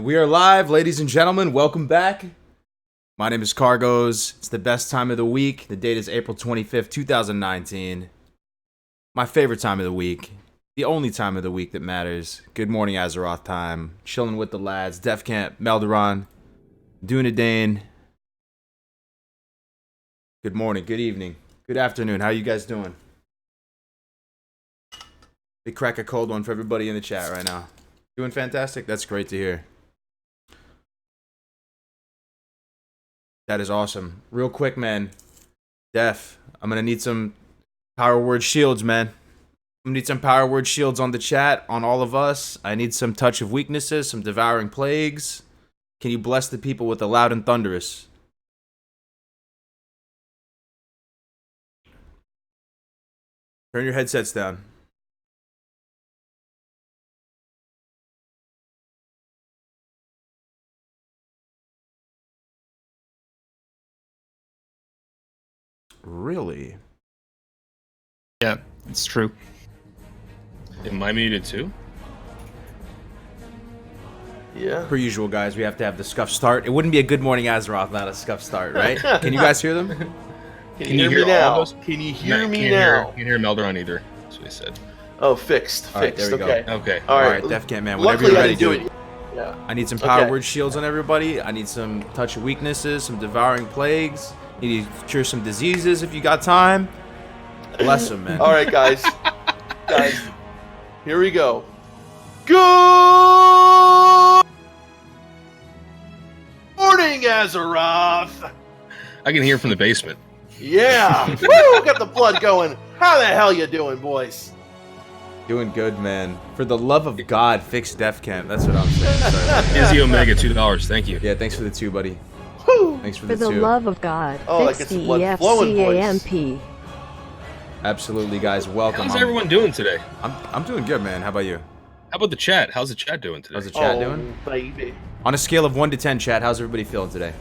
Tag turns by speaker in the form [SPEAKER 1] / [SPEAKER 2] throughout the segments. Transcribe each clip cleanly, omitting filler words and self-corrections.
[SPEAKER 1] And we are live, ladies and gentlemen. Welcome back. My name is Cargos. It's the best time of the week. The date is April 25th, 2019. My favorite time of the week. The only time of the week that matters. Good morning, Azeroth time. Chilling with the lads. Def Camp, Melderon, Dunedane. Good morning, good evening, good afternoon. How you guys doing? Big crack a cold one for everybody in the chat right now. Doing fantastic? That's great to hear. That is awesome. Real quick, man. Def, I'm going to need some power word shields, man. I'm going to need some power word shields on the chat, on all of us. I need some touch of weaknesses, some devouring plagues. Can you bless the people with the loud and thunderous? Turn your headsets down. Really?
[SPEAKER 2] Yeah, it's true.
[SPEAKER 3] Am I muted too?
[SPEAKER 4] Yeah.
[SPEAKER 1] Per usual, guys, we have to have the scuff start. It wouldn't be a good morning Azeroth without a scuff start, right? Can you guys hear them?
[SPEAKER 4] Can you hear me now? Can you hear me now?
[SPEAKER 3] Can't hear Melderon either. That's what he said.
[SPEAKER 4] Oh, fixed.
[SPEAKER 1] All right,
[SPEAKER 4] Fixed.
[SPEAKER 1] there we
[SPEAKER 4] Okay.
[SPEAKER 1] go.
[SPEAKER 3] Okay.
[SPEAKER 4] All right.
[SPEAKER 1] Def Camp, man. Whenever
[SPEAKER 4] Luckily,
[SPEAKER 1] you're
[SPEAKER 4] I
[SPEAKER 1] ready,
[SPEAKER 4] didn't do
[SPEAKER 1] do
[SPEAKER 4] it. Yeah.
[SPEAKER 1] I need some power
[SPEAKER 4] Okay.
[SPEAKER 1] word shields on everybody. I need some touch of weaknesses, some devouring plagues. You need to cure some diseases if you got time. Bless them, man.
[SPEAKER 4] All right, guys. Guys, here we go. Good morning, Azeroth.
[SPEAKER 3] I can hear from the basement.
[SPEAKER 4] Yeah. Woo! Got the blood going. How the hell you doing, boys?
[SPEAKER 1] Doing good, man. For the love of God, fix Def Camp. That's what I'm saying. Sorry.
[SPEAKER 3] Izzy Omega, $2. Thank you.
[SPEAKER 1] Yeah, thanks for the 2, buddy.
[SPEAKER 4] Woo!
[SPEAKER 1] Thanks for
[SPEAKER 5] For
[SPEAKER 1] the
[SPEAKER 5] the
[SPEAKER 1] 2.
[SPEAKER 5] love of God,
[SPEAKER 4] Oh, that
[SPEAKER 5] fix
[SPEAKER 4] gets the
[SPEAKER 5] the
[SPEAKER 4] blood flowing, boys.
[SPEAKER 5] EFCAMP.
[SPEAKER 1] Absolutely, guys. Welcome.
[SPEAKER 3] How's everyone doing today?
[SPEAKER 1] I'm doing good, man. How about you?
[SPEAKER 3] How about the chat? How's the chat doing today?
[SPEAKER 1] How's the chat
[SPEAKER 4] Oh,
[SPEAKER 1] doing?
[SPEAKER 4] baby.
[SPEAKER 1] On a scale of 1 to 10, chat, how's everybody feeling today?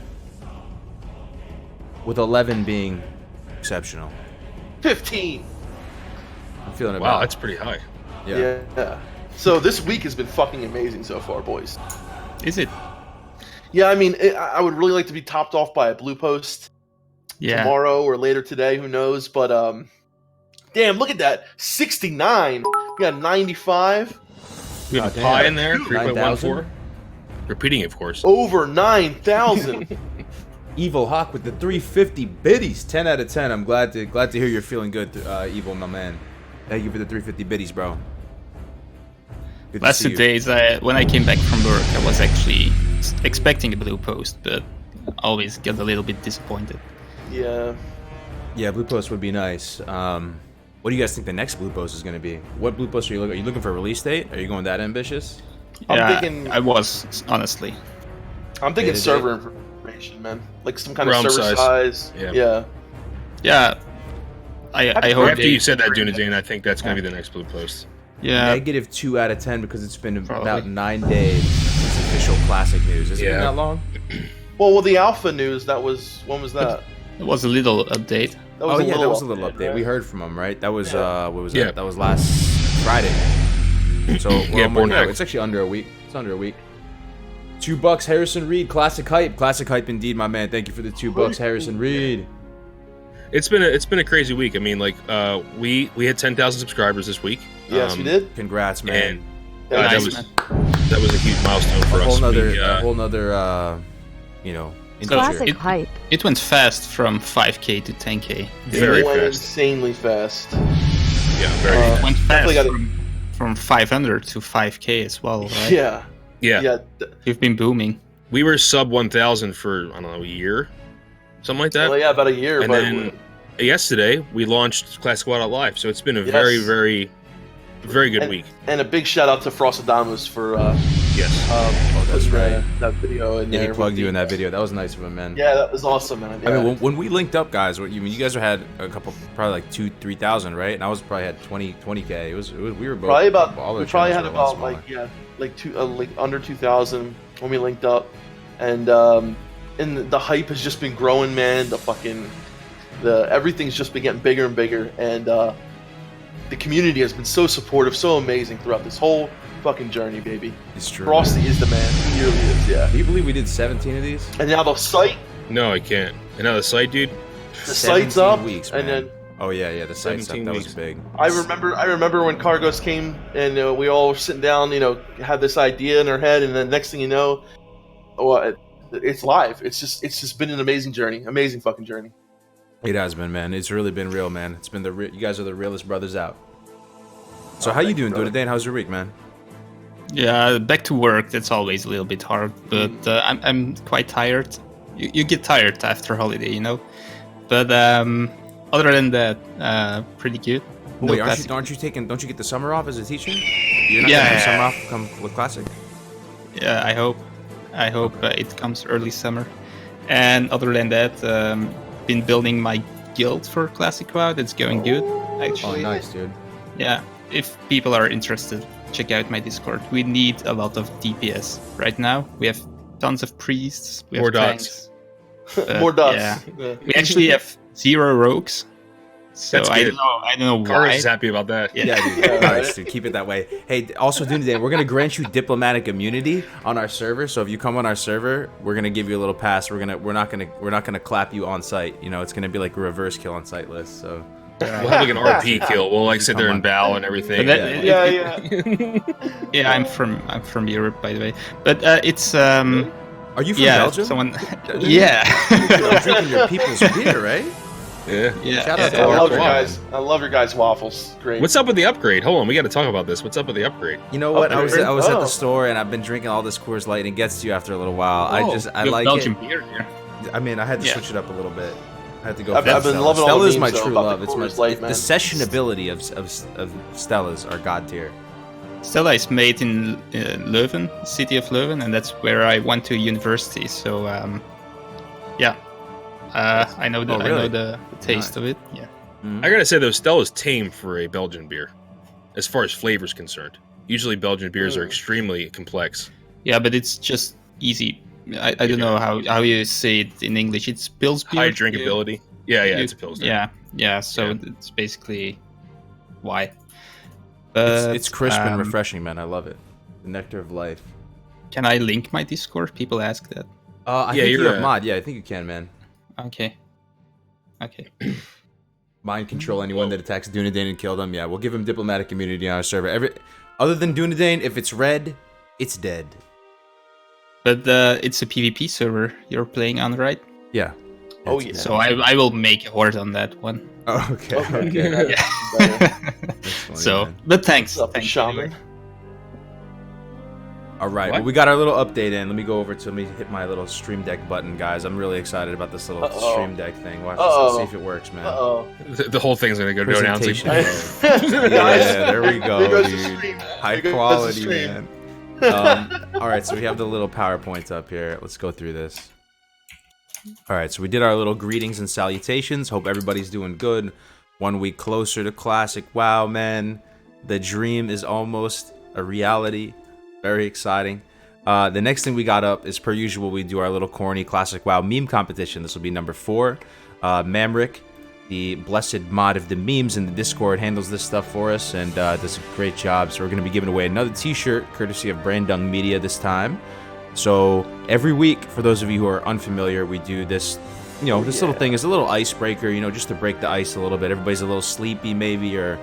[SPEAKER 1] With 11 being exceptional.
[SPEAKER 4] 15.
[SPEAKER 1] I'm feeling about.
[SPEAKER 3] Wow, that's pretty high.
[SPEAKER 1] Yeah.
[SPEAKER 4] So this week has been fucking amazing so far, boys.
[SPEAKER 2] Is it?
[SPEAKER 4] Yeah, I mean, I would really like to be topped off by a blue post
[SPEAKER 2] Yeah.
[SPEAKER 4] tomorrow or later today, who knows? But damn, look at that, 69. We got 95,
[SPEAKER 3] We have a
[SPEAKER 1] damn.
[SPEAKER 3] pie in there,
[SPEAKER 1] 9,000?
[SPEAKER 3] 3.14. Repeating, of course.
[SPEAKER 4] over 9,000.
[SPEAKER 1] Evil Hawk with the 350 biddies. 10 out of 10. I'm glad to hear you're feeling good, Evil, my man. Thank you for the 350 biddies, bro. Good to
[SPEAKER 2] Last
[SPEAKER 1] see
[SPEAKER 2] 2
[SPEAKER 1] you.
[SPEAKER 2] days, when I came back from work, I was actually expecting a blue post, but always get a little bit disappointed.
[SPEAKER 4] Yeah.
[SPEAKER 1] Yeah, blue post would be nice. What do you guys think the next blue post is going to be? What blue post are you looking? Are you looking for a release date? Are you going that ambitious?
[SPEAKER 4] I'm
[SPEAKER 2] Yeah,
[SPEAKER 4] thinking-
[SPEAKER 2] I was, honestly.
[SPEAKER 4] I'm thinking
[SPEAKER 1] Day-to-day.
[SPEAKER 4] server information, man. Like some kind
[SPEAKER 3] Realm
[SPEAKER 4] of server size.
[SPEAKER 3] Yeah.
[SPEAKER 4] Yeah.
[SPEAKER 2] Yeah. I hope
[SPEAKER 3] After you said that, Dunedane, I think that's going to be the next blue post.
[SPEAKER 2] Yeah.
[SPEAKER 1] Negative 2 out of 10 because it's been
[SPEAKER 2] Probably.
[SPEAKER 1] about 9 days since official classic news. Has it been
[SPEAKER 3] Yeah.
[SPEAKER 1] that long?
[SPEAKER 4] Well, the alpha news, that was, when was that?
[SPEAKER 2] It was a little update.
[SPEAKER 4] That was
[SPEAKER 1] That was a little update.
[SPEAKER 4] right?
[SPEAKER 1] We heard from him, right? That was
[SPEAKER 4] Yeah.
[SPEAKER 1] what was
[SPEAKER 3] Yeah.
[SPEAKER 1] that? That was last Friday. So we're
[SPEAKER 3] Yeah,
[SPEAKER 1] almost-
[SPEAKER 3] born
[SPEAKER 1] no,
[SPEAKER 3] back.
[SPEAKER 1] it's actually under a week. It's under a week. $2 Harrison Reed, classic hype indeed, my man. Thank you for the $2 Harrison Reed.
[SPEAKER 3] It's been a crazy week. I mean, like we hit 10,000 subscribers this week.
[SPEAKER 4] Yes, we did.
[SPEAKER 1] Congrats, man.
[SPEAKER 3] And
[SPEAKER 4] Yeah,
[SPEAKER 3] that
[SPEAKER 2] nice,
[SPEAKER 3] was
[SPEAKER 2] man.
[SPEAKER 3] that was a huge milestone for
[SPEAKER 1] a
[SPEAKER 3] us.
[SPEAKER 1] whole nother, integer.
[SPEAKER 5] Classic hype.
[SPEAKER 2] It went fast from 5k to 10k.
[SPEAKER 3] Very
[SPEAKER 4] It went
[SPEAKER 3] fast.
[SPEAKER 4] insanely fast.
[SPEAKER 3] Yeah, very
[SPEAKER 2] It went
[SPEAKER 4] Definitely
[SPEAKER 2] fast
[SPEAKER 4] gotta-
[SPEAKER 2] from 500 to 5k as well, right?
[SPEAKER 4] Yeah.
[SPEAKER 3] yeah.
[SPEAKER 4] Yeah.
[SPEAKER 2] You've been booming.
[SPEAKER 3] We were sub 1,000 for I don't know a year, something like that.
[SPEAKER 4] Well, yeah, about a year.
[SPEAKER 3] And
[SPEAKER 4] but
[SPEAKER 3] then yesterday we launched classicwow.live, so it's been a
[SPEAKER 4] Yes.
[SPEAKER 3] very good week.
[SPEAKER 4] And a big shout out to Frostadamus for
[SPEAKER 3] Yes.
[SPEAKER 1] that's
[SPEAKER 4] putting
[SPEAKER 1] right.
[SPEAKER 4] that video in
[SPEAKER 1] Yeah,
[SPEAKER 4] there.
[SPEAKER 1] he plugged
[SPEAKER 4] with
[SPEAKER 1] you in
[SPEAKER 4] the-
[SPEAKER 1] that video. That was nice of him, man.
[SPEAKER 4] Yeah, that was awesome, man.
[SPEAKER 1] I
[SPEAKER 4] Yeah.
[SPEAKER 1] mean, when we linked up, guys, you guys had a couple, probably like 2,000-3,000, right? And I was probably had 20K. It was we were both
[SPEAKER 4] probably about
[SPEAKER 1] all our
[SPEAKER 4] we probably had
[SPEAKER 1] channels were a lot
[SPEAKER 4] about
[SPEAKER 1] smaller.
[SPEAKER 4] like under 2,000 when we linked up, and the hype has just been growing, man. The everything's just been getting bigger and bigger, and the community has been so supportive, so amazing throughout this whole fucking journey, baby.
[SPEAKER 1] It's true.
[SPEAKER 4] Frosty is the man. He really is, yeah.
[SPEAKER 1] Do you believe we did 17 of these?
[SPEAKER 4] And now the site,
[SPEAKER 3] No, I can't. And now the site, dude.
[SPEAKER 4] the site's up,
[SPEAKER 1] weeks,
[SPEAKER 4] and
[SPEAKER 1] man.
[SPEAKER 4] then
[SPEAKER 1] Oh yeah, the site's up.
[SPEAKER 3] 17
[SPEAKER 1] That was
[SPEAKER 3] weeks.
[SPEAKER 1] big.
[SPEAKER 4] I remember when Cargos came and we all were sitting down, had this idea in our head, and then next thing you know, it's live. It's just been an amazing journey, amazing fucking journey.
[SPEAKER 1] It has been, man. It's really been real, man. It's been you guys are the realest brothers out. So how you doing, today? And how's your week, man?
[SPEAKER 2] Yeah, back to work. That's always a little bit hard, but I'm quite tired. You get tired after holiday, But other than that, pretty good.
[SPEAKER 1] Wait,
[SPEAKER 2] No
[SPEAKER 1] don't you get the summer off as a teacher? You're not
[SPEAKER 2] Yeah.
[SPEAKER 1] getting the summer off come with Classic.
[SPEAKER 2] Yeah, I hope it comes early summer. And other than that, been building my guild for Classic WoW. That's going good,
[SPEAKER 1] Oh,
[SPEAKER 2] actually.
[SPEAKER 1] nice, dude.
[SPEAKER 2] Yeah, if people are interested, check out my Discord. We need a lot of DPS right now. We have tons of priests. We have
[SPEAKER 3] More dots.
[SPEAKER 2] tanks.
[SPEAKER 4] More dots.
[SPEAKER 2] Yeah. We actually have 0 rogues. So
[SPEAKER 3] That's
[SPEAKER 2] I
[SPEAKER 3] good.
[SPEAKER 2] don't know
[SPEAKER 3] Carlos
[SPEAKER 2] why.
[SPEAKER 3] is happy about that.
[SPEAKER 2] Yeah.
[SPEAKER 1] Yeah, dude.
[SPEAKER 4] Yeah,
[SPEAKER 1] Nice,
[SPEAKER 4] right?
[SPEAKER 1] dude. Keep it that way. Hey, also, dude, today we're gonna grant you diplomatic immunity on our server. So if you come on our server, we're gonna give you a little pass. We're not gonna clap you on site. It's gonna be like a reverse kill on site list. So
[SPEAKER 3] We'll have like an RP kill. We'll like sit there and bow and everything.
[SPEAKER 2] But that-
[SPEAKER 4] Yeah.
[SPEAKER 2] Yeah, I'm from Europe, by the way. But it's
[SPEAKER 1] are you from Belgium?
[SPEAKER 2] someone. Yeah.
[SPEAKER 1] You're drinking your people's beer, right?
[SPEAKER 3] Yeah.
[SPEAKER 2] Yeah.
[SPEAKER 1] Shout out
[SPEAKER 2] yeah.
[SPEAKER 1] to
[SPEAKER 4] I love your
[SPEAKER 3] Wow.
[SPEAKER 4] guys. I love your guys' waffles. Great.
[SPEAKER 3] What's up with the upgrade? Hold on, we got to talk about this. What's up with the upgrade?
[SPEAKER 1] You know what? I was at
[SPEAKER 4] Oh.
[SPEAKER 1] the store and I've been drinking all this Coors Light and it gets to you after a little while. I
[SPEAKER 2] We have
[SPEAKER 1] like
[SPEAKER 2] Belgian
[SPEAKER 1] it.
[SPEAKER 2] beer here.
[SPEAKER 1] I mean, I had to
[SPEAKER 2] Yeah.
[SPEAKER 1] switch it up a little bit. I had to go.
[SPEAKER 4] I've
[SPEAKER 1] for
[SPEAKER 4] been
[SPEAKER 1] Stella.
[SPEAKER 4] loving all
[SPEAKER 1] Stella
[SPEAKER 4] the
[SPEAKER 1] is my
[SPEAKER 4] memes, though,
[SPEAKER 1] true
[SPEAKER 4] about
[SPEAKER 1] love.
[SPEAKER 4] the
[SPEAKER 1] It's my
[SPEAKER 4] Coors Light,
[SPEAKER 1] the
[SPEAKER 4] man.
[SPEAKER 1] sessionability of Stella's are god tier.
[SPEAKER 2] Stella is made in Leuven, city of Leuven, and that's where I went to university. So yeah, I know the
[SPEAKER 1] Oh, really?
[SPEAKER 2] I know the taste of it. Yeah.
[SPEAKER 3] I gotta say though, Stella's tame for a Belgian beer, as far as flavor's concerned. Usually Belgian beers are extremely complex.
[SPEAKER 2] Yeah, but it's just easy. I don't know how you say it in English. It's Pils beer.
[SPEAKER 3] High drinkability. Yeah, it's a pilsner.
[SPEAKER 2] Yeah. So
[SPEAKER 3] Yeah.
[SPEAKER 2] it's basically why. But,
[SPEAKER 1] It's crisp and refreshing, man. I love it. The nectar of life.
[SPEAKER 2] Can I link my Discord? People ask that.
[SPEAKER 1] I
[SPEAKER 3] Yeah,
[SPEAKER 1] think you
[SPEAKER 3] you're
[SPEAKER 1] have
[SPEAKER 3] a-
[SPEAKER 1] mod. Yeah, I think you can, man.
[SPEAKER 2] Okay.
[SPEAKER 1] Mind control anyone that attacks Dunedain and kill them. Yeah, we'll give him diplomatic immunity on our server. Other than Dunedain, if it's red, it's dead.
[SPEAKER 2] But it's a PvP server you're playing on, right?
[SPEAKER 1] Yeah.
[SPEAKER 4] Oh,
[SPEAKER 1] It's
[SPEAKER 4] yeah.
[SPEAKER 1] dead.
[SPEAKER 2] So I will make a horde on that one.
[SPEAKER 1] Oh, okay.
[SPEAKER 4] Okay.
[SPEAKER 2] Yeah.
[SPEAKER 1] That's funny,
[SPEAKER 2] So,
[SPEAKER 1] man.
[SPEAKER 2] but thanks.
[SPEAKER 4] What's up,
[SPEAKER 2] Thanks
[SPEAKER 4] shaman?
[SPEAKER 2] anyway.
[SPEAKER 1] All right,
[SPEAKER 3] What?
[SPEAKER 1] well, we got our little update in. Let me go over to hit my little stream deck button, guys. I'm really excited about this little
[SPEAKER 4] Uh-oh.
[SPEAKER 1] stream deck thing. Watch
[SPEAKER 4] Uh-oh.
[SPEAKER 1] this. Let's see if it works, man.
[SPEAKER 4] Uh-oh.
[SPEAKER 3] The whole thing's gonna go down. It's
[SPEAKER 1] Presentation.
[SPEAKER 3] like,
[SPEAKER 1] Yeah, there we go,
[SPEAKER 4] There goes the
[SPEAKER 1] dude.
[SPEAKER 4] stream.
[SPEAKER 1] High
[SPEAKER 4] There goes the
[SPEAKER 1] quality,
[SPEAKER 4] stream.
[SPEAKER 1] man. All right, so we have the little PowerPoint up here. Let's go through this. All right, so we did our little greetings and salutations. Hope everybody's doing good. 1 week closer to Classic WoW, man. The dream is almost a reality. Very exciting. The next thing we got up is, per usual, we do our little corny Classic WoW meme competition. This will be number 4. Mamrick, the blessed mod of the memes in the Discord, handles this stuff for us and does a great job. So we're going to be giving away another t-shirt courtesy of Brandung Media this time. So every week, for those of you who are unfamiliar, we do this, this little thing is a little icebreaker, just to break the ice a little bit. Everybody's a little sleepy maybe, or,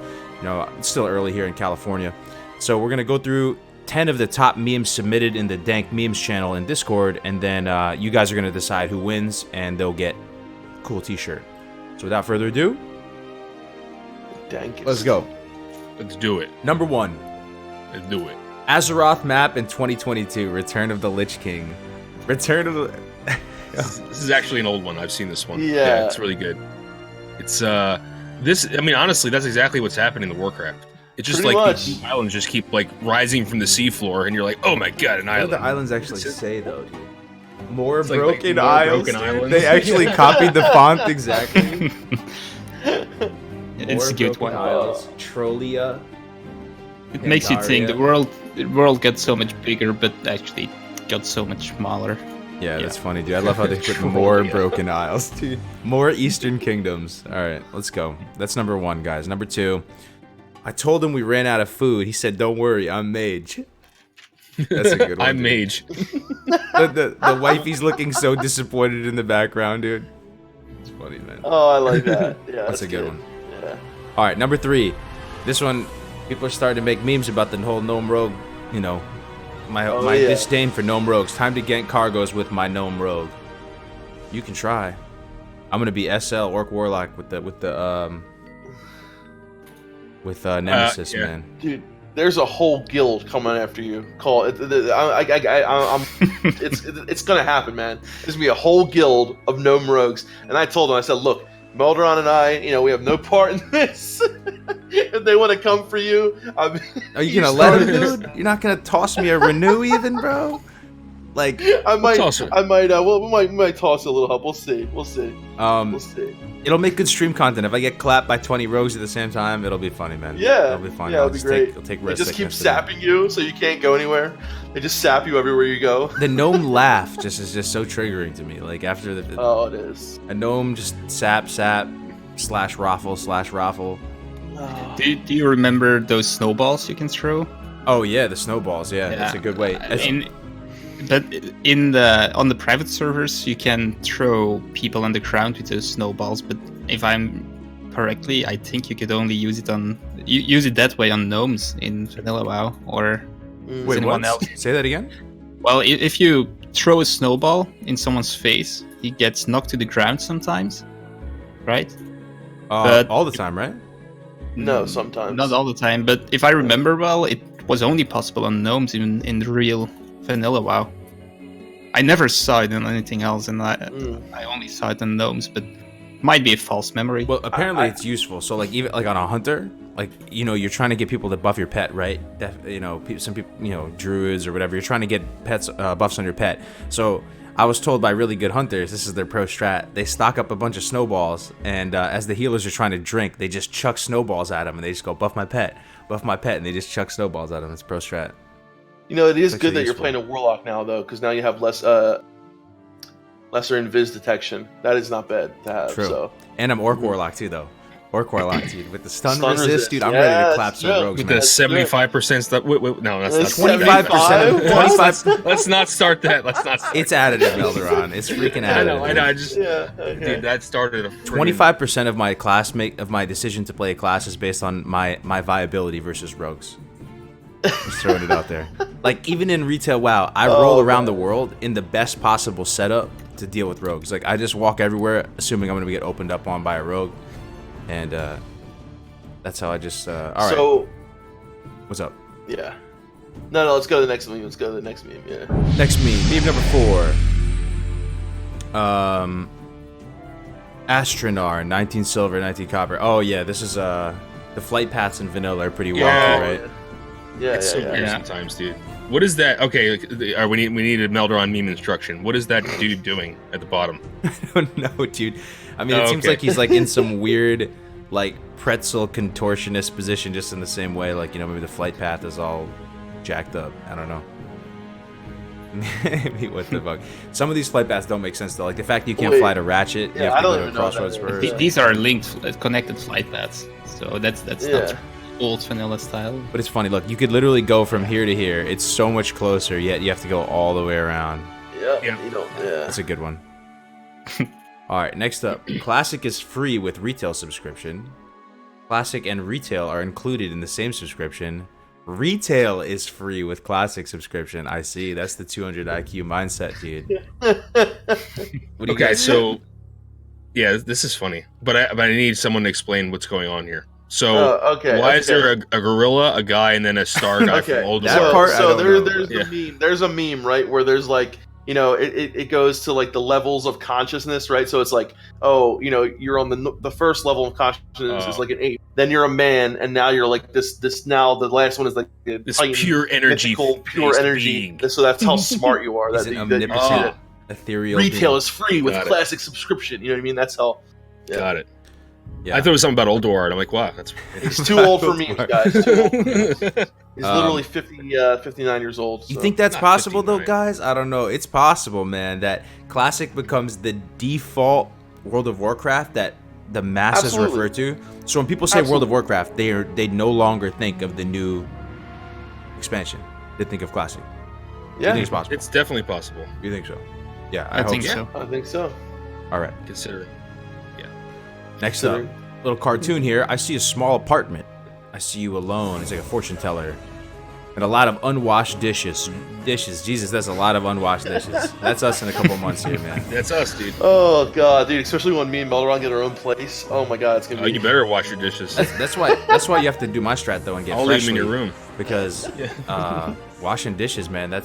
[SPEAKER 1] it's still early here in California. So we're going to go through 10 of the top memes submitted in the Dank Memes channel in Discord, and then you guys are going to decide who wins, and they'll get a cool t-shirt. So without further ado, let's go.
[SPEAKER 3] let's do it.
[SPEAKER 1] Number 1,
[SPEAKER 3] Let's do it.
[SPEAKER 1] Azeroth map in 2022, Return of the Lich King. Return of the...
[SPEAKER 3] This is actually an old one. I've seen this one.
[SPEAKER 4] Yeah.
[SPEAKER 3] It's really good. It's this. I mean, honestly, that's exactly what's happening in Warcraft. It's just
[SPEAKER 4] Pretty
[SPEAKER 3] like
[SPEAKER 4] much.
[SPEAKER 3] the islands just keep like rising from the seafloor, and you're like, oh my god, an
[SPEAKER 1] What do
[SPEAKER 3] island.
[SPEAKER 1] the islands actually say, though, dude? More
[SPEAKER 3] It's like
[SPEAKER 1] broken
[SPEAKER 3] more
[SPEAKER 1] isles.
[SPEAKER 3] broken
[SPEAKER 1] dude.
[SPEAKER 3] islands.
[SPEAKER 1] They actually copied the font exactly.
[SPEAKER 2] It's a
[SPEAKER 1] More
[SPEAKER 2] good
[SPEAKER 1] broken
[SPEAKER 2] one.
[SPEAKER 1] Isles. Trolia.
[SPEAKER 2] It makes you think
[SPEAKER 1] Pandaria.
[SPEAKER 2] the world got so much bigger, but actually it got so much smaller.
[SPEAKER 1] Yeah, that's funny, dude. I love how they put more broken isles, dude. More Eastern Kingdoms. All right, let's go. That's number 1, guys. Number 2, I told him we ran out of food. He said, "Don't worry, I'm mage." That's a good one.
[SPEAKER 3] I'm mage.
[SPEAKER 1] The wifey's looking so disappointed in the background, dude. It's funny, man.
[SPEAKER 4] Oh, I like that. Yeah,
[SPEAKER 1] That's a good one.
[SPEAKER 4] Yeah.
[SPEAKER 1] All right, number 3. This one, people are starting to make memes about the whole gnome rogue. You know, my disdain for gnome rogues. Time to get cargoes with my gnome rogue. You can try. I'm gonna be SL Orc Warlock with Nemesis,
[SPEAKER 3] yeah.
[SPEAKER 1] man.
[SPEAKER 4] Dude, there's a whole guild coming after you. It's gonna happen, man. There's gonna be a whole guild of gnome rogues, and I told them, I said, look, Meldron and I, we have no part in this. If they want to come for you,
[SPEAKER 1] are you gonna let them, dude? You're not gonna toss me a renew, even, bro? Like,
[SPEAKER 4] we might toss a little help. We'll see. We'll see.
[SPEAKER 1] It'll make good stream content. If I get clapped by 20 rogues at the same time, it'll be funny, man.
[SPEAKER 4] Yeah,
[SPEAKER 1] it'll be fun.
[SPEAKER 4] Yeah, it'll be great.
[SPEAKER 1] It'll take
[SPEAKER 4] they
[SPEAKER 1] risk.
[SPEAKER 4] just keep sapping you, so you can't go anywhere. They just sap you everywhere you go.
[SPEAKER 1] The gnome laugh is just so triggering to me. Like after the
[SPEAKER 4] it is.
[SPEAKER 1] A gnome just sap slash raffle.
[SPEAKER 4] Oh.
[SPEAKER 2] Do you remember those snowballs you can throw?
[SPEAKER 1] Oh yeah, the snowballs. Yeah, that's a good way.
[SPEAKER 2] But on the private servers, you can throw people on the ground with those snowballs. But if I'm correctly, I think you could only use it that way on gnomes in Vanilla WoW or anyone else.
[SPEAKER 1] Say that again.
[SPEAKER 2] Well, if you throw a snowball in someone's face, he gets knocked to the ground sometimes, right?
[SPEAKER 1] But all the time, right?
[SPEAKER 4] No, sometimes.
[SPEAKER 2] Not all the time, but if I remember well, it was only possible on gnomes in the real Vanilla WoW. I never saw it in anything else, and I only saw it on gnomes, but might be a false memory.
[SPEAKER 1] Well, apparently it's useful. So like even like on a hunter, like you're trying to get people to buff your pet, right? Some people, druids or whatever. You're trying to get pets buffs on your pet. So I was told by really good hunters, this is their pro strat. They stock up a bunch of snowballs, and as the healers are trying to drink, they just chuck snowballs at them, and they just go buff my pet, and they just chuck snowballs at them. It's pro strat.
[SPEAKER 4] It is good that you're playing a warlock now, though, because now you have lesser invis detection. That is not bad to have.
[SPEAKER 1] True.
[SPEAKER 4] So.
[SPEAKER 1] And I'm Orc Warlock too, though. Orc Warlock, dude, with the stun resist, dude. I'm ready to clap some rogues,
[SPEAKER 3] with
[SPEAKER 1] man.
[SPEAKER 3] the 75% stuff. Wait, no, that's not
[SPEAKER 1] 25%. 25.
[SPEAKER 3] Let's not start that.
[SPEAKER 1] It's additive, Melderon. It's freaking additive.
[SPEAKER 3] I know. Dude, that started.
[SPEAKER 1] 25% of my decision to play a class is based on my viability versus rogues. Just throwing it out there. Like even in retail WoW, I roll around the world in the best possible setup to deal with rogues. Like I just walk everywhere, assuming I'm gonna get opened up on by a rogue, and that's how I just. All right. So, what's up?
[SPEAKER 4] Yeah. No. Let's go to the next meme. Yeah.
[SPEAKER 1] Next meme number 4. Astronar, 19 silver, 19 copper. Oh yeah, this is the flight paths in vanilla are pretty wonky, right?
[SPEAKER 4] Yeah,
[SPEAKER 3] it's so weird sometimes, dude. What is that? Okay, we need a Melderon meme instruction. What is that dude doing at the bottom?
[SPEAKER 1] I don't know, dude. I mean, it seems like he's like in some weird, like pretzel contortionist position, just in the same way, like maybe the flight path is all jacked up. I don't know. Maybe what the fuck? Some of these flight paths don't make sense though. Like the fact that you can't fly to Ratchet, you have to go to a crossroads first.
[SPEAKER 2] These are linked, connected flight paths, so that's not old vanilla style.
[SPEAKER 1] But it's funny. Look, you could literally go from here to here. It's so much closer, yet you have to go all the way around.
[SPEAKER 4] Yeah.
[SPEAKER 1] That's a good one. All right, next up, Classic is free with retail subscription. Classic and retail are included in the same subscription. Retail is free with Classic subscription. I see. That's the 200 IQ mindset, dude. What do you guys
[SPEAKER 3] so yeah, this is funny, but I need someone to explain what's going on here. So why is there a gorilla, a guy, and then a star guy from Old War?
[SPEAKER 4] There's a meme, right, where there's like it goes to like the levels of consciousness, right? So it's like, you're on the first level of consciousness is like an ape, then you're a man, and now you're like this. Now the last one is like
[SPEAKER 3] this pure energy,
[SPEAKER 4] pure energy.
[SPEAKER 3] being.
[SPEAKER 4] So that's how smart you are.
[SPEAKER 1] He's an omnipotent, ethereal.
[SPEAKER 4] Retail
[SPEAKER 1] being.
[SPEAKER 4] is free with Classic subscription. You know what I mean? That's how. Yeah.
[SPEAKER 3] Got it. Yeah. I thought it was something about Old War, and I'm like, wow, that's.
[SPEAKER 4] He's too old for me, guys. Too old. He's literally 59 years old. So.
[SPEAKER 1] You think that's possible, though, guys? I don't know. It's possible, man, that Classic becomes the default World of Warcraft that the masses
[SPEAKER 4] Absolutely.
[SPEAKER 1] refer to. So when people say World of Warcraft, they no longer think of the new expansion. They think of classic.
[SPEAKER 4] Yeah,
[SPEAKER 1] you think it's possible?
[SPEAKER 3] It's definitely possible.
[SPEAKER 1] You think so? Yeah,
[SPEAKER 2] I
[SPEAKER 1] hope
[SPEAKER 2] think so.
[SPEAKER 4] I think so.
[SPEAKER 1] All right.
[SPEAKER 3] Considering.
[SPEAKER 1] Next up, little cartoon here. I see a small apartment. I see you alone. It's like a fortune teller. And a lot of unwashed dishes. Jesus, that's a lot of unwashed dishes. That's us in a couple months here, man.
[SPEAKER 3] That's us, dude.
[SPEAKER 4] Oh god, dude! Especially when me and Melderon get our own place. Oh my god, it's gonna be.
[SPEAKER 3] You better wash your dishes.
[SPEAKER 1] That's why you have to do my strat though and get.
[SPEAKER 3] I'll leave them in your room.
[SPEAKER 1] Because washing dishes, man, that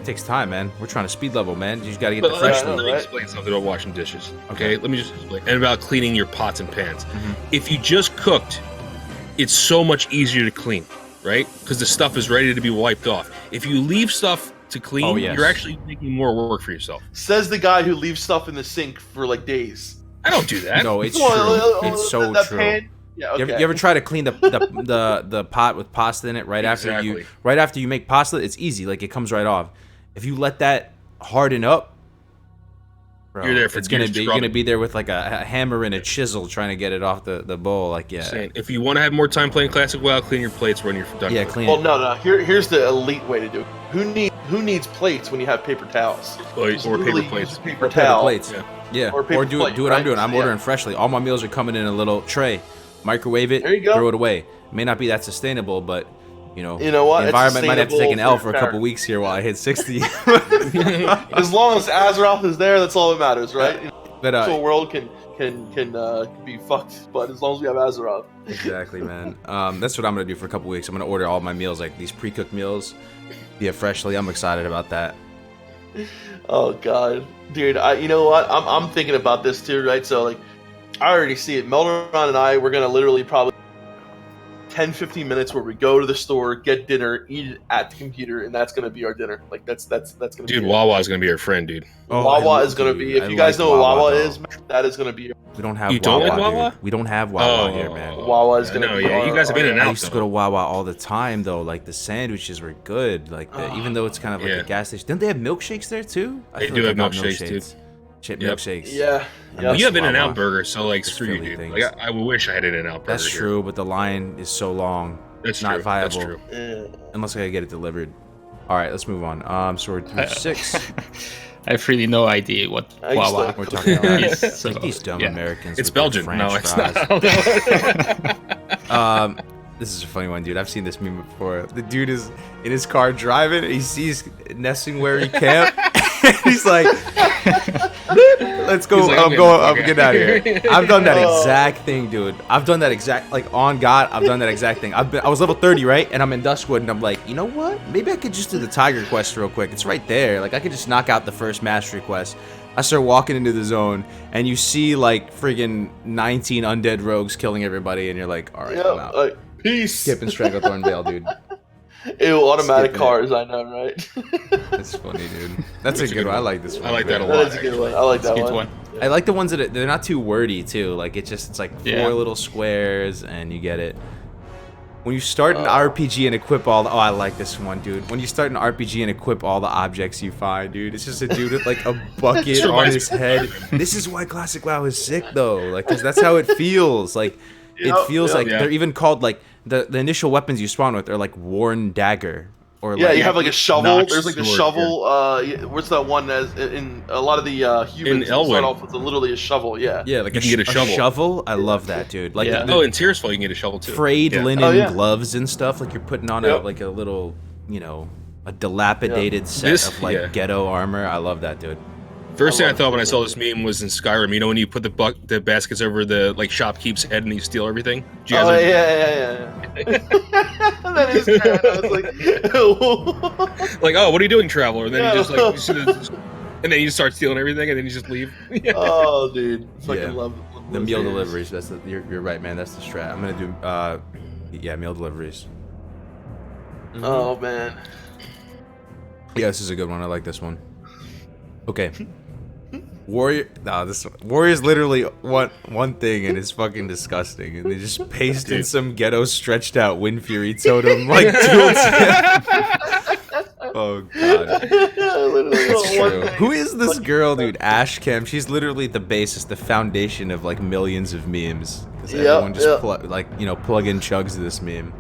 [SPEAKER 1] takes time, man. We're trying to speed level, man. You just gotta get the fresh
[SPEAKER 3] Let
[SPEAKER 1] one.
[SPEAKER 3] me explain something about washing dishes. Okay, let me just explain. And about cleaning your pots and pans. If you just cooked, it's so much easier to clean, right? Because the stuff is ready to be wiped off. If you leave stuff to clean, you're actually making more work for yourself.
[SPEAKER 4] Says the guy who leaves stuff in the sink for like days.
[SPEAKER 3] I don't do that.
[SPEAKER 1] No, it's true. It's so true.
[SPEAKER 4] Pan? Yeah, okay.
[SPEAKER 1] You ever try to clean the pot with pasta in it right after you make pasta? It's easy, like it comes right off. If you let that harden up, bro,
[SPEAKER 3] you're there for
[SPEAKER 1] you're gonna be there with like a hammer and a chisel trying to get it off the bowl. Like
[SPEAKER 3] if you want to have more time playing Classic WoW, clean your plates when you're done.
[SPEAKER 1] Yeah, clean.
[SPEAKER 4] Well, no. Here's the elite way to do it. Who needs plates when you have paper towels?
[SPEAKER 3] Or paper plates.
[SPEAKER 4] Paper towel.
[SPEAKER 1] Plates. Yeah. Or do what I'm doing. I'm ordering freshly. All my meals are coming in a little tray. Microwave it.
[SPEAKER 4] There you go.
[SPEAKER 1] Throw it away. It may not be that sustainable, but you know
[SPEAKER 4] what?
[SPEAKER 1] The environment might have to take an L for a couple weeks here while I hit 60.
[SPEAKER 4] As long as Azeroth is there, that's all that matters, right?
[SPEAKER 1] But
[SPEAKER 4] the whole world can be fucked, but as long as we have Azeroth.
[SPEAKER 1] Exactly, man. That's what I'm gonna do for a couple weeks. I'm gonna order all my meals, like these pre-cooked meals, via Freshly. I'm excited about that.
[SPEAKER 4] Oh god, dude! You know what? I'm thinking about this too, right? So like, I already see it. Melderon and I, we're gonna literally probably 10-15 minutes where we go to the store, get dinner, eat it at the computer, and that's gonna be our dinner. Like that's gonna.
[SPEAKER 3] Dude, Wawa is gonna be our friend, dude.
[SPEAKER 4] Wawa is gonna be. If you guys know what Wawa is, that is gonna be.
[SPEAKER 1] We don't have.
[SPEAKER 3] You don't like Wawa?
[SPEAKER 1] Dude. We don't have Wawa here, man.
[SPEAKER 4] Wawa is gonna be.
[SPEAKER 3] Yeah, you guys have been in and out.
[SPEAKER 1] I used to go to Wawa all the time, though. Like the sandwiches were good. Like even though it's kind of like a gas station. Didn't they have milkshakes there too?
[SPEAKER 3] They do have milkshakes, dude.
[SPEAKER 1] Chip milkshakes.
[SPEAKER 4] Yeah.
[SPEAKER 3] Well, you have In-N-Out Burger, so like screw you, dude. Like, I wish I had In-N-Out Burger.
[SPEAKER 1] That's true, but the line is so long.
[SPEAKER 3] That's
[SPEAKER 1] not
[SPEAKER 3] true.
[SPEAKER 1] viable.
[SPEAKER 3] That's true.
[SPEAKER 1] Unless I gotta get it delivered. All right, let's move on. So we're through 6.
[SPEAKER 2] I have really no idea what Wawa
[SPEAKER 1] we're talking about.
[SPEAKER 2] is.
[SPEAKER 1] Like these dumb Americans.
[SPEAKER 3] It's Belgian. No, it's not.
[SPEAKER 1] This is a funny one, dude. I've seen this meme before. The dude is in his car driving. He sees nesting where he camp. He's like, let's go.
[SPEAKER 3] Like,
[SPEAKER 1] I'm getting out of here. I've done that exact thing, dude. I've done that exact, like, on God, I've done that exact thing. I was level 30, right? And I'm in Duskwood, and I'm like, you know what? Maybe I could just do the Tiger quest real quick. It's right there. Like, I could just knock out the first mastery quest. I start walking into the zone, and you see, like, friggin' 19 undead rogues killing everybody, and you're like, all right, I'm out.
[SPEAKER 4] Like, peace.
[SPEAKER 1] Skipping Stranglethorn Vale, dude.
[SPEAKER 4] Ew, automatic cars, I know, right?
[SPEAKER 1] That's funny, dude. That's a good one. I like this one.
[SPEAKER 3] I like that a lot.
[SPEAKER 4] That's a good one. I like that one.
[SPEAKER 1] I like the ones that they're not too wordy too. Like it's like 4 little squares and you get it. When you start an RPG and equip all the I like this one, dude. When you start an RPG and equip all the objects you find, dude, it's just a dude with like a bucket on his head. This is why Classic WoW is sick though. Like 'cause that's how it feels. Like it feels like they're even called like the initial weapons you spawn with are like Worn Dagger. Or
[SPEAKER 4] yeah,
[SPEAKER 1] like,
[SPEAKER 4] you have like a shovel. There's like the
[SPEAKER 3] sword,
[SPEAKER 4] shovel. What's that one? As in a lot of the humans start off with literally a shovel. Yeah.
[SPEAKER 1] Yeah, like
[SPEAKER 3] you can get a shovel.
[SPEAKER 1] I love that, dude. Like
[SPEAKER 3] in Tearsfall you can get a shovel too.
[SPEAKER 1] Frayed linen gloves and stuff. Like you're putting on a little, a dilapidated set of like ghetto armor. I love that, dude.
[SPEAKER 3] First thing I thought when I saw this meme was in Skyrim. You know when you put the baskets over the like shopkeep's head and you steal everything?
[SPEAKER 4] Yeah. That is kind of
[SPEAKER 3] like, oh, what are you doing, traveler? And then you just like, and then you start stealing everything, and then you just leave.
[SPEAKER 4] Oh, dude, fucking love
[SPEAKER 1] the meal deliveries. That's you're right, man. That's the strat. I'm gonna do meal deliveries.
[SPEAKER 4] Oh man.
[SPEAKER 1] Yeah, this is a good one. I like this one. Okay. Warriors literally want one thing and it's fucking disgusting, and they just paste in some ghetto stretched out Wind Fury totem like dual tip. Oh god.
[SPEAKER 4] Literally,
[SPEAKER 1] That's
[SPEAKER 4] one
[SPEAKER 1] true.
[SPEAKER 4] thing.
[SPEAKER 1] Who is this girl, dude? Ashcam. She's literally the basis, the foundation of like millions of memes. Because everyone just plug in chugs to this meme.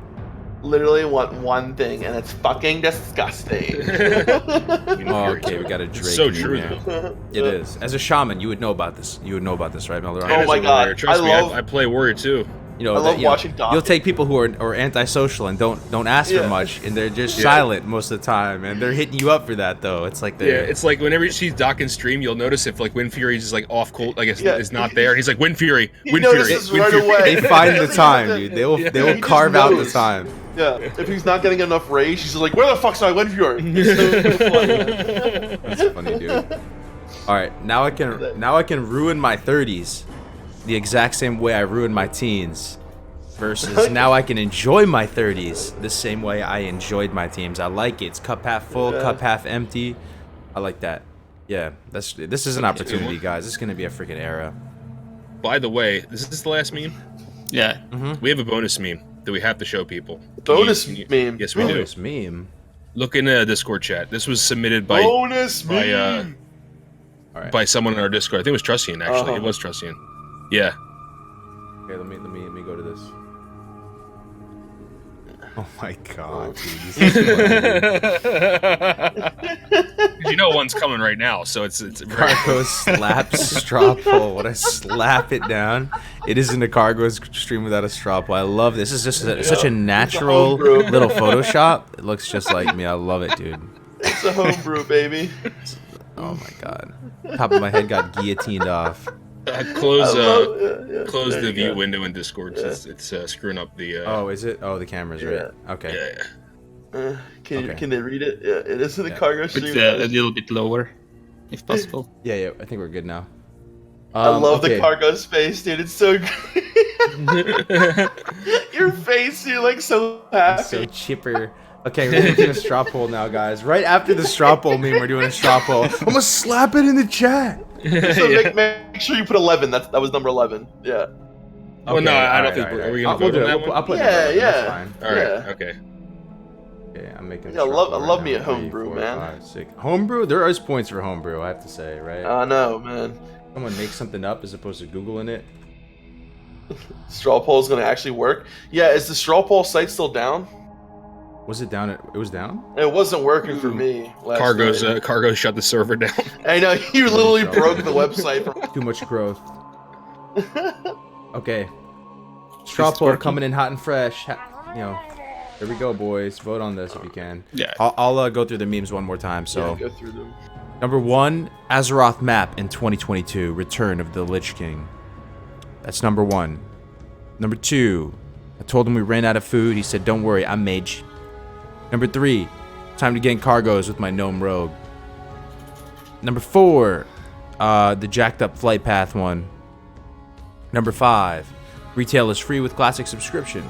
[SPEAKER 4] Literally want one thing, and it's fucking disgusting.
[SPEAKER 1] Oh, okay, we got a Drake.
[SPEAKER 3] It's so
[SPEAKER 1] meme
[SPEAKER 3] true,
[SPEAKER 1] here.
[SPEAKER 3] though.
[SPEAKER 1] It is. As a shaman, you would know about this. You would know about this, right, Melder?
[SPEAKER 4] Oh my god!
[SPEAKER 3] Trust me, I play warrior too.
[SPEAKER 1] You know,
[SPEAKER 4] I love watching Doc.
[SPEAKER 1] You'll take people who are antisocial and don't ask for much, and they're just silent most of the time, and they're hitting you up for that though. It's like
[SPEAKER 3] it's like whenever you see Doc in stream, you'll notice if like Wind Fury is like off cold, like is not there, and he's like Wind Fury, Wind Fury,
[SPEAKER 4] right away.
[SPEAKER 1] They find the time, dude. They will carve out the time.
[SPEAKER 4] Yeah, if he's not getting enough rage, he's like, "Where the fuck's my Wind Fury?"
[SPEAKER 1] That's funny, dude. All right, now I can ruin my 30s the exact same way I ruined my teens. Versus now I can enjoy my 30s the same way I enjoyed my teens. I like it. It's cup half full, cup half empty. I like that. Yeah, this is an opportunity, guys. This is gonna be a freaking era.
[SPEAKER 3] By the way, this is the last meme.
[SPEAKER 2] Yeah.
[SPEAKER 3] We have a bonus meme that we have to show people.
[SPEAKER 4] Bonus meme.
[SPEAKER 3] Yes, we do.
[SPEAKER 1] Bonus meme.
[SPEAKER 3] Look in the Discord chat. This was submitted by by someone in our Discord. I think it was Trustian, actually. It was Trustian. Yeah.
[SPEAKER 1] Okay, let me go to this. Oh my god, dude. This is
[SPEAKER 3] You know one's coming right now, so it's
[SPEAKER 1] Cargo slaps straw poll. When I slap it down, it isn't a Cargo stream without a straw poll. I love this. This is just such a natural little Photoshop. It looks just like me. I love it, dude.
[SPEAKER 4] It's a homebrew, baby.
[SPEAKER 1] Oh my god. Top of my head got guillotined off.
[SPEAKER 3] Close the view window in Discord. It's screwing up the.
[SPEAKER 1] Oh, is it? Oh, the camera's right. Okay.
[SPEAKER 3] Yeah.
[SPEAKER 4] Can they read it? Yeah, it is in the Cargo stream.
[SPEAKER 2] It's a little bit lower, if possible.
[SPEAKER 1] Yeah. I think we're good now.
[SPEAKER 4] I love the Cargo's face, dude. It's so great. Your face, you're like so happy.
[SPEAKER 1] So chipper. Okay, we're doing a straw poll now, guys. Right after the straw poll meme, we're doing a straw poll. I'm gonna slap it in the chat.
[SPEAKER 4] So make sure you put 11. That was number 11. Yeah.
[SPEAKER 3] Well, no, I don't think. Are we gonna vote on that one?
[SPEAKER 1] I'll put
[SPEAKER 4] yeah.
[SPEAKER 1] That's fine.
[SPEAKER 3] All right. Okay.
[SPEAKER 1] Okay, I'm making.
[SPEAKER 4] Yeah, I love me a homebrew, man.
[SPEAKER 1] 5, 6. Homebrew. There is points for homebrew. I have to say, right?
[SPEAKER 4] I know, man.
[SPEAKER 1] Someone make something up as opposed to googling it.
[SPEAKER 4] Straw poll is gonna actually work. Yeah, is the straw poll site still down?
[SPEAKER 1] Was it down? It was down.
[SPEAKER 4] It wasn't working for me.
[SPEAKER 3] Cargo shut the server down.
[SPEAKER 4] I know, you literally broke the website.
[SPEAKER 1] Too much growth. Okay. Straw poll coming in hot and fresh. Here we go, boys. Vote on this if you can.
[SPEAKER 2] Yeah.
[SPEAKER 1] I'll go through the memes one more time. So,
[SPEAKER 4] go through them.
[SPEAKER 1] Number 1, Azeroth map in 2022, Return of the Lich King. That's number 1. Number 2, I told him we ran out of food. He said, "Don't worry, I'm mage." Number 3, time to gain cargoes with my gnome rogue. Number 4, the jacked up flight path one. Number 5, retail is free with classic subscription.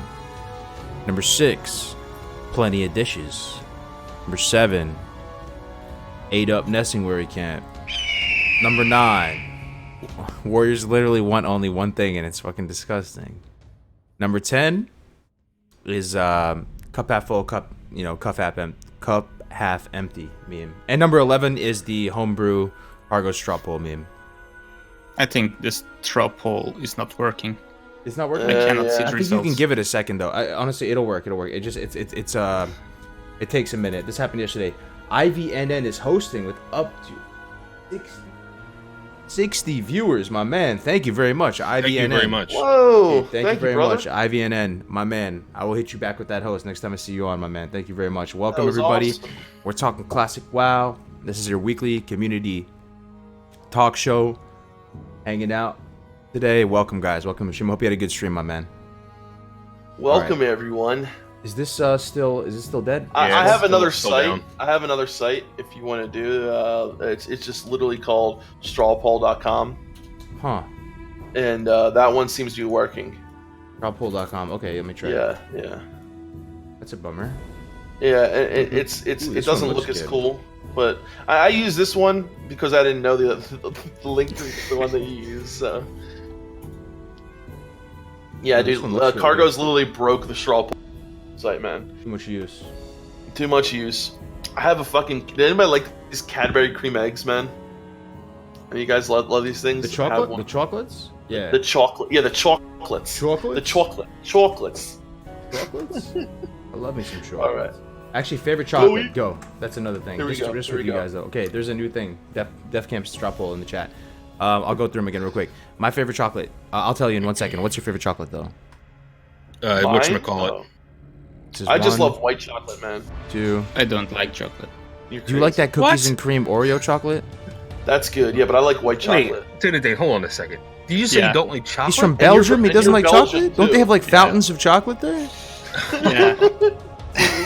[SPEAKER 1] Number 6, plenty of dishes. Number 7, 8 up nesting where he can't. Number 9, warriors literally want only one thing and it's fucking disgusting. Number 10 is cup half full, cup half empty meme. And number 11 is the homebrew Cargo straw poll meme.
[SPEAKER 2] I think this straw poll is not working.
[SPEAKER 1] It's not working.
[SPEAKER 2] I cannot see the
[SPEAKER 1] I think
[SPEAKER 2] results.
[SPEAKER 1] you can give it a second though. Honestly, it'll work. It takes a minute. This happened yesterday. IVNN is hosting with up to 60 viewers, my man. Thank you very much, IVNN.
[SPEAKER 3] Thank you very much.
[SPEAKER 4] Whoa!
[SPEAKER 1] Thank you very
[SPEAKER 4] brother.
[SPEAKER 1] much, IVNN, my man. I will hit you back with that host next time I see you on, my man. Thank you very much. Welcome,
[SPEAKER 4] That was
[SPEAKER 1] everybody.
[SPEAKER 4] awesome.
[SPEAKER 1] We're talking Classic WoW. This is your weekly community talk show. Hanging out today. Welcome, guys. Welcome, Shim. Hope you had a good stream, my man.
[SPEAKER 4] Welcome, everyone.
[SPEAKER 1] Is this still dead?
[SPEAKER 4] I
[SPEAKER 3] Yeah,
[SPEAKER 4] have
[SPEAKER 3] it's
[SPEAKER 4] another
[SPEAKER 3] still
[SPEAKER 4] site.
[SPEAKER 3] down.
[SPEAKER 4] I have another site if you want to do. It's just literally called strawpoll.com,
[SPEAKER 1] Huh.
[SPEAKER 4] and that one seems to be working.
[SPEAKER 1] Droppool.com. Okay, let me try.
[SPEAKER 4] Yeah.
[SPEAKER 1] That's a bummer.
[SPEAKER 4] Yeah, it
[SPEAKER 1] this
[SPEAKER 4] doesn't
[SPEAKER 1] one
[SPEAKER 4] look
[SPEAKER 1] looks
[SPEAKER 4] as
[SPEAKER 1] good.
[SPEAKER 4] cool, but I use this one because I didn't know the link to the one that you use. So. Yeah,
[SPEAKER 1] This
[SPEAKER 4] dude,
[SPEAKER 1] one looks really
[SPEAKER 4] Cargo's literally broke the straw poll site, man.
[SPEAKER 1] Too much use.
[SPEAKER 4] Too much use. I have a fucking. Did anybody like these Cadbury cream eggs, man? And you guys love these things.
[SPEAKER 1] The chocolate, the chocolates. Yeah.
[SPEAKER 4] The chocolate. Yeah, the chocolates.
[SPEAKER 1] Chocolate.
[SPEAKER 4] The chocolates.
[SPEAKER 1] Chocolates. I love me some chocolate.
[SPEAKER 4] All right.
[SPEAKER 1] Actually, favorite chocolate. Go. That's another thing.
[SPEAKER 4] Here we go.
[SPEAKER 1] Just
[SPEAKER 4] Here
[SPEAKER 1] with
[SPEAKER 4] we
[SPEAKER 1] you
[SPEAKER 4] go.
[SPEAKER 1] guys though. Okay, there's a new thing. Def Camp's drop poll in the chat. I'll go through them again real quick. My favorite chocolate. I'll tell you in 1 second. What's your favorite chocolate though?
[SPEAKER 3] Whatchamacallit?
[SPEAKER 4] I just love white chocolate, man.
[SPEAKER 1] 2.
[SPEAKER 2] I don't like chocolate.
[SPEAKER 1] Do you like that cookies
[SPEAKER 3] What?
[SPEAKER 1] and cream Oreo chocolate?
[SPEAKER 4] That's good, yeah, but I like white chocolate.
[SPEAKER 3] Wait, hold on a second. Did you say
[SPEAKER 2] Yeah.
[SPEAKER 3] you don't like chocolate?
[SPEAKER 1] He's from
[SPEAKER 4] And you're
[SPEAKER 1] Belgium.
[SPEAKER 4] from-
[SPEAKER 1] He
[SPEAKER 4] and
[SPEAKER 1] doesn't
[SPEAKER 4] you're
[SPEAKER 1] like
[SPEAKER 4] Belgian,
[SPEAKER 1] chocolate. Don't
[SPEAKER 4] too.
[SPEAKER 1] they have like fountains of chocolate there?
[SPEAKER 2] Yeah.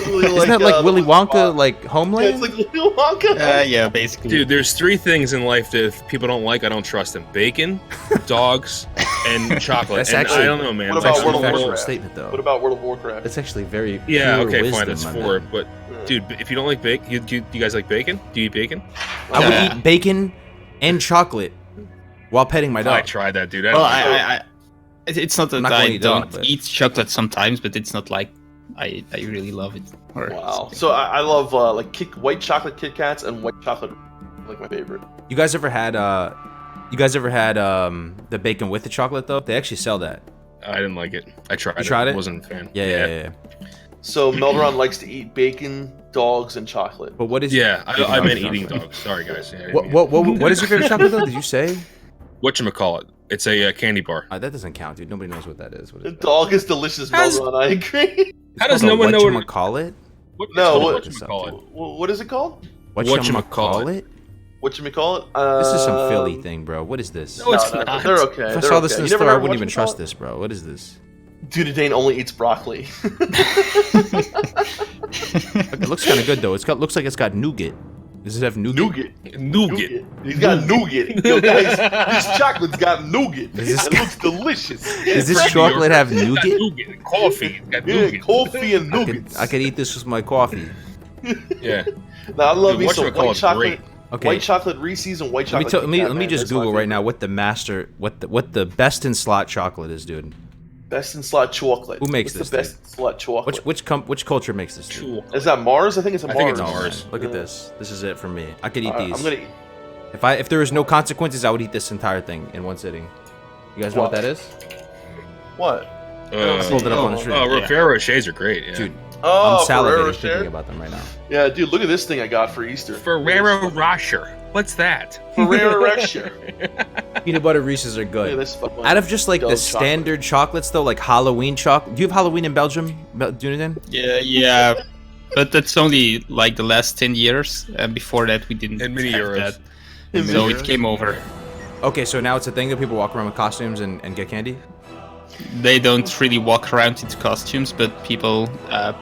[SPEAKER 1] Isn't that like Willy Wonka, like
[SPEAKER 4] Yeah,
[SPEAKER 1] Homeland?
[SPEAKER 4] it's like Willy Wonka.
[SPEAKER 2] Yeah, basically.
[SPEAKER 3] Dude, there's 3 things in life that if people don't like, I don't trust them: bacon, dogs, and chocolate.
[SPEAKER 1] That's
[SPEAKER 3] and
[SPEAKER 1] actually-
[SPEAKER 3] I don't know, man.
[SPEAKER 4] What
[SPEAKER 3] It's
[SPEAKER 4] about
[SPEAKER 1] That's
[SPEAKER 3] actually
[SPEAKER 4] World of
[SPEAKER 1] a factual
[SPEAKER 4] Warcraft?
[SPEAKER 1] statement though.
[SPEAKER 4] What about World of Warcraft?
[SPEAKER 1] That's actually very
[SPEAKER 3] Yeah,
[SPEAKER 1] pure
[SPEAKER 3] okay,
[SPEAKER 1] wisdom,
[SPEAKER 3] fine, that's
[SPEAKER 1] my
[SPEAKER 3] 4.
[SPEAKER 1] man.
[SPEAKER 3] But dude, if you don't like bacon, do you guys like bacon? Do you eat bacon?
[SPEAKER 1] I would
[SPEAKER 2] Yeah.
[SPEAKER 1] eat bacon and chocolate while petting my dog.
[SPEAKER 3] I tried that, dude.
[SPEAKER 2] Well, it's not
[SPEAKER 1] I'm
[SPEAKER 2] that
[SPEAKER 1] not gonna
[SPEAKER 2] I
[SPEAKER 1] eat dog,
[SPEAKER 2] don't
[SPEAKER 1] but-
[SPEAKER 2] eat chocolate sometimes, but it's not like I really love it. Or
[SPEAKER 4] Wow.
[SPEAKER 2] something.
[SPEAKER 4] So I love like white chocolate Kit Kats and white chocolate, like my favorite.
[SPEAKER 1] You guys ever had the bacon with the chocolate though? They actually sell that.
[SPEAKER 3] I didn't like it. I tried it.
[SPEAKER 1] tried it?
[SPEAKER 3] Wasn't a fan.
[SPEAKER 1] Yeah.
[SPEAKER 4] So Melderon likes to eat bacon, dogs, and chocolate.
[SPEAKER 1] But what is
[SPEAKER 3] Yeah, I meant
[SPEAKER 1] Chocolate.
[SPEAKER 3] eating dogs. Sorry, guys. Yeah,
[SPEAKER 1] What is your favorite chocolate though? Did you say?
[SPEAKER 3] Whatchamacallit? It's a candy bar.
[SPEAKER 1] That doesn't count, dude. Nobody knows what that is. What
[SPEAKER 4] The
[SPEAKER 1] is that?
[SPEAKER 4] dog is delicious,
[SPEAKER 3] How's-
[SPEAKER 4] Melderon. I agree.
[SPEAKER 3] How does no one know what?
[SPEAKER 1] Whatchamacallit?
[SPEAKER 4] No,
[SPEAKER 3] Whatchamacallit?
[SPEAKER 4] What is it called?
[SPEAKER 1] Whatchamacallit?
[SPEAKER 4] Whatchamacallit?
[SPEAKER 1] This is some Philly thing, bro. What is this?
[SPEAKER 3] No, it's not.
[SPEAKER 4] They're okay.
[SPEAKER 1] If I
[SPEAKER 4] they're
[SPEAKER 1] saw this
[SPEAKER 4] okay.
[SPEAKER 1] in the
[SPEAKER 4] You never
[SPEAKER 1] store, I
[SPEAKER 4] heard
[SPEAKER 1] wouldn't even trust
[SPEAKER 4] whatchamacallit?
[SPEAKER 1] this, bro. What is this?
[SPEAKER 4] Dudadane only eats broccoli.
[SPEAKER 1] It looks kind of good though. Looks like it's got nougat. Does it have nougat?
[SPEAKER 3] Nougat.
[SPEAKER 4] He's got nougat. Yo, guys, this chocolate's got nougat.
[SPEAKER 1] Is this
[SPEAKER 4] It looks delicious.
[SPEAKER 1] Does this
[SPEAKER 3] Frankie,
[SPEAKER 1] chocolate
[SPEAKER 3] you're-
[SPEAKER 1] have
[SPEAKER 3] it's got
[SPEAKER 1] nougat?
[SPEAKER 3] nougat. Coffee. It's got
[SPEAKER 4] Yeah,
[SPEAKER 3] nougat.
[SPEAKER 4] coffee and
[SPEAKER 1] I
[SPEAKER 4] nougat.
[SPEAKER 1] could eat this with my coffee.
[SPEAKER 3] Yeah.
[SPEAKER 4] Now I love
[SPEAKER 3] Dude,
[SPEAKER 4] me some white
[SPEAKER 3] whatchamacallit's
[SPEAKER 4] chocolate.
[SPEAKER 3] great.
[SPEAKER 1] Okay.
[SPEAKER 4] White chocolate Reese's and white chocolate.
[SPEAKER 1] Let me
[SPEAKER 4] Kit Kat, man.
[SPEAKER 1] just
[SPEAKER 4] That's my
[SPEAKER 1] Google right
[SPEAKER 4] favorite.
[SPEAKER 1] now what the best in slot chocolate is, dude.
[SPEAKER 4] Best in slot chocolate.
[SPEAKER 1] Who makes
[SPEAKER 4] What's
[SPEAKER 1] this
[SPEAKER 4] the best in slot chocolate?
[SPEAKER 1] Which culture makes this? Dude?
[SPEAKER 4] Is that Mars? I think it's a
[SPEAKER 3] I
[SPEAKER 4] Mars.
[SPEAKER 3] think it's
[SPEAKER 1] Oh,
[SPEAKER 3] Mars.
[SPEAKER 1] man. Look at this. This is it for me. I could eat
[SPEAKER 4] Alright,
[SPEAKER 1] these.
[SPEAKER 4] I'm gonna eat.
[SPEAKER 1] If there was no consequences, I would eat this entire thing in one sitting. You guys know what that is?
[SPEAKER 4] What?
[SPEAKER 1] Hold it up on the screen.
[SPEAKER 3] Oh, Ferrero Rochers are great. Yeah.
[SPEAKER 1] Dude,
[SPEAKER 4] Oh,
[SPEAKER 1] I'm
[SPEAKER 4] Ferrero
[SPEAKER 1] salivating
[SPEAKER 4] Rocher?
[SPEAKER 1] thinking about them right now.
[SPEAKER 4] Yeah, dude, look at this thing I got for Easter.
[SPEAKER 3] Ferrero Rocher. What's that?
[SPEAKER 4] Ferrero Rocher.
[SPEAKER 1] Peanut butter Reese's are
[SPEAKER 4] Yeah,
[SPEAKER 1] good.
[SPEAKER 4] this fucking
[SPEAKER 1] Out of just like the
[SPEAKER 4] Dove
[SPEAKER 1] standard chocolates though, like Halloween chocolate. Do you have Halloween in Belgium, Dunedin?
[SPEAKER 2] Yeah, but that's only like the last 10 years. Before that, we didn't
[SPEAKER 3] And mini
[SPEAKER 2] have
[SPEAKER 3] euros.
[SPEAKER 2] that.
[SPEAKER 4] In
[SPEAKER 2] So
[SPEAKER 4] mini
[SPEAKER 2] it came over.
[SPEAKER 1] Okay, so now it's a thing that people walk around with costumes and get candy?
[SPEAKER 2] They don't really walk around into costumes, but people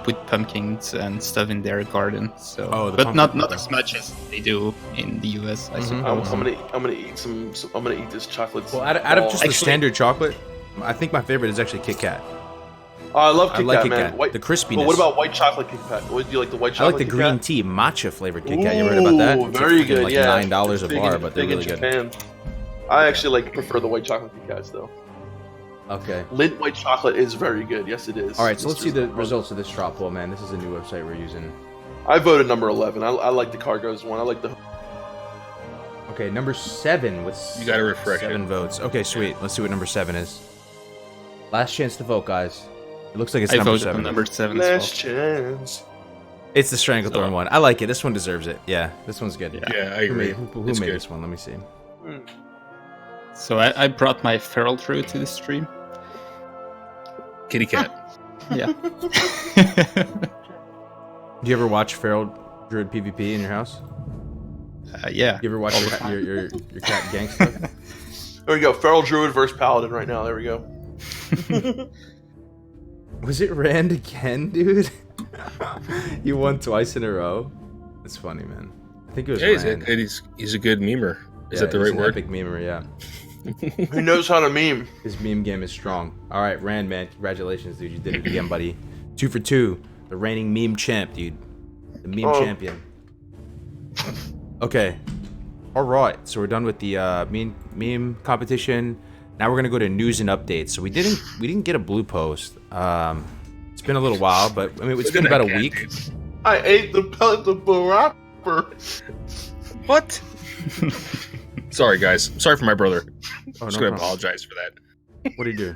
[SPEAKER 2] put pumpkins and stuff in their garden. So,
[SPEAKER 1] Oh, the
[SPEAKER 2] but not
[SPEAKER 1] pumpkin.
[SPEAKER 2] as much as they do in the US, I
[SPEAKER 1] Mhm.
[SPEAKER 2] suppose.
[SPEAKER 4] I'm gonna eat some. I'm gonna eat this chocolate.
[SPEAKER 1] Well, out of just the
[SPEAKER 2] Actually-
[SPEAKER 1] standard chocolate, I think my favorite is actually Kit Kat.
[SPEAKER 4] Oh, I love
[SPEAKER 1] I
[SPEAKER 4] Kit
[SPEAKER 1] like
[SPEAKER 4] Kat,
[SPEAKER 1] Kit
[SPEAKER 4] man.
[SPEAKER 1] Kat.
[SPEAKER 4] White,
[SPEAKER 1] The crispiness.
[SPEAKER 4] But what about white chocolate Kit Kat? What do you like? The white
[SPEAKER 1] I
[SPEAKER 4] chocolate?
[SPEAKER 1] like the
[SPEAKER 4] Kit
[SPEAKER 1] green
[SPEAKER 4] Kat?
[SPEAKER 1] tea matcha flavored Kit Kat. You ever heard about that?
[SPEAKER 4] Ooh,
[SPEAKER 1] It's
[SPEAKER 4] very
[SPEAKER 1] like
[SPEAKER 4] good.
[SPEAKER 1] Like
[SPEAKER 4] yeah,
[SPEAKER 1] $9 a
[SPEAKER 4] Big
[SPEAKER 1] bar,
[SPEAKER 4] in-
[SPEAKER 1] but they're
[SPEAKER 4] big in
[SPEAKER 1] really good.
[SPEAKER 4] Japan. I actually prefer the white chocolate Kit Kats though.
[SPEAKER 1] Okay.
[SPEAKER 4] Lint white chocolate is very good. Yes, it is.
[SPEAKER 1] All right, so let's see the
[SPEAKER 4] Mr.
[SPEAKER 1] results of this drop poll, man. This is a new website we're using.
[SPEAKER 4] I voted number 11. I like the Cargos one. I like the.
[SPEAKER 1] Okay, number 7 with
[SPEAKER 3] You gotta refresh
[SPEAKER 1] 7
[SPEAKER 3] it.
[SPEAKER 1] votes. Okay, sweet. Let's see what number 7 is. Last chance to vote, guys. It looks like it's
[SPEAKER 2] I
[SPEAKER 1] number
[SPEAKER 2] voted
[SPEAKER 1] 7.
[SPEAKER 2] on number 7
[SPEAKER 4] Last
[SPEAKER 2] as well.
[SPEAKER 4] chance.
[SPEAKER 1] It's the Stranglethorn one. I like it. This one deserves it. Yeah, this one's good.
[SPEAKER 3] Yeah, I
[SPEAKER 1] Who
[SPEAKER 3] agree.
[SPEAKER 1] made, who
[SPEAKER 3] It's
[SPEAKER 1] made
[SPEAKER 3] good.
[SPEAKER 1] this one? Let me see.
[SPEAKER 2] So I brought my feral druid to the stream.
[SPEAKER 3] Kitty cat.
[SPEAKER 2] Yeah.
[SPEAKER 1] Do you ever watch Feral Druid PvP in your house?
[SPEAKER 2] Yeah.
[SPEAKER 1] You ever watch
[SPEAKER 2] All the time.
[SPEAKER 1] your cat gangsta?
[SPEAKER 4] There we go. Feral Druid versus Paladin right now. There we go.
[SPEAKER 1] Was it Rand again, dude? You won twice in a row. That's funny, man. I think it was
[SPEAKER 3] Yeah,
[SPEAKER 1] Rand.
[SPEAKER 3] he's a good memer. Is
[SPEAKER 1] Yeah,
[SPEAKER 3] that the
[SPEAKER 1] he's
[SPEAKER 3] right
[SPEAKER 1] an
[SPEAKER 3] word?
[SPEAKER 1] Epic memer, yeah.
[SPEAKER 4] He knows how to meme.
[SPEAKER 1] His meme game is strong. All right, Rand, man, congratulations, dude. You did it again, buddy. 2 for 2. The reigning meme champ, dude. The meme champion. Okay. All right. So we're done with the meme competition. Now we're gonna go to news and updates. So we didn't get a blue post. It's been a little while, but I mean it's been about a week.
[SPEAKER 4] I ate the pellet of the wrapper.
[SPEAKER 3] What? Sorry, guys. Sorry for my brother.
[SPEAKER 1] Oh,
[SPEAKER 3] Just
[SPEAKER 1] no
[SPEAKER 3] gonna
[SPEAKER 1] problem.
[SPEAKER 3] apologize for that.
[SPEAKER 1] What do you do?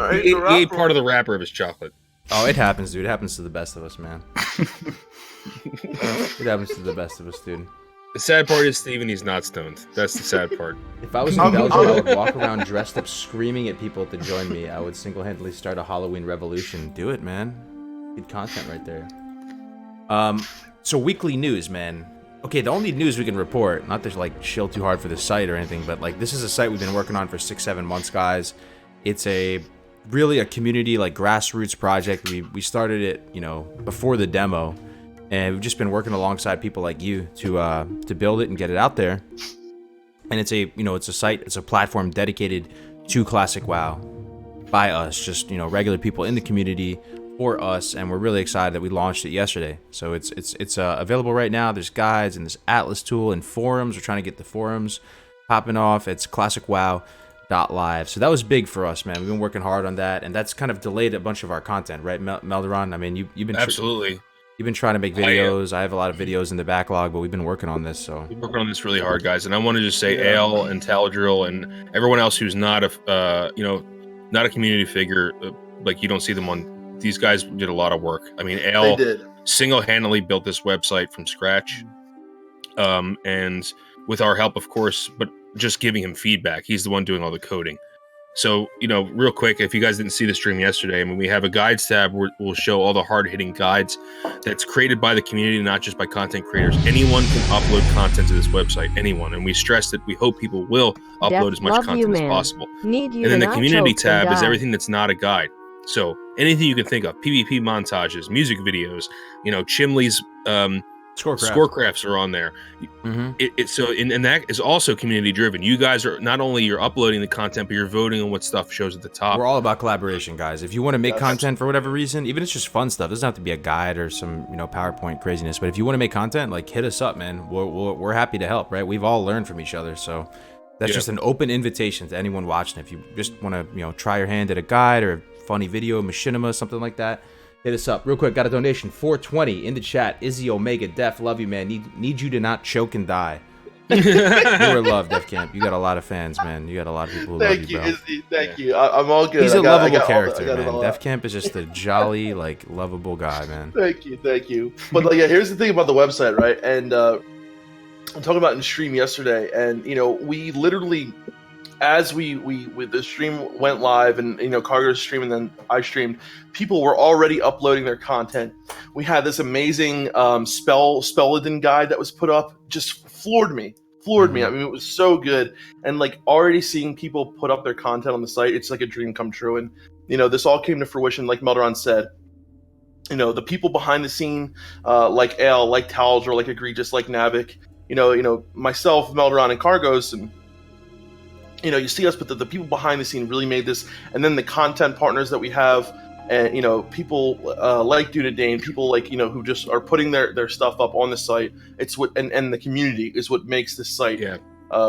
[SPEAKER 4] I ate
[SPEAKER 3] He
[SPEAKER 4] the
[SPEAKER 3] ate
[SPEAKER 4] wrapper.
[SPEAKER 3] part of the wrapper of his chocolate.
[SPEAKER 1] Oh, it happens, dude. It happens to the best of us, man. It happens to the best of us, dude.
[SPEAKER 3] The sad part is, Steven, he's not stoned. That's the sad part.
[SPEAKER 1] If I was in Belgium, I would walk around dressed up, screaming at people to join me. I would single-handedly start a Halloween revolution. Do it, man. Good content right there. So weekly news, man. Okay, the only news we can report, not to like shill too hard for the site or anything, but like this is a site we've been working on for 6-7 months, guys. It's really a community like grassroots project. We started it, you know, before the demo, and we've just been working alongside people like you to build it and get it out there. And it's a site, it's a platform dedicated to Classic WoW by us, just, you know, regular people in the community for us, and we're really excited that we launched it yesterday. So it's available right now. There's guides and this Atlas tool and forums. We're trying to get the forums popping off. It's classicwow.live. So that was big for us, man. We've been working hard on that, and that's kind of delayed a bunch of our content, right, Melderon? I mean, you've been
[SPEAKER 3] Absolutely.
[SPEAKER 1] You've been trying to make videos. I have a lot of videos in the backlog, but we've been working on this. So
[SPEAKER 3] We're working on this really hard, guys. And I want to just say, Ale and Taladrill and everyone else who's not a not a community figure, like you don't see them on. These guys did a lot of work. I mean, Ale single-handedly built this website from scratch, and with our help, of course, but just giving him feedback. He's the one doing all the coding. So, you know, real quick, if you guys didn't see the stream yesterday, I mean, we have a guides tab where we'll show all the hard-hitting guides that's created by the community, not just by content creators. Anyone can upload content to this website, anyone. And we stress that we hope people will upload as much content as possible. And then the community tab is everything that's not a guide. So anything you can think of, PvP montages, music videos, you know, Chimley's scorecrafts are on there. Mm-hmm. And that is also community driven. You guys are not only you're uploading the content, but you're voting on what stuff shows at the top.
[SPEAKER 1] We're all about collaboration, guys. If you want to make content for whatever reason, even if it's just fun stuff, it doesn't have to be a guide or some, you know, PowerPoint craziness. But if you want to make content, like, hit us up, man. We're happy to help, right? We've all learned from each other, so that's just an open invitation to anyone watching. If you just want to, you know, try your hand at a guide or a funny video, machinima, something like that, hit us up. Real quick, got a donation, 420 in the chat. Izzy Omega, Def, love you, man. Need you to not choke and die. You are loved, Def Camp. You got a lot of fans, man. You got a lot of people who love you, bro.
[SPEAKER 4] Izzy. Thank you. I'm all good.
[SPEAKER 1] He's a lovable character, man. Def Camp is just a jolly, like, lovable guy, man.
[SPEAKER 4] Thank you. But like, here's the thing about the website, right? And I'm talking about in stream yesterday, and you know, we literally, as we the stream went live, and you know, Cargo's stream and then I streamed, people were already uploading their content. We had this amazing Spelladin guide that was put up, just floored me. I mean, it was so good, and like already seeing people put up their content on the site, it's like a dream come true. And you know, this all came to fruition, like Melderon said. You know, the people behind the scene, like Ale, like Talger, like Egregious, like Navik. You know, myself, Melderon, and Cargos, and you know, you see us, but the people behind the scene really made this. And then the content partners that we have, and you know, people like Dunedane, people like, you know, who just are putting their stuff up on the site. It's what and the community is what makes this site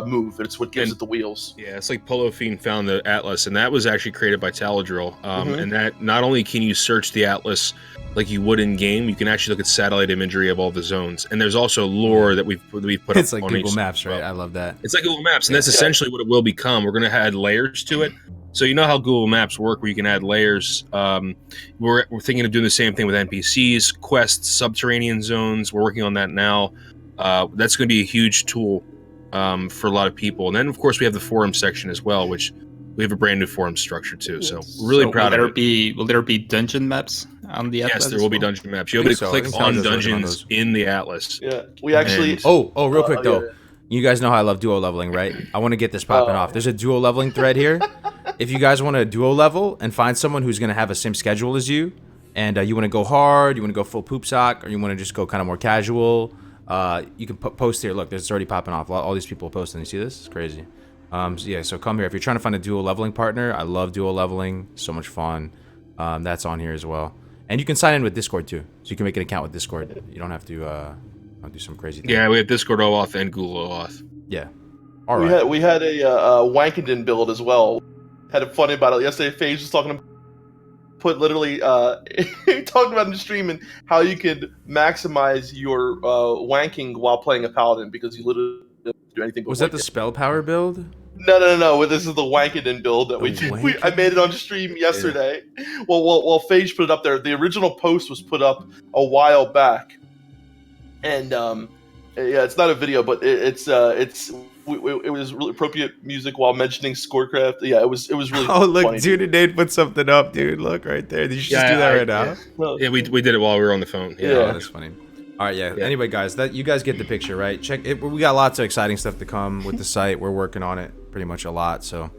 [SPEAKER 4] move. It's what gives it the wheels.
[SPEAKER 3] Yeah, it's like Polo Fiend found the Atlas, and that was actually created by Taladrill. And that not only can you search the Atlas like you would in game, you can actually look at satellite imagery of all the zones. And there's also lore that we've put up.
[SPEAKER 1] It's like Google Maps, right? I love that.
[SPEAKER 3] It's like Google Maps, and that's essentially what it will become. We're going to add layers to it. So you know how Google Maps work, where you can add layers. We're thinking of doing the same thing with NPCs, quests, subterranean zones. We're working on that now. That's going to be a huge tool for a lot of people. And then, of course, we have the forum section as well, which we have a brand new forum structure too. So we're really proud of it.
[SPEAKER 2] Will there be dungeon maps on the Atlas?
[SPEAKER 3] Yes, there will be dungeon maps. You'll be able to click on dungeons in the Atlas.
[SPEAKER 4] Yeah, we actually.
[SPEAKER 1] Real quick though. You guys know how I love duo leveling, right? I want to get this popping off. There's a duo leveling thread here. If you guys want to duo level and find someone who's going to have a same schedule as you, and you want to go hard, you want to go full poop sock, or you want to just go kind of more casual, you can post here. Look, it's already popping off. All these people are posting. You see this? It's crazy. So come here. If you're trying to find a duo leveling partner, I love duo leveling. So much fun. That's on here as well. And you can sign in with Discord too. So you can make an account with Discord. You don't have to do some crazy thing.
[SPEAKER 3] Yeah, we have Discord OAuth and Google OAuth.
[SPEAKER 1] Yeah. All right.
[SPEAKER 4] We had a Wankenden build as well. Had a funny about it yesterday. Phage was talking put literally he talked about in the stream and how you could maximize your wanking while playing a paladin because you literally don't do anything but
[SPEAKER 1] Was that the
[SPEAKER 4] wanking.
[SPEAKER 1] spell power build?
[SPEAKER 4] No. This is the Wankenden build that we did. I made it on stream yesterday. Well, Phage put it up there. The original post was put up a while back, and yeah, it's not a video, but it was really appropriate music while mentioning Scorecraft. Yeah, it was really.
[SPEAKER 1] Oh, look,
[SPEAKER 4] funny,
[SPEAKER 1] dude, and Nate put something up, dude. Look right there. Did you just do that right now?
[SPEAKER 4] Well,
[SPEAKER 3] Yeah, we did it while we were on the phone.
[SPEAKER 4] Yeah.
[SPEAKER 1] Oh, that's funny. All right, yeah. Anyway, guys, that you guys get the picture, right? Check it. We got lots of exciting stuff to come with the site. We're working on it pretty much a lot, so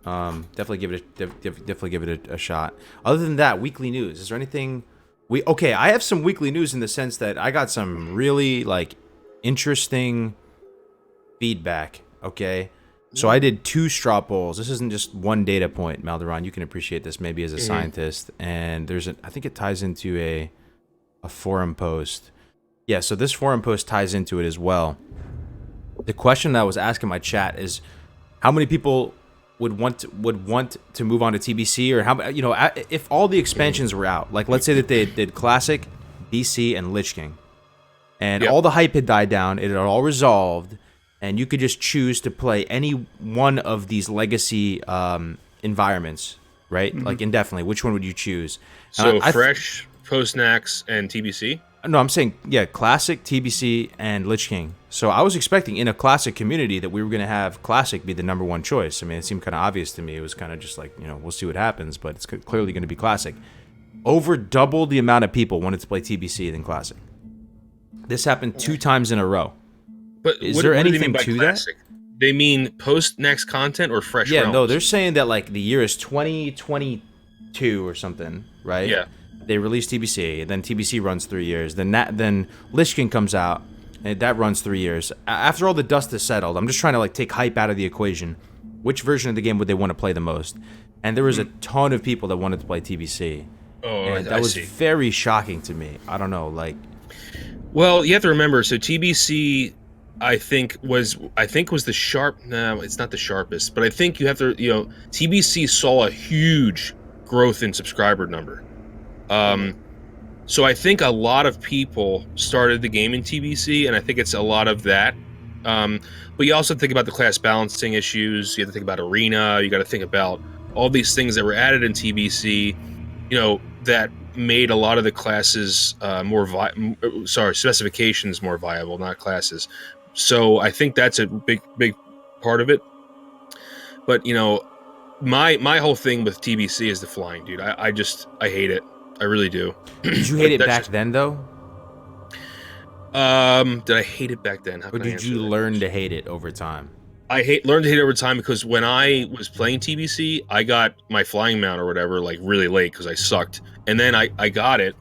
[SPEAKER 1] definitely give it a shot. Other than that, weekly news. Is there anything okay, I have some weekly news in the sense that I got some really like interesting feedback, okay? So I did 2 straw polls. This isn't just one data point, Malderon. You can appreciate this maybe as a scientist. And I think it ties into a forum post. Yeah, so this forum post ties into it as well. The question that I was asking my chat is how many people would want to move on to TBC, or how, you know, if all the expansions were out, like let's say that they did Classic, BC, and Lich King, and all the hype had died down, it had all resolved, and you could just choose to play any one of these legacy environments, right? Like indefinitely. Which one would you choose?
[SPEAKER 3] So Fresh, post-naxx, and TBC?
[SPEAKER 1] No, I'm saying, yeah, Classic, TBC, and Lich King. So I was expecting in a Classic community that we were going to have Classic be the #1 choice. I mean, it seemed kind of obvious to me. It was kind of just like, you know, we'll see what happens, but it's clearly going to be Classic. Over double the amount of people wanted to play TBC than Classic. This happened 2 times in a row.
[SPEAKER 3] But
[SPEAKER 1] is there anything to
[SPEAKER 3] classic? They mean post-naxx content or fresh realms?
[SPEAKER 1] No, they're saying that like the year is 2022 or something, right?
[SPEAKER 3] Yeah.
[SPEAKER 1] They release TBC, and then TBC runs 3 years. Then Lich King comes out, and that runs 3 years. After all the dust is settled, I'm just trying to like take hype out of the equation. Which version of the game would they want to play the most? And there was a ton of people that wanted to play TBC.
[SPEAKER 3] Oh,
[SPEAKER 1] and that was very shocking to me. I don't know, like.
[SPEAKER 3] Well, you have to remember. So TBC, I think was the sharp. No, it's not the sharpest, but I think you have to. You know, TBC saw a huge growth in subscriber number. So I think a lot of people started the game in TBC, and I think it's a lot of that. But you also think about the class balancing issues. You have to think about arena. You got to think about all these things that were added in TBC. You know, that made a lot of the classes specifications more viable, not classes. So I think that's a big part of it. But you know, my whole thing with TBC is the flying, dude. I hate it. I really do.
[SPEAKER 1] Did you hate it back then, though?
[SPEAKER 3] Did I hate it back then?
[SPEAKER 1] Or did you learn to hate it over time?
[SPEAKER 3] Learned to hate it over time because when I was playing TBC, I got my flying mount or whatever like really late because I sucked, and then I got it,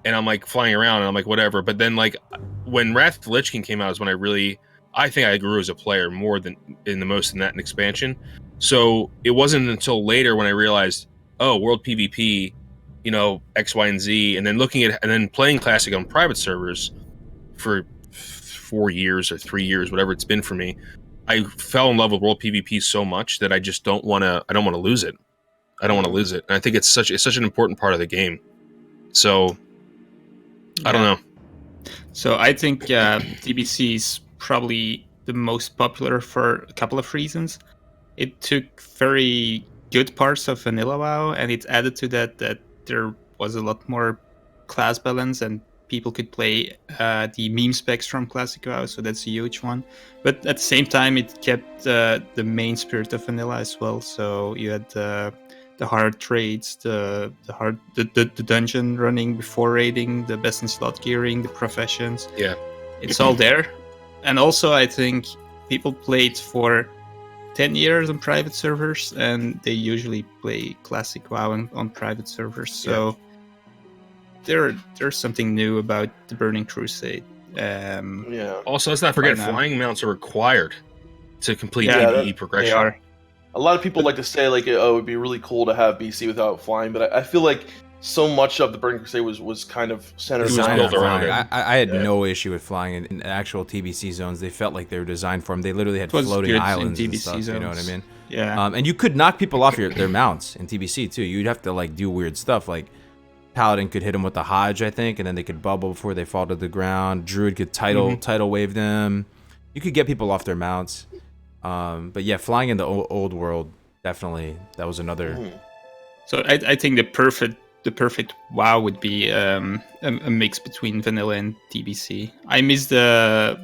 [SPEAKER 3] and I'm like flying around and I'm like whatever. But then like when Wrath of the Lich King came out is when I think I grew as a player more than in that in expansion. So it wasn't until later when I realized, oh, World PvP, you know, X, Y, and Z, and then playing Classic on private servers for 4 years or 3 years, whatever it's been for me. I fell in love with World PvP so much that I just don't want to lose it. I don't want to lose it. And I think it's such an important part of the game. So I don't know.
[SPEAKER 2] So I think TBC is probably the most popular for a couple of reasons. It took very good parts of Vanilla WoW, and it added to that there was a lot more class balance, and people could play the meme specs from Classic WoW, so that's a huge one. But at the same time, it kept the main spirit of Vanilla as well. So you had the hard trades, the dungeon running before raiding, the best in slot gearing, the professions.
[SPEAKER 3] Yeah,
[SPEAKER 2] it's all there. And also, I think people played for 10 years on private servers, and they usually play Classic WoW on private servers. So there's something new about the Burning Crusade.
[SPEAKER 3] Also, let's not forget flying mounts are required to complete PvE progression.
[SPEAKER 2] They are.
[SPEAKER 4] A lot of people like to say like, oh, it would be really cool to have BC without flying, but I feel like so much of the Burning Crusade was kind of centered
[SPEAKER 3] built around it.
[SPEAKER 1] I had no issue with flying in actual TBC zones. They felt like they were designed for them. They literally had floating islands and stuff. You know what I mean?
[SPEAKER 2] Yeah.
[SPEAKER 1] And you could knock people off their mounts in TBC too. You'd have to like do weird stuff. Like Paladin could hit them with the Hodge, I think, and then they could bubble before they fall to the ground. Druid could tidal wave them. You could get people off their mounts. But yeah, flying in the old world, definitely, that was another.
[SPEAKER 2] So I think the perfect WoW would be a mix between vanilla and TBC. I miss the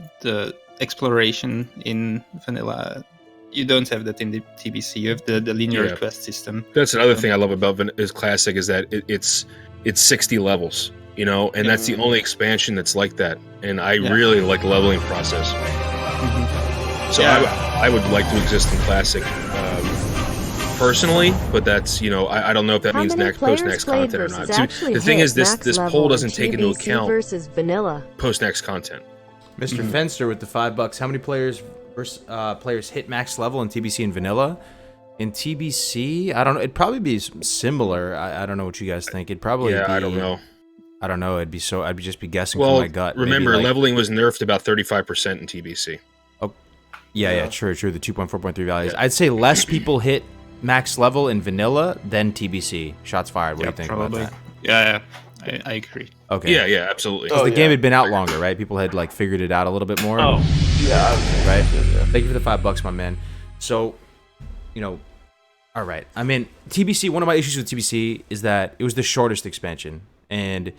[SPEAKER 2] exploration in vanilla. You don't have that in the TBC. You have the linear quest system.
[SPEAKER 3] That's another thing I love about is Classic is that it's 60 levels, you know, and that's the only expansion that's like that. And I really like the leveling process. So I would like to exist in Classic personally, but that's, you know, I don't know if that means post-naxx content or not. The thing is, this poll doesn't take into account post-naxx content.
[SPEAKER 1] Mr. Fenster with the $5. How many players hit max level in TBC and vanilla? In TBC, I don't know. It'd probably be similar. I don't know what you guys think. It'd probably be,
[SPEAKER 3] I don't know.
[SPEAKER 1] I don't know. I'd just be guessing from my gut.
[SPEAKER 3] Remember, maybe, like, leveling was nerfed about 35% in TBC.
[SPEAKER 1] Oh, yeah, true. The 2.4.3 values. I'd say less people hit max level in vanilla than TBC. Shots fired. What do you think about that?
[SPEAKER 2] Yeah, I agree.
[SPEAKER 1] Okay.
[SPEAKER 3] Yeah, absolutely.
[SPEAKER 1] Because the game had been out longer, right? People had like figured it out a little bit more.
[SPEAKER 4] Oh, yeah.
[SPEAKER 1] Right. Thank you for the $5, my man. So, you know, all right. I mean, TBC. One of my issues with TBC is that it was the shortest expansion, and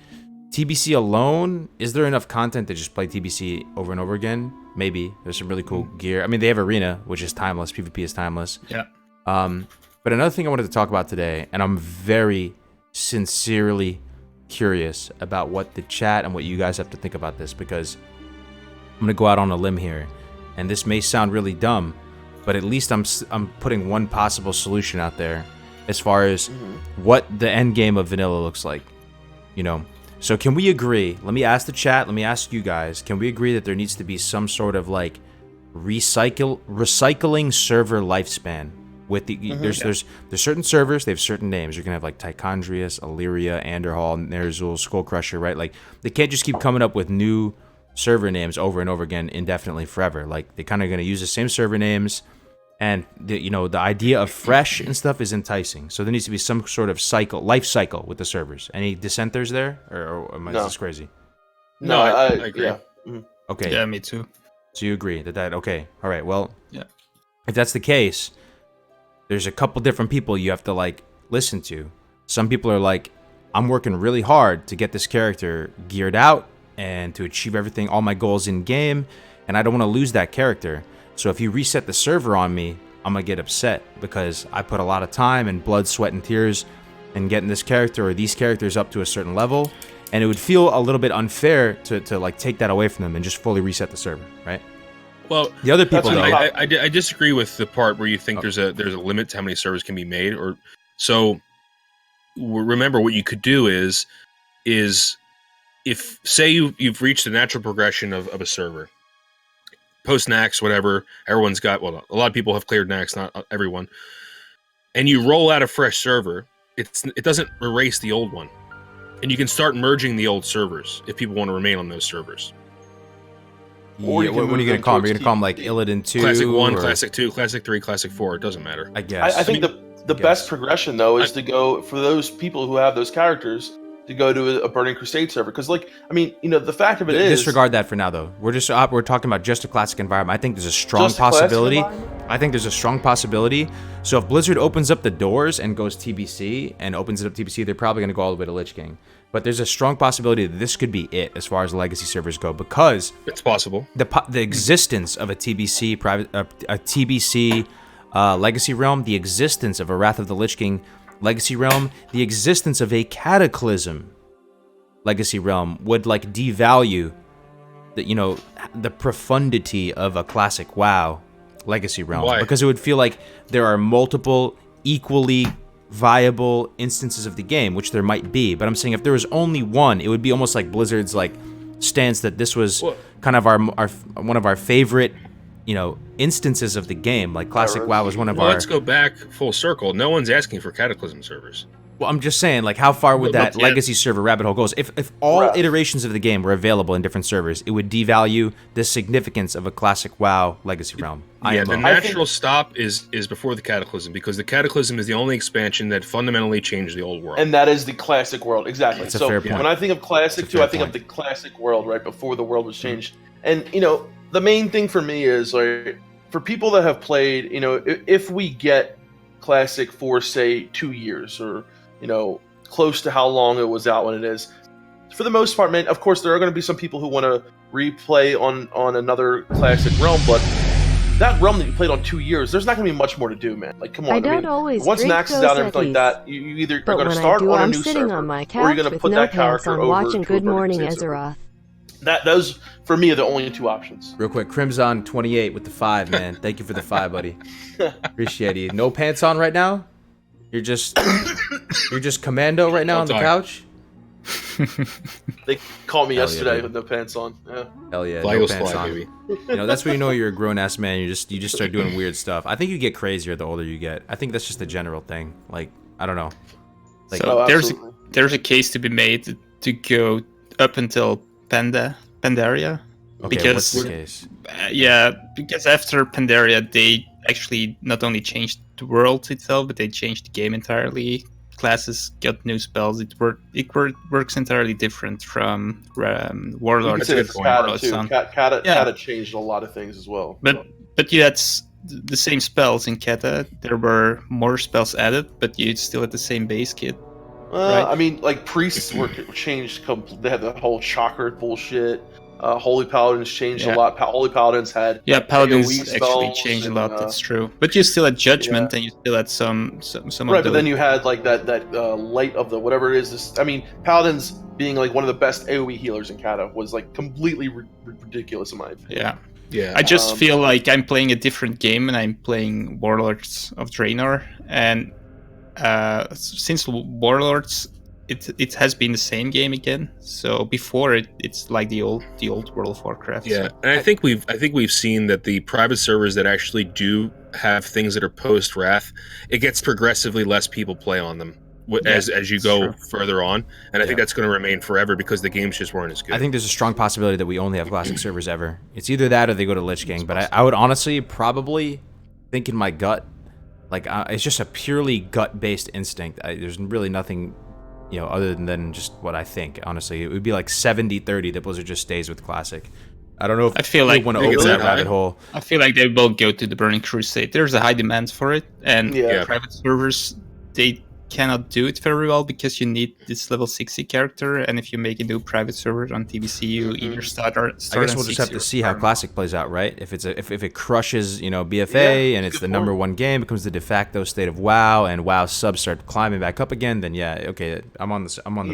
[SPEAKER 1] TBC alone, is there enough content to just play TBC over and over again? Maybe. There's some really cool gear. I mean, they have Arena, which is timeless. PvP is timeless.
[SPEAKER 2] Yeah.
[SPEAKER 1] But another thing I wanted to talk about today, and I'm very sincerely curious about what the chat and what you guys have to think about this, because I'm gonna go out on a limb here, and this may sound really dumb, but at least I'm putting one possible solution out there as far as what the end game of vanilla looks like, you know. So can we agree? Let me ask the chat. Let me ask you guys. Can we agree that there needs to be some sort of like recycling server lifespan? With the there's certain servers, they have certain names. You're gonna have like Tichondrius, Illyria, Anderhall, Nerzul, Skullcrusher, right? Like they can't just keep coming up with new server names over and over again indefinitely forever. Like they're kind of gonna use the same server names, and the idea of fresh and stuff is enticing. So there needs to be some sort of life cycle with the servers. Any dissenters there, or am I just crazy?
[SPEAKER 4] No, I agree. Yeah.
[SPEAKER 1] Okay.
[SPEAKER 2] Yeah, me too.
[SPEAKER 1] So you agree that okay? All right. Well,
[SPEAKER 2] yeah.
[SPEAKER 1] If that's the case, there's a couple different people you have to like listen to. Some people are like, I'm working really hard to get this character geared out and to achieve everything, all my goals in game, and I don't want to lose that character. So if you reset the server on me, I'm gonna get upset because I put a lot of time and blood, sweat, and tears in getting this character or these characters up to a certain level, and it would feel a little bit unfair to like take that away from them and just fully reset the server, right?
[SPEAKER 3] Well,
[SPEAKER 1] the other people, though,
[SPEAKER 3] I disagree with the part where you think there's a limit to how many servers can be made. Or so remember, what you could do is if say you've reached a natural progression of a server, post-naxx, whatever, everyone's got. Well, a lot of people have cleared naxx, not everyone. And you roll out a fresh server, it doesn't erase the old one, and you can start merging the old servers if people want to remain on those servers.
[SPEAKER 1] Or what are you going to call them? You're going to call them like Illidan 2?
[SPEAKER 3] Classic 1, Classic 2, Classic 3, Classic 4. It doesn't matter.
[SPEAKER 1] I guess.
[SPEAKER 4] I think the best progression, though, is to go, for those people who have those characters, to go to a Burning Crusade server. Because, like, I mean, the fact of it is...
[SPEAKER 1] Disregard that for now, though. We're talking about just a Classic environment. I think there's a strong possibility. So if Blizzard opens up the doors and goes TBC and opens it up TBC, they're probably going to go all the way to Lich King. But there's a strong possibility that this could be it as far as legacy servers go, because
[SPEAKER 3] it's possible
[SPEAKER 1] the existence of a TBC legacy realm, the existence of a Wrath of the Lich King legacy realm, the existence of a Cataclysm legacy realm would like devalue the profundity of a classic WoW legacy realm.
[SPEAKER 3] Why?
[SPEAKER 1] Because it would feel like there are multiple equally viable instances of the game, which there might be, but I'm saying if there was only one, it would be almost like Blizzard's like stance that this was kind of our one of our favorite instances of the game. Like classic WoW was one of our.
[SPEAKER 3] Let's go back full circle. No one's asking for Cataclysm servers.
[SPEAKER 1] Well, I'm just saying, like, how far would that
[SPEAKER 3] Yeah.
[SPEAKER 1] legacy server rabbit hole goes? If all
[SPEAKER 4] Right.
[SPEAKER 1] iterations of the game were available in different servers, it would devalue the significance of a classic WoW legacy realm.
[SPEAKER 3] Yeah, the
[SPEAKER 1] IMO.
[SPEAKER 3] natural stop is before the Cataclysm, because the Cataclysm is the only expansion that fundamentally changed the old world.
[SPEAKER 4] And that is the classic world, exactly.
[SPEAKER 1] That's a
[SPEAKER 4] So
[SPEAKER 1] fair point.
[SPEAKER 4] when I think of classic
[SPEAKER 1] That's a
[SPEAKER 4] too,
[SPEAKER 1] fair
[SPEAKER 4] I think
[SPEAKER 1] point.
[SPEAKER 4] of the classic world, right before the world was changed. And the main thing for me is like for people that have played, if we get classic for say 2 years or close to how long it was out when it is, for the most part, man. Of course, there are going to be some people who want to replay on another classic realm, but that realm that you played on 2 years, there's not going to be much more to do, man. Like, come on.
[SPEAKER 5] I don't always
[SPEAKER 4] once
[SPEAKER 5] drink
[SPEAKER 4] Naxx is
[SPEAKER 5] those
[SPEAKER 4] out and everything like
[SPEAKER 5] Eckies.
[SPEAKER 4] that, you either are
[SPEAKER 5] But
[SPEAKER 4] going to
[SPEAKER 5] when I
[SPEAKER 4] start
[SPEAKER 5] do,
[SPEAKER 4] on a
[SPEAKER 5] I'm
[SPEAKER 4] new
[SPEAKER 5] sitting
[SPEAKER 4] server,
[SPEAKER 5] on my
[SPEAKER 4] or you're
[SPEAKER 5] couch
[SPEAKER 4] going to
[SPEAKER 5] with
[SPEAKER 4] put
[SPEAKER 5] no
[SPEAKER 4] that
[SPEAKER 5] pants
[SPEAKER 4] character
[SPEAKER 5] on
[SPEAKER 4] over
[SPEAKER 5] watching
[SPEAKER 4] to
[SPEAKER 5] Good
[SPEAKER 4] a Burning
[SPEAKER 5] Morning
[SPEAKER 4] Crusade server.
[SPEAKER 5] Azeroth.
[SPEAKER 4] Those for me are the only two options.
[SPEAKER 1] Real quick, Crimson 28 with the 5, man. Thank you for the 5, buddy. Appreciate you. No pants on right now? You're just commando right now on the
[SPEAKER 3] Don't
[SPEAKER 1] couch?
[SPEAKER 4] They called me
[SPEAKER 1] Hell yeah,
[SPEAKER 4] yesterday
[SPEAKER 1] dude.
[SPEAKER 4] with no pants on. Yeah.
[SPEAKER 1] Hell yeah,
[SPEAKER 3] Flag
[SPEAKER 1] no
[SPEAKER 3] will
[SPEAKER 1] pants
[SPEAKER 3] fly,
[SPEAKER 1] on.
[SPEAKER 3] baby.
[SPEAKER 1] That's when you know you're a grown ass man. You just start doing weird stuff. I think you get crazier the older you get. I think that's just a general thing. Like, I don't know. Like,
[SPEAKER 2] So
[SPEAKER 4] absolutely.
[SPEAKER 2] there's a case to be made to go up until Pandaria.
[SPEAKER 1] okay,
[SPEAKER 2] because-
[SPEAKER 1] what's the case?
[SPEAKER 2] Because after Pandaria, they actually not only changed the world itself, but they changed the game entirely. Classes got new spells. It works entirely different from
[SPEAKER 4] You
[SPEAKER 2] Warlord.
[SPEAKER 4] can say it's Kata too.
[SPEAKER 2] Sun.
[SPEAKER 4] Kata
[SPEAKER 2] Yeah.
[SPEAKER 4] changed a lot of things as well.
[SPEAKER 2] But you had the same spells in Kata. There were more spells added, but you still had the same base kit. Right.
[SPEAKER 4] I mean, like priests were changed. They had the whole chakra bullshit. Holy paladins changed
[SPEAKER 2] Yeah.
[SPEAKER 4] a lot. Holy paladins had
[SPEAKER 2] Yeah, paladins
[SPEAKER 4] AoE
[SPEAKER 2] actually
[SPEAKER 4] spells
[SPEAKER 2] changed a
[SPEAKER 4] and,
[SPEAKER 2] lot. That's true. But you still had judgment, and you still had some
[SPEAKER 4] right.
[SPEAKER 2] of
[SPEAKER 4] But
[SPEAKER 2] the.
[SPEAKER 4] then you had like that light of the whatever it is. Paladins being like one of the best AoE healers in Kata was like completely ridiculous in my opinion.
[SPEAKER 2] Yeah.
[SPEAKER 3] Yeah.
[SPEAKER 2] I just feel like I'm playing a different game, and I'm playing Warlords of Draenor, and since Warlords, it has been the same game again. So before it's like the old World of Warcraft.
[SPEAKER 3] Yeah,
[SPEAKER 2] So
[SPEAKER 3] and I think we've seen that the private servers that actually do have things that are post Wrath, it gets progressively less people play on them as you go further on, and I think that's going to remain forever because the games just weren't as good.
[SPEAKER 1] I think there's a strong possibility that we only have classic servers ever. It's either that or they go to Lich King. But I would honestly probably think in my gut, like it's just a purely gut-based instinct. There's really nothing, other than just what I think. Honestly, it would be like 70-30 that Blizzard just stays with classic. I don't know if
[SPEAKER 2] I feel
[SPEAKER 1] they
[SPEAKER 2] like-
[SPEAKER 1] want to
[SPEAKER 3] Think
[SPEAKER 1] open
[SPEAKER 3] it's
[SPEAKER 1] that
[SPEAKER 3] that high?
[SPEAKER 1] rabbit hole.
[SPEAKER 2] I feel like they will go to the Burning Crusade. There's a high demand for it, and
[SPEAKER 4] Yeah.
[SPEAKER 2] private servers, they cannot do it very well because you need this level 60 character, and if you make a new private server on TBC, you either start
[SPEAKER 1] I guess
[SPEAKER 2] on
[SPEAKER 1] we'll just have
[SPEAKER 2] 60
[SPEAKER 1] to
[SPEAKER 2] or
[SPEAKER 1] see how
[SPEAKER 2] farm.
[SPEAKER 1] classic plays out, right? If it crushes, BFA
[SPEAKER 4] Yeah,
[SPEAKER 1] and
[SPEAKER 4] that's
[SPEAKER 1] it's
[SPEAKER 4] a
[SPEAKER 1] the
[SPEAKER 4] good
[SPEAKER 1] number
[SPEAKER 4] point.
[SPEAKER 1] one game, becomes the de facto state of WoW, and WoW subs start climbing back up again, then yeah, okay, I'm on the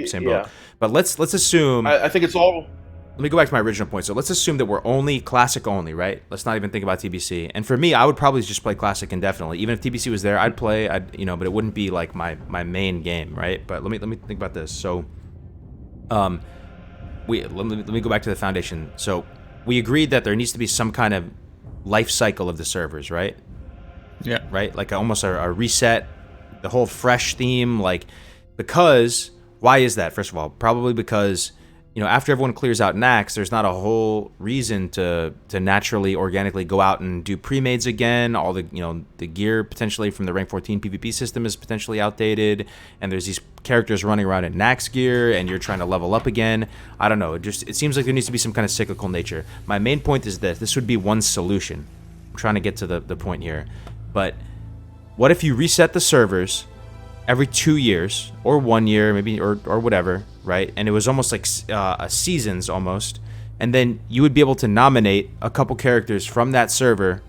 [SPEAKER 1] same boat.
[SPEAKER 4] Yeah.
[SPEAKER 1] But let's assume.
[SPEAKER 4] I think it's all.
[SPEAKER 1] Let me go back to my original point. So let's assume that we're only classic only, right? Let's not even think about TBC. And for me, I would probably just play classic indefinitely. Even if TBC was there, I'd play. But it wouldn't be like my main game, right? But let me think about this. So, let me go back to the foundation. So we agreed that there needs to be some kind of life cycle of the servers, right?
[SPEAKER 2] Yeah.
[SPEAKER 1] Right? Like almost a reset, the whole fresh theme, because why is that? First of all, probably because after everyone clears out Naxx, there's not a whole reason to naturally, organically go out and do pre-mades again. All the the gear potentially from the rank 14 PvP system is potentially outdated, and there's these characters running around in Naxx gear, and you're trying to level up again. I don't know. It seems like there needs to be some kind of cyclical nature. My main point is this would be one solution. I'm trying to get to the point here, but what if you reset the servers every 2 years or 1 year, maybe, or whatever, right? And it was almost like a seasons almost, and then you would be able to nominate a couple characters from that server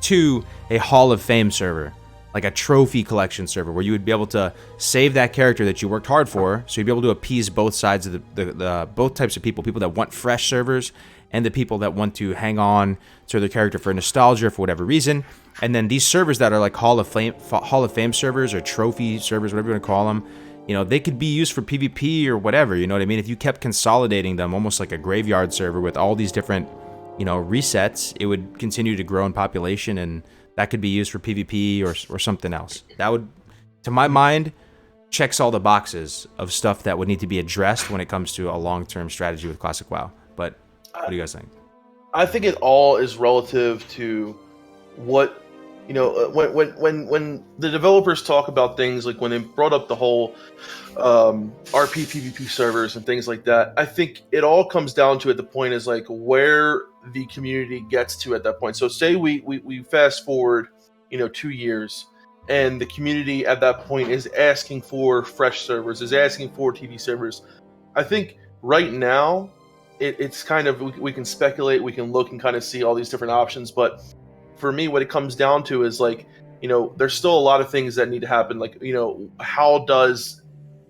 [SPEAKER 1] to a Hall of Fame server, like a trophy collection server, where you would be able to save that character that you worked hard for, so you'd be able to appease both sides of the both types of people that want fresh servers and the people that want to hang on to their character for nostalgia for whatever reason. And then these servers that are like Hall of Fame servers or trophy servers, whatever you want to call them, they could be used for PvP or whatever. You know what I mean? If you kept consolidating them, almost like a graveyard server with all these different, resets, it would continue to grow in population, and that could be used for PvP or something else. That would, to my mind, checks all the boxes of stuff that would need to be addressed when it comes to a long-term strategy with Classic WoW. But what do you guys think?
[SPEAKER 4] I think it all is relative to what, when the developers talk about things, like when they brought up the whole RP PvP servers and things like that, I think it all comes down to, at the point, is like where the community gets to at that point. So say we fast forward 2 years, and the community at that point is asking for fresh servers, is asking for TV servers. I think right now it's kind of, we can speculate, we can look and kind of see all these different options, but for me, what it comes down to is like, there's still a lot of things that need to happen. Like, how does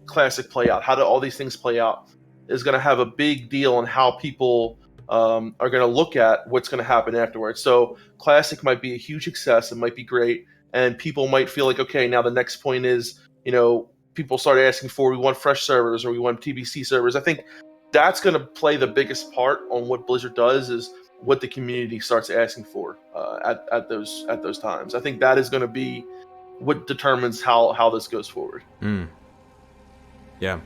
[SPEAKER 4] Classic play out? How do all these things play out? Is going to have a big deal on how people are going to look at what's going to happen afterwards. So Classic might be a huge success. It might be great. And people might feel like, okay, now the next point is, people start asking for, we want fresh servers, or we want TBC servers. I think that's going to play the biggest part on what Blizzard does, is what the community starts asking for at those times. I think that is going to be what determines how this goes forward.
[SPEAKER 1] Yeah.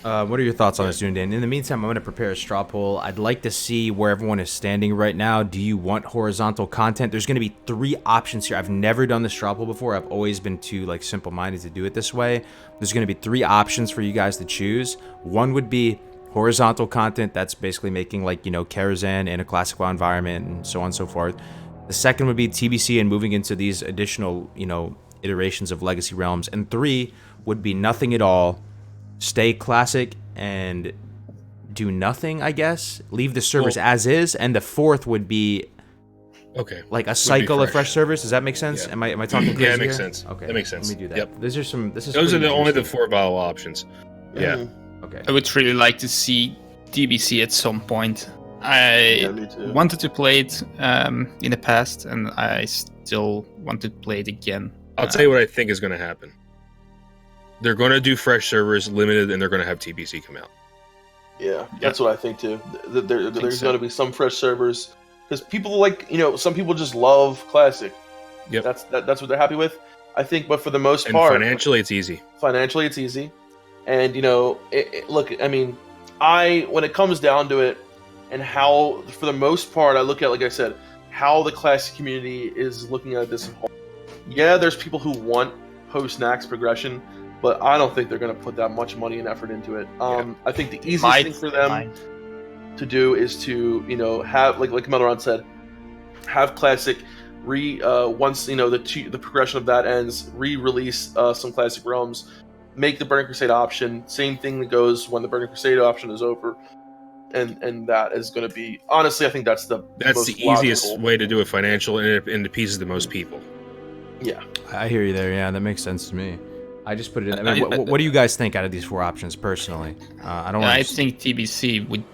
[SPEAKER 1] What are your thoughts on this, Dundan? In the meantime, I'm going to prepare a straw poll. I'd like to see where everyone is standing right now. Do you want horizontal content? There's going to be 3 options here. I've never done the straw poll before. I've always been too simple-minded to do it this way. There's going to be 3 options for you guys to choose. One would be horizontal content. That's basically making Karazhan in a Classic WoW environment and so on and so forth. The second would be TBC and moving into these additional, iterations of Legacy Realms. And 3 would be nothing at all. Stay Classic and do nothing, I guess. Leave the servers as is. And the 4th would be like a cycle of fresh servers. Does that make sense?
[SPEAKER 3] Yeah.
[SPEAKER 1] Am I talking crazy?
[SPEAKER 3] Yeah, it makes
[SPEAKER 1] here?
[SPEAKER 3] sense.
[SPEAKER 1] Okay,
[SPEAKER 3] that makes sense.
[SPEAKER 1] Let me do that.
[SPEAKER 3] Yep.
[SPEAKER 1] Those are
[SPEAKER 3] only the 4 viable options. Yeah.
[SPEAKER 1] Okay.
[SPEAKER 2] I would really like to see TBC at some point. I
[SPEAKER 4] Me too.
[SPEAKER 2] wanted to play it in the past, and I still want to play it again.
[SPEAKER 3] I'll tell you what I think is going to happen. They're going to do fresh servers, limited, and they're going to have TBC come out.
[SPEAKER 4] Yeah, that's what I think too. There's
[SPEAKER 2] so.
[SPEAKER 4] going to be some fresh servers, because people some people just love Classic.
[SPEAKER 3] Yep.
[SPEAKER 4] That's what they're happy with, I think. But for the most
[SPEAKER 3] And
[SPEAKER 4] part,
[SPEAKER 3] financially, it's easy.
[SPEAKER 4] And look, I mean, when it comes down to it, and how, for the most part, I look at, like I said, how the Classic community is looking at this. Yeah, there's people who want post-naxx progression, but I don't think they're going to put that much money and effort into it. I think the easiest thing for them to do is to, have, like Meldoron said, have Classic once the progression of that ends, re-release some Classic Realms, make the Burning Crusade option. Same thing that goes when the Burning Crusade option is over, and that is going to be, honestly, I think that's the
[SPEAKER 3] easiest
[SPEAKER 4] logical
[SPEAKER 3] way to do it financial, and it appeases the most people.
[SPEAKER 4] Yeah,
[SPEAKER 1] I hear you there. Yeah, that makes sense to me. I just put it in. I mean, what do you guys think out of these 4 options personally? I
[SPEAKER 2] think TBC would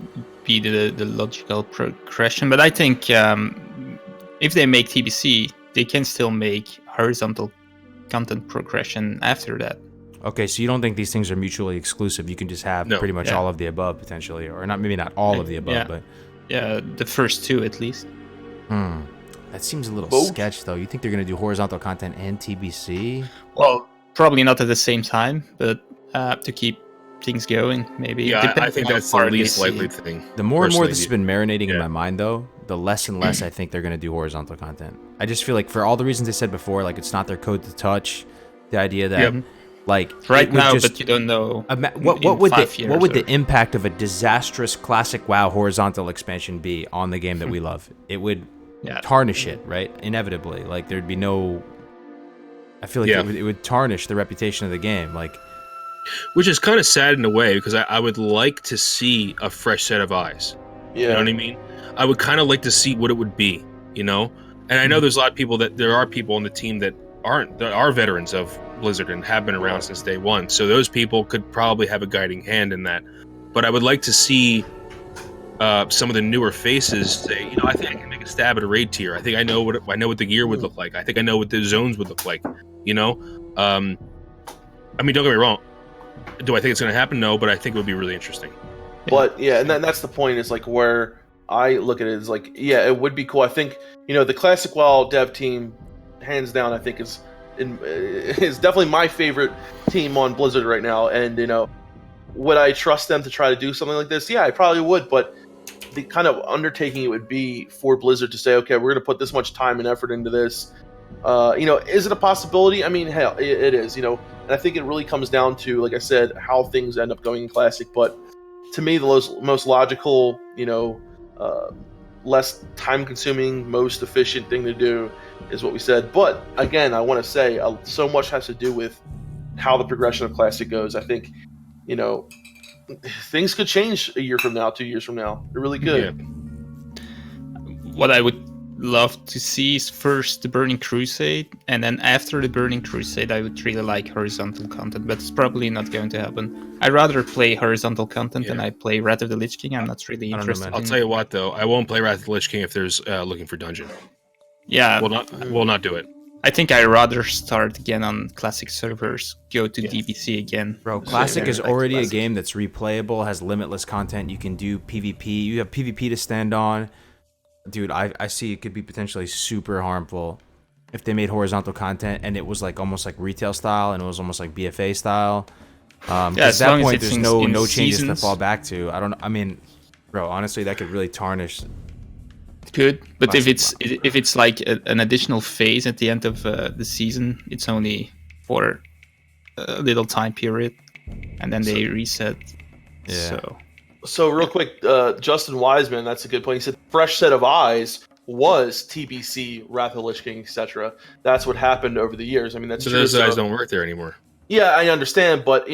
[SPEAKER 2] be the logical progression, but I think if they make TBC, they can still make horizontal content progression after that.
[SPEAKER 1] Okay, so you don't think these things are mutually exclusive? You can just have pretty much all of the above potentially, or maybe not all of the above, but
[SPEAKER 2] the first 2 at least.
[SPEAKER 1] That seems a little sketch, though. You think they're going to do horizontal content and TBC?
[SPEAKER 2] Well, probably not at the same time, but to keep things going, maybe.
[SPEAKER 3] Yeah, I think that's the least likely thing.
[SPEAKER 1] The more and more this has been marinating in my mind, though, the less and less I think they're going to do horizontal content. I just feel like, for all the reasons I said before, it's not their code to touch. The idea that,
[SPEAKER 2] right now, but you don't know.
[SPEAKER 1] What would the impact of a disastrous Classic WoW horizontal expansion be on the game that we love? It would tarnish it, right? Inevitably, there'd be no. I feel like it would tarnish the reputation of the game,
[SPEAKER 3] which is kind of sad in a way, because I would like to see a fresh set of eyes.
[SPEAKER 4] Yeah.
[SPEAKER 3] You know what I mean? I would kind of like to see what it would be, And I know there's a lot of people there are people on the team that are veterans of Blizzard and have been around since day one. So those people could probably have a guiding hand in that. But I would like to see some of the newer faces say, I think I can make a stab at a raid tier. I think I know what the gear would look like. I think I know what the zones would look like. I mean, don't get me wrong. Do I think it's going to happen? No, but I think it would be really interesting.
[SPEAKER 4] But and that's the point. Is where I look at it is it would be cool. I think the Classic WoW dev team, hands down, I think is is definitely my favorite team on Blizzard right now. And would I trust them to try to do something like this? Yeah, I probably would. But the kind of undertaking it would be for Blizzard to say, okay, we're going to put this much time and effort into this. Is it a possibility? I mean, hell, it is. And I think it really comes down to, like I said, how things end up going in Classic. But to me, the most logical, less time-consuming, most efficient thing to do is what we said. But again, I want to say so much has to do with how the progression of Classic goes. I think, things could change a year from now, 2 years from now. It really could.
[SPEAKER 3] Yeah.
[SPEAKER 2] What I would love to see is first the Burning Crusade, and then after the Burning Crusade, I would really like horizontal content, but it's probably not going to happen. I'd rather play horizontal content than I play Wrath of the Lich King. I'm not really interested.
[SPEAKER 3] I'll tell you what, though, I won't play Wrath of the Lich King if there's looking for dungeon.
[SPEAKER 2] Yeah,
[SPEAKER 3] we'll not do it.
[SPEAKER 2] I think I'd rather start again on Classic servers, go to TBC again.
[SPEAKER 1] Bro, Classic is already a game that's replayable, has limitless content. You can do PvP. You have PvP to stand on. Dude, I see it could be potentially super harmful if they made horizontal content and it was like almost like retail style and it was almost like BFA style. At that point, there's no changes to fall back to. I mean, bro, honestly, that could really tarnish.
[SPEAKER 2] Good, but if it's like an additional phase at the end of the season, it's only for a little time period, and then they reset.
[SPEAKER 1] Yeah.
[SPEAKER 4] So real quick, Justin Wiseman, that's a good point. He said, "Fresh set of eyes was TBC, Wrath of the Lich King, etc." That's what happened over the years. I mean, that's
[SPEAKER 3] so
[SPEAKER 4] true.
[SPEAKER 3] Those guys don't work there anymore.
[SPEAKER 4] Yeah, I understand, but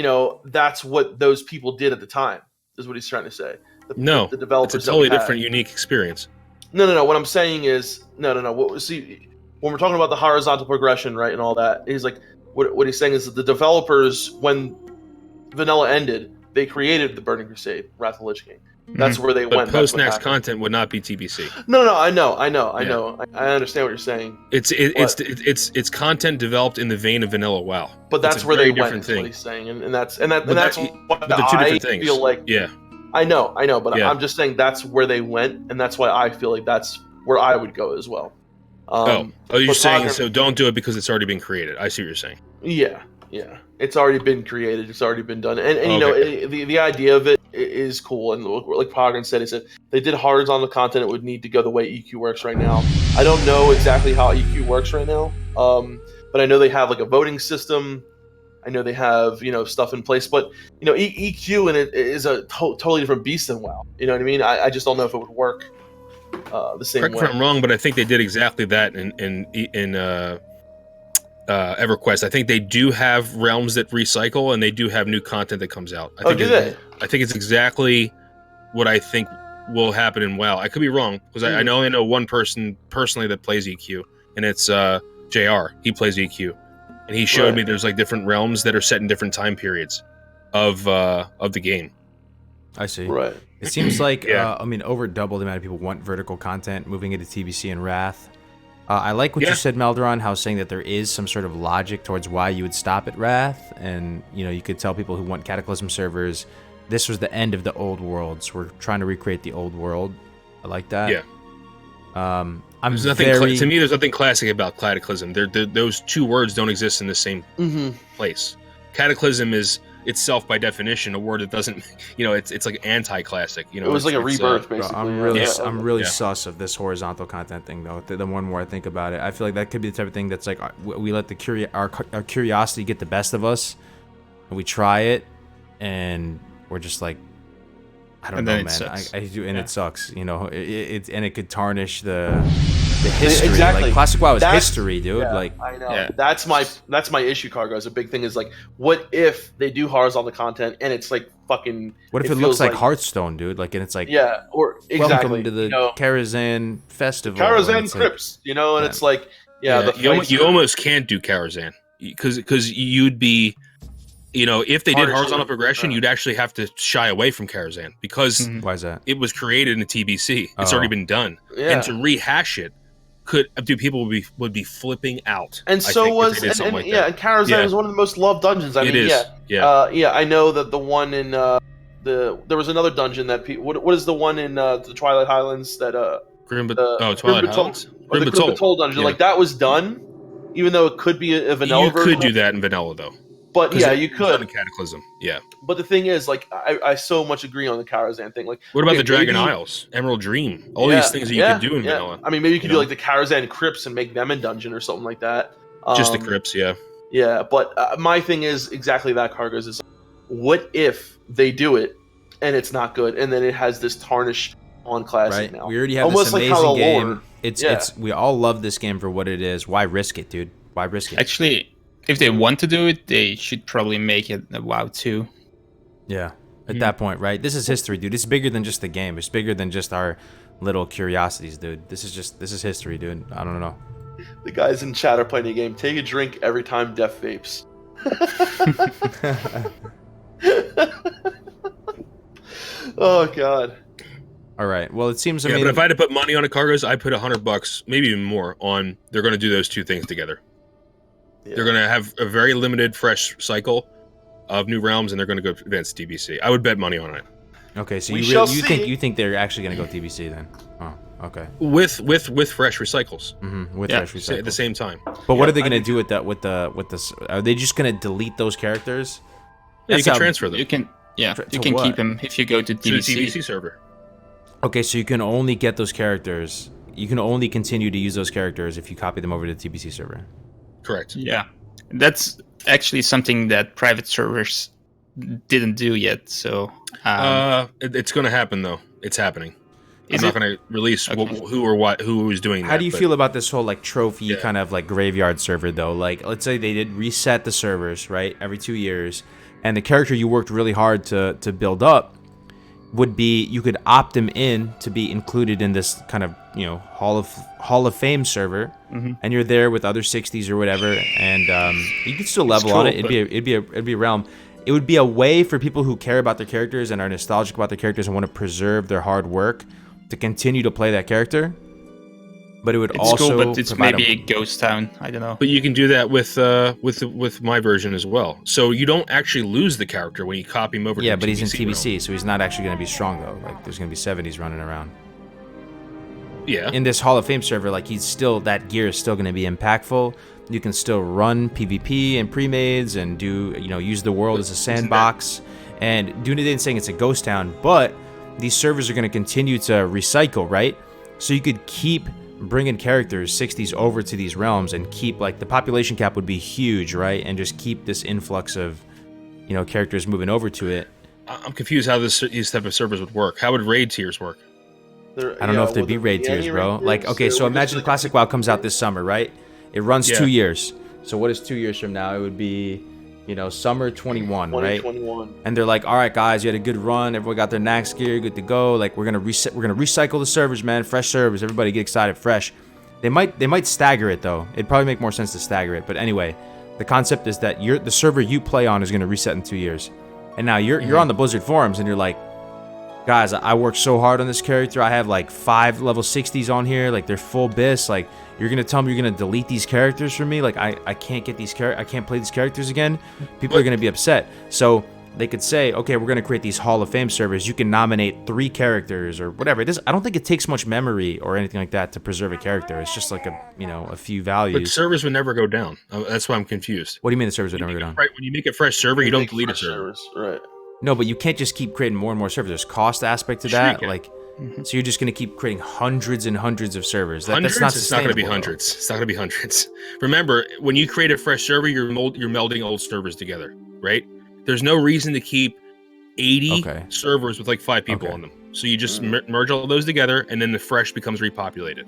[SPEAKER 4] that's what those people did at the time. Is what he's trying to say. The developers.
[SPEAKER 3] It's a totally different, unique experience.
[SPEAKER 4] No. What I'm saying is, no. See, when we're talking about the horizontal progression, right, and all that, he's like, what he's saying is that the developers, when Vanilla ended, they created the Burning Crusade, Wrath of the Lich King. That's where they went.
[SPEAKER 3] But post-naxx content would not be TBC.
[SPEAKER 4] No. I know. I understand what you're saying.
[SPEAKER 3] It's content developed in the vein of Vanilla WoW.
[SPEAKER 4] But that's where they went. That's what he's saying, and that's what
[SPEAKER 3] they're two different things.
[SPEAKER 4] Feel like.
[SPEAKER 3] Yeah.
[SPEAKER 4] I know, but I'm just saying that's where they went, and that's why I feel like that's where I would go as well.
[SPEAKER 3] You're saying so don't do it because it's already been created. I see what you're saying.
[SPEAKER 4] Yeah. It's already been created. It's already been done, and the idea of it is cool. And like Pogren said, he said they did horizontal content. It would need to go the way EQ works right now. I don't know exactly how EQ works right now, but I know they have like a voting system. I know they have, stuff in place, but, EQ in it is a totally different beast than WoW. You know what I mean? I just don't know if it would work the same way.
[SPEAKER 3] Correct me if I'm wrong, but I think they did exactly that in EverQuest. I think they do have realms that recycle, and they do have new content that comes out. I think it's exactly what I think will happen in WoW. I could be wrong, because I only know one person personally that plays EQ, and it's JR. He plays EQ. And he showed me there's like different realms that are set in different time periods of the game.
[SPEAKER 1] I see.
[SPEAKER 4] Right.
[SPEAKER 1] It seems like over double the amount of people want vertical content moving into TBC and Wrath. I like what you said, Melderon, how saying that there is some sort of logic towards why you would stop at Wrath, and you could tell people who want Cataclysm servers, this was the end of the old worlds. We're trying to recreate the old world. I like that.
[SPEAKER 3] Yeah. To me, there's nothing classic about Cataclysm. Those two words don't exist in the same place. Cataclysm is itself, by definition, a word that doesn't, it's like anti-classic.
[SPEAKER 4] It was like a rebirth, basically.
[SPEAKER 1] I'm really sus of this horizontal content thing, though. The more and more I think about it, I feel like that could be the type of thing that's like we let our curiosity get the best of us, and we try it, and we're just like, I don't know, man. It sucks. It could tarnish the history.
[SPEAKER 4] Exactly.
[SPEAKER 1] Like Classic WoW is history, dude.
[SPEAKER 4] Yeah,
[SPEAKER 1] like
[SPEAKER 4] I know. That's my issue, Cargo. Is a big thing. Is like, what if they do horizontal content and it's like fucking?
[SPEAKER 1] What if it looks like Hearthstone, dude? Like, and it's like,
[SPEAKER 4] or exactly.
[SPEAKER 1] Welcome to the Karazhan festival.
[SPEAKER 4] Karazhan Crypts, and it's like,
[SPEAKER 3] you almost can't do Karazhan because you'd be. If they did horizontal progression, you'd actually have to shy away from Karazhan because
[SPEAKER 1] why is that?
[SPEAKER 3] It was created in the TBC. It's already been done, and to rehash it people would be flipping out.
[SPEAKER 4] And so was and Karazhan is one of the most loved dungeons.
[SPEAKER 3] It is.
[SPEAKER 4] I know that the one in there was another dungeon that what is the one in the Twilight Highlands that
[SPEAKER 3] Twilight Highlands,
[SPEAKER 4] Grim Batol dungeon, like that was done. even though it could be a vanilla version.
[SPEAKER 3] You could do that in vanilla though.
[SPEAKER 4] But yeah, you could.
[SPEAKER 3] In Cataclysm, yeah.
[SPEAKER 4] But the thing is, like, I so much agree on the Karazhan thing. Like,
[SPEAKER 3] what about the Dragon Isles, Emerald Dream, all these things that you could do in vanilla?
[SPEAKER 4] I mean, maybe you could do like the Karazhan Crypts and make them in dungeon or something like that.
[SPEAKER 3] Just the Crypts, yeah.
[SPEAKER 4] Yeah, but my thing is exactly that. Cargos is, what if they do it and it's not good, and then it has this tarnish on Classic now?
[SPEAKER 1] We already have
[SPEAKER 4] almost
[SPEAKER 1] this amazing
[SPEAKER 4] like
[SPEAKER 1] game.
[SPEAKER 4] Lore,
[SPEAKER 1] It's we all love this game for what it is. Why risk it, dude? Why risk it?
[SPEAKER 2] Actually, if they want to do it, they should probably make it a WoW 2.
[SPEAKER 1] Yeah, at that point, right? This is history, dude. It's bigger than just the game. It's bigger than just our little curiosities, dude. This is history, dude. I don't know.
[SPEAKER 4] The guys in chat are playing a game. Take a drink every time Def vapes. Oh god.
[SPEAKER 1] All right. Well, it seems.
[SPEAKER 3] But if I had to put money on a Cargos, I'd put $100, maybe even more, on they're going to do those two things together. Yeah. They're going to have a very limited fresh cycle of new realms, and they're going to go advanced TBC. I would bet money on it.
[SPEAKER 1] Okay, so you think they're actually going to go TBC then? Oh, okay.
[SPEAKER 3] With fresh recycles.
[SPEAKER 1] Mm-hmm. With fresh recycles
[SPEAKER 3] at the same time.
[SPEAKER 1] But what are they going to do with that? With this? Are they just going to delete those characters?
[SPEAKER 3] Yeah, you can transfer them.
[SPEAKER 2] You can keep them if you go to TBC.
[SPEAKER 3] To the TBC server.
[SPEAKER 1] Okay, so you can only get those characters. You can only continue to use those characters if you copy them over to the TBC server.
[SPEAKER 3] Correct.
[SPEAKER 2] Yeah, that's actually something that private servers didn't do yet. So
[SPEAKER 3] it's going to happen though. It's happening. I'm not going to release who is doing that.
[SPEAKER 1] How do you feel about this whole like trophy kind of like graveyard server though? Like, let's say they did reset the servers, right, every 2 years, and the character you worked really hard to build up would be, you could opt them in to be included in this kind of, you know, Hall of Fame server, and you're there with other 60s or whatever, and you could still level on it. It'd be a realm. It would be a way for people who care about their characters and are nostalgic about their characters and want to preserve their hard work to continue to play that character. But it would
[SPEAKER 2] but it's maybe a ghost town. I don't know.
[SPEAKER 3] But you can do that with my version as well. So you don't actually lose the character when you copy him over.
[SPEAKER 1] Yeah,
[SPEAKER 3] to
[SPEAKER 1] but he's in TBC,
[SPEAKER 3] realm.
[SPEAKER 1] so he's not actually going to be strong though. Like, there's going to be 70s running around.
[SPEAKER 3] Yeah.
[SPEAKER 1] In this Hall of Fame server, like, that gear is still going to be impactful. You can still run PvP and pre-mades and do, you know, use the world as a sandbox. And Dunedin saying it's a ghost town, but these servers are going to continue to recycle, right? So you could keep bringing characters 60s over to these realms and keep, like, the population cap would be huge, right? And just keep this influx of, you know, characters moving over to it.
[SPEAKER 3] I'm confused how these type of servers would work. How would raid tiers work?
[SPEAKER 1] I don't know if there'd be raid tiers, bro. Like, okay, so imagine Classic WoW comes out this summer, right? It runs 2 years. So what is 2 years from now? It would be, you know, summer 21, right?
[SPEAKER 4] 2021.
[SPEAKER 1] And they're like, all right, guys, you had a good run. Everyone got their naxx gear, good to go. Like, we're gonna recycle the servers, man. Fresh servers. Everybody get excited, fresh. They might stagger it though. It'd probably make more sense to stagger it. But anyway, the concept is that the server you play on is gonna reset in 2 years. And now you're on the Blizzard forums and you're like, guys, I worked so hard on this character. I have like 5 level 60s on here. Like, they're full bis. Like, you're gonna tell me you're gonna delete these characters from me? Like, I can't get these I can't play these characters again. People are gonna be upset. So they could say, okay, we're gonna create these Hall of Fame servers. You can nominate 3 characters or whatever. I don't think it takes much memory or anything like that to preserve a character. It's just like a few values.
[SPEAKER 3] But servers would never go down. That's why I'm confused.
[SPEAKER 1] What do you mean the servers would never go down?
[SPEAKER 3] Right, when you make a fresh server, you don't delete a server.
[SPEAKER 4] Right.
[SPEAKER 1] No, but you can't just keep creating more and more servers. There's cost aspect to that. Like, so you're just going to keep creating hundreds and hundreds of servers.
[SPEAKER 3] Hundreds?
[SPEAKER 1] That's not
[SPEAKER 3] It's not going to be
[SPEAKER 1] sustainable,
[SPEAKER 3] hundreds. It's not going to be hundreds. Remember, when you create a fresh server, you're melding old servers together, right? There's no reason to keep 80 servers with like 5 people on them. So you just merge all those together, and then the fresh becomes repopulated.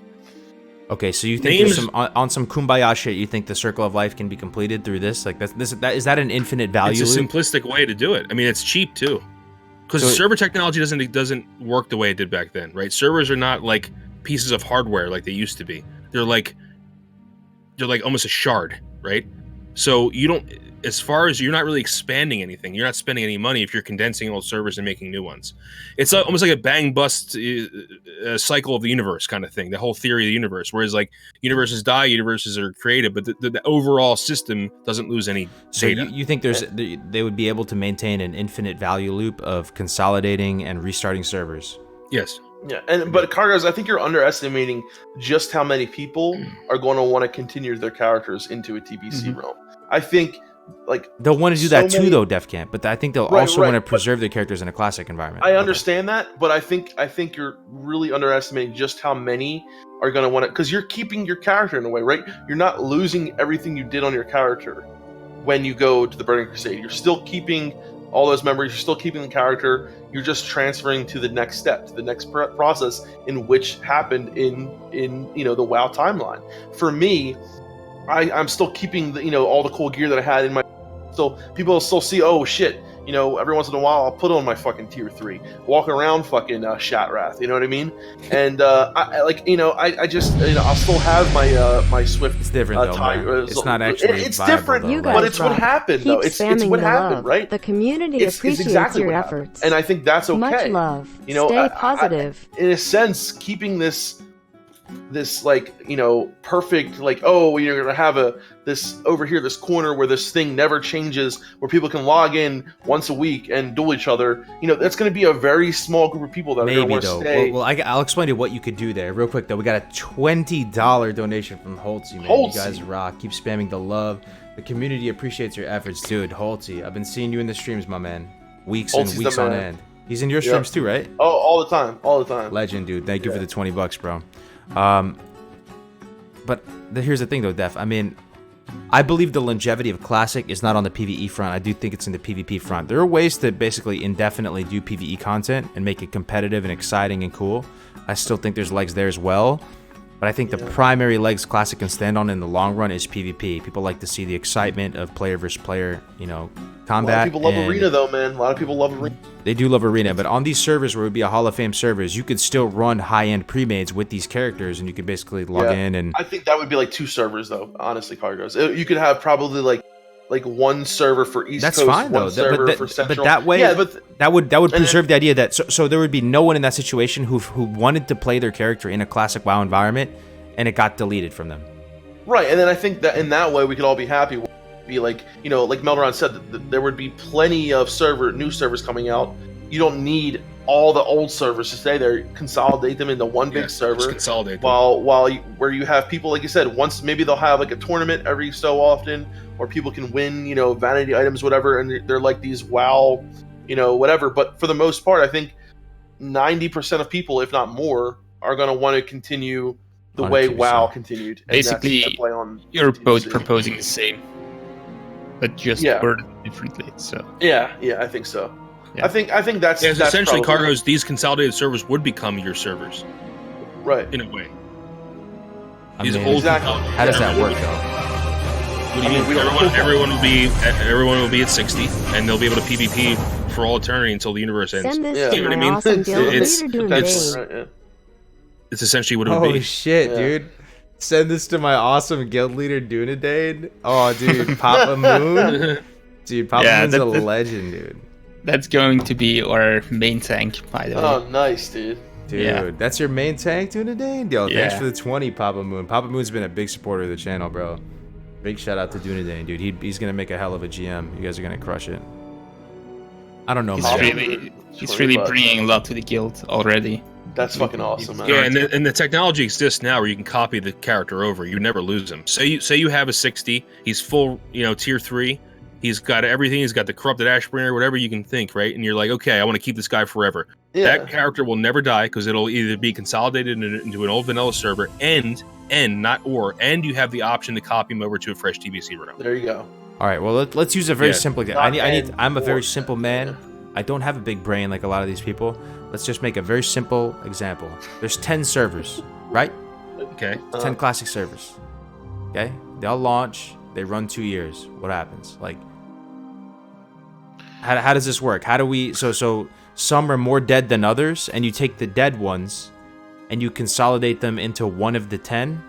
[SPEAKER 1] Okay, so you think there's on some kumbaya shit, you think the circle of life can be completed through this? Like, is that an infinite value?
[SPEAKER 3] It's a simplistic way to do it. I mean, it's cheap too, because server technology doesn't work the way it did back then, right? Servers are not like pieces of hardware like they used to be. They're like almost a shard, right? So you don't, as far as you're not really expanding anything, you're not spending any money if you're condensing old servers and making new ones. It's almost like a bang bust cycle of the universe kind of thing, the whole theory of the universe. Whereas like universes die, universes are created, but the overall system doesn't lose any data.
[SPEAKER 1] So you think they would be able to maintain an infinite value loop of consolidating and restarting servers?
[SPEAKER 3] Yes.
[SPEAKER 4] Yeah, but Cargos, I think you're underestimating just how many people are going to want to continue their characters into a TBC realm. I think like
[SPEAKER 1] they'll want to do that too, though, Def Camp. But I think they'll also want to preserve their characters in a classic environment.
[SPEAKER 4] I understand that, but I think you're really underestimating just how many are going to want it, because you're keeping your character in a way, right? You're not losing everything you did on your character when you go to the Burning Crusade. You're still keeping all those memories. You're still keeping the character. You're just transferring to the next step, to the next process in which happened in the WoW timeline. For me, I'm still keeping all the cool gear that I had in my. So people will still see, oh shit, every once in a while I'll put on my fucking tier 3, walk around fucking Shatrath, you know what I mean? And I just I'll still have my Swift.
[SPEAKER 1] It's different though. It's not actually.
[SPEAKER 4] It's different,
[SPEAKER 1] though,
[SPEAKER 4] but it's what happened though. It's what happened, right?
[SPEAKER 5] The community appreciates
[SPEAKER 4] exactly
[SPEAKER 5] your
[SPEAKER 4] happened.
[SPEAKER 5] efforts.
[SPEAKER 4] And I think that's okay.
[SPEAKER 5] Much love. Stay positive.
[SPEAKER 4] In a sense, keeping this perfect, like, oh, you're gonna have this over here, this corner where this thing never changes, where people can log in once a week and duel each other. That's gonna be a very small group of people that are gonna want to stay.
[SPEAKER 1] Well, I'll explain to you what you could do there real quick though. We got a $20 donation from Holtzy, man. You guys rock. Keep spamming the love. The community appreciates your efforts, dude. Holtzy, I've been seeing you in the streams, my man. Weeks and weeks on end. He's in your streams too, right?
[SPEAKER 4] Oh, all the time.
[SPEAKER 1] Legend, dude. Thank you for the $20, bro. But here's the thing though, Def. I mean, I believe the longevity of Classic is not on the PvE front. I do think it's in the PvP front. There are ways to basically indefinitely do PvE content and make it competitive and exciting and cool. I still think there's legs there as well. But I think the primary legs Classic can stand on in the long run is PvP. People like to see the excitement of player versus player, combat.
[SPEAKER 4] A lot of people love Arena though, man. A lot of people love Arena.
[SPEAKER 1] They do love Arena, but on these servers where it would be a Hall of Fame servers, you could still run high-end pre-mades with these characters, and you could basically log in and...
[SPEAKER 4] I think that would be like 2 servers though, honestly, Cargos. You could have probably like one server for East Coast,
[SPEAKER 1] fine,
[SPEAKER 4] one server for Central.
[SPEAKER 1] But that way, that would preserve the idea that so there would be no one in that situation who wanted to play their character in a classic WoW environment, and it got deleted from them.
[SPEAKER 4] Right, and then I think that in that way we could all be happy. Be like, like Meldoron said, that there would be plenty of new servers coming out. You don't need all the old servers to stay there. Consolidate them into one big server.
[SPEAKER 3] Just consolidate them.
[SPEAKER 4] Where you have people, like you said, once maybe they'll have like a tournament every so often, or people can win, vanity items, whatever, and they're like these WoW, whatever. But for the most part, I think 90% of people, if not more, are going to want to continue the way WoW continued.
[SPEAKER 2] Basically, you're both proposing the same, but just worded differently. So
[SPEAKER 4] I think so. Yeah. I think that's
[SPEAKER 3] essentially Cargos. These consolidated servers would become your servers,
[SPEAKER 4] right?
[SPEAKER 3] In a way.
[SPEAKER 4] Exactly.
[SPEAKER 1] How does that work, though?
[SPEAKER 3] What do you mean? Everyone will be at 60, and they'll be able to PvP for all eternity until the universe ends.
[SPEAKER 5] Send this to my awesome guild leader
[SPEAKER 3] it's essentially what it would be.
[SPEAKER 1] Holy shit, dude. Send this to my awesome guild leader, Dunedain. Oh, dude, Papa Moon. Dude, Papa Moon's a legend, dude.
[SPEAKER 2] That's going to be our main tank, by the way.
[SPEAKER 4] Oh, nice, dude.
[SPEAKER 1] Dude, that's your main tank, Dunedain? Yo, thanks for the 20, Papa Moon. Papa Moon's been a big supporter of the channel, bro. Big shout out to Dunedain, dude. He's going to make a hell of a GM. You guys are going to crush it. I don't know,
[SPEAKER 2] He's really bringing a lot to the guild already.
[SPEAKER 4] That's fucking awesome, man.
[SPEAKER 3] Yeah, and the technology exists now where you can copy the character over. You never lose him. Say you have a 60. He's full, tier 3. He's got everything. He's got the corrupted Ashbringer, whatever you can think, right? And you're like, okay, I want to keep this guy forever. Yeah. That character will never die because it'll either be consolidated into an old vanilla server and you have the option to copy him over to a fresh TBC realm.
[SPEAKER 4] There you go.
[SPEAKER 1] All right, well, let's use a very simple example. I'm a very simple man. I don't have a big brain like a lot of these people. Let's just make a very simple example. There's 10 servers, right?
[SPEAKER 3] Okay.
[SPEAKER 1] 10 classic servers. Okay? They all launch. They run 2 years. What happens? Like, how does this work? How do we... So some are more dead than others, and you take the dead ones, and you consolidate them into one of the 10,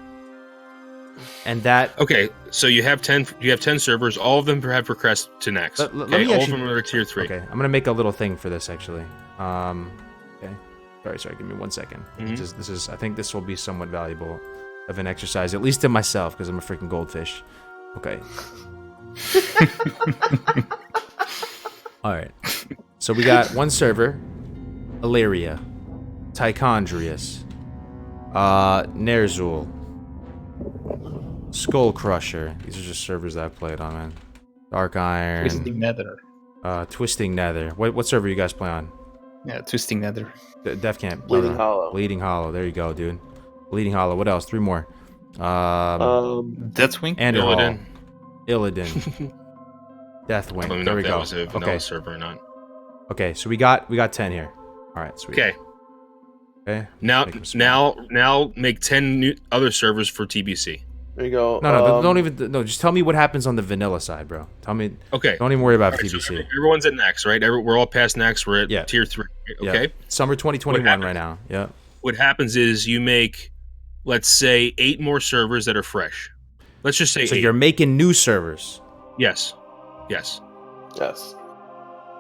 [SPEAKER 1] and that...
[SPEAKER 3] Okay, so you have 10 servers. All of them have progressed to next. All of them are tier 3.
[SPEAKER 1] Okay, I'm going to make a little thing for this, actually. Okay. Sorry, give me 1 second. I think this will be somewhat valuable of an exercise, at least to myself, because I'm a freaking goldfish. Okay. All right. So we got one server, Illyria. Tichondrius, Ner'zhul, Skull Crusher. These are just servers that I've played on, man. Dark Iron,
[SPEAKER 2] Twisting Nether.
[SPEAKER 1] Twisting Nether. What server you guys play on?
[SPEAKER 2] Yeah, Twisting Nether.
[SPEAKER 1] Def Camp.
[SPEAKER 4] Bleeding Hollow.
[SPEAKER 1] Bleeding Hollow. There you go, dude. Bleeding Hollow. What else? 3 more.
[SPEAKER 2] Deathwing.
[SPEAKER 1] Illidan. Illidan. Deathwing.
[SPEAKER 3] I don't even
[SPEAKER 1] There
[SPEAKER 3] know
[SPEAKER 1] we
[SPEAKER 3] if that
[SPEAKER 1] go.
[SPEAKER 3] was a vanilla server or not.
[SPEAKER 1] Okay, so we got 10 here. All right, sweet.
[SPEAKER 3] Okay.
[SPEAKER 1] Okay.
[SPEAKER 3] Now make 10 new other servers for TBC.
[SPEAKER 4] There you go.
[SPEAKER 1] No, don't even. No, just tell me what happens on the vanilla side, bro. Tell me.
[SPEAKER 3] Okay.
[SPEAKER 1] Don't even worry about
[SPEAKER 3] All right,
[SPEAKER 1] TBC.
[SPEAKER 3] so everyone's at Naxx, right? We're all past Naxx. We're at tier 3. Okay.
[SPEAKER 1] Yeah. Summer 2021 right now. Yeah.
[SPEAKER 3] What happens is you make, let's say, 8 more servers that are fresh. Let's just say
[SPEAKER 1] So
[SPEAKER 3] 8.
[SPEAKER 1] you're making new servers.
[SPEAKER 3] Yes.
[SPEAKER 4] Yes.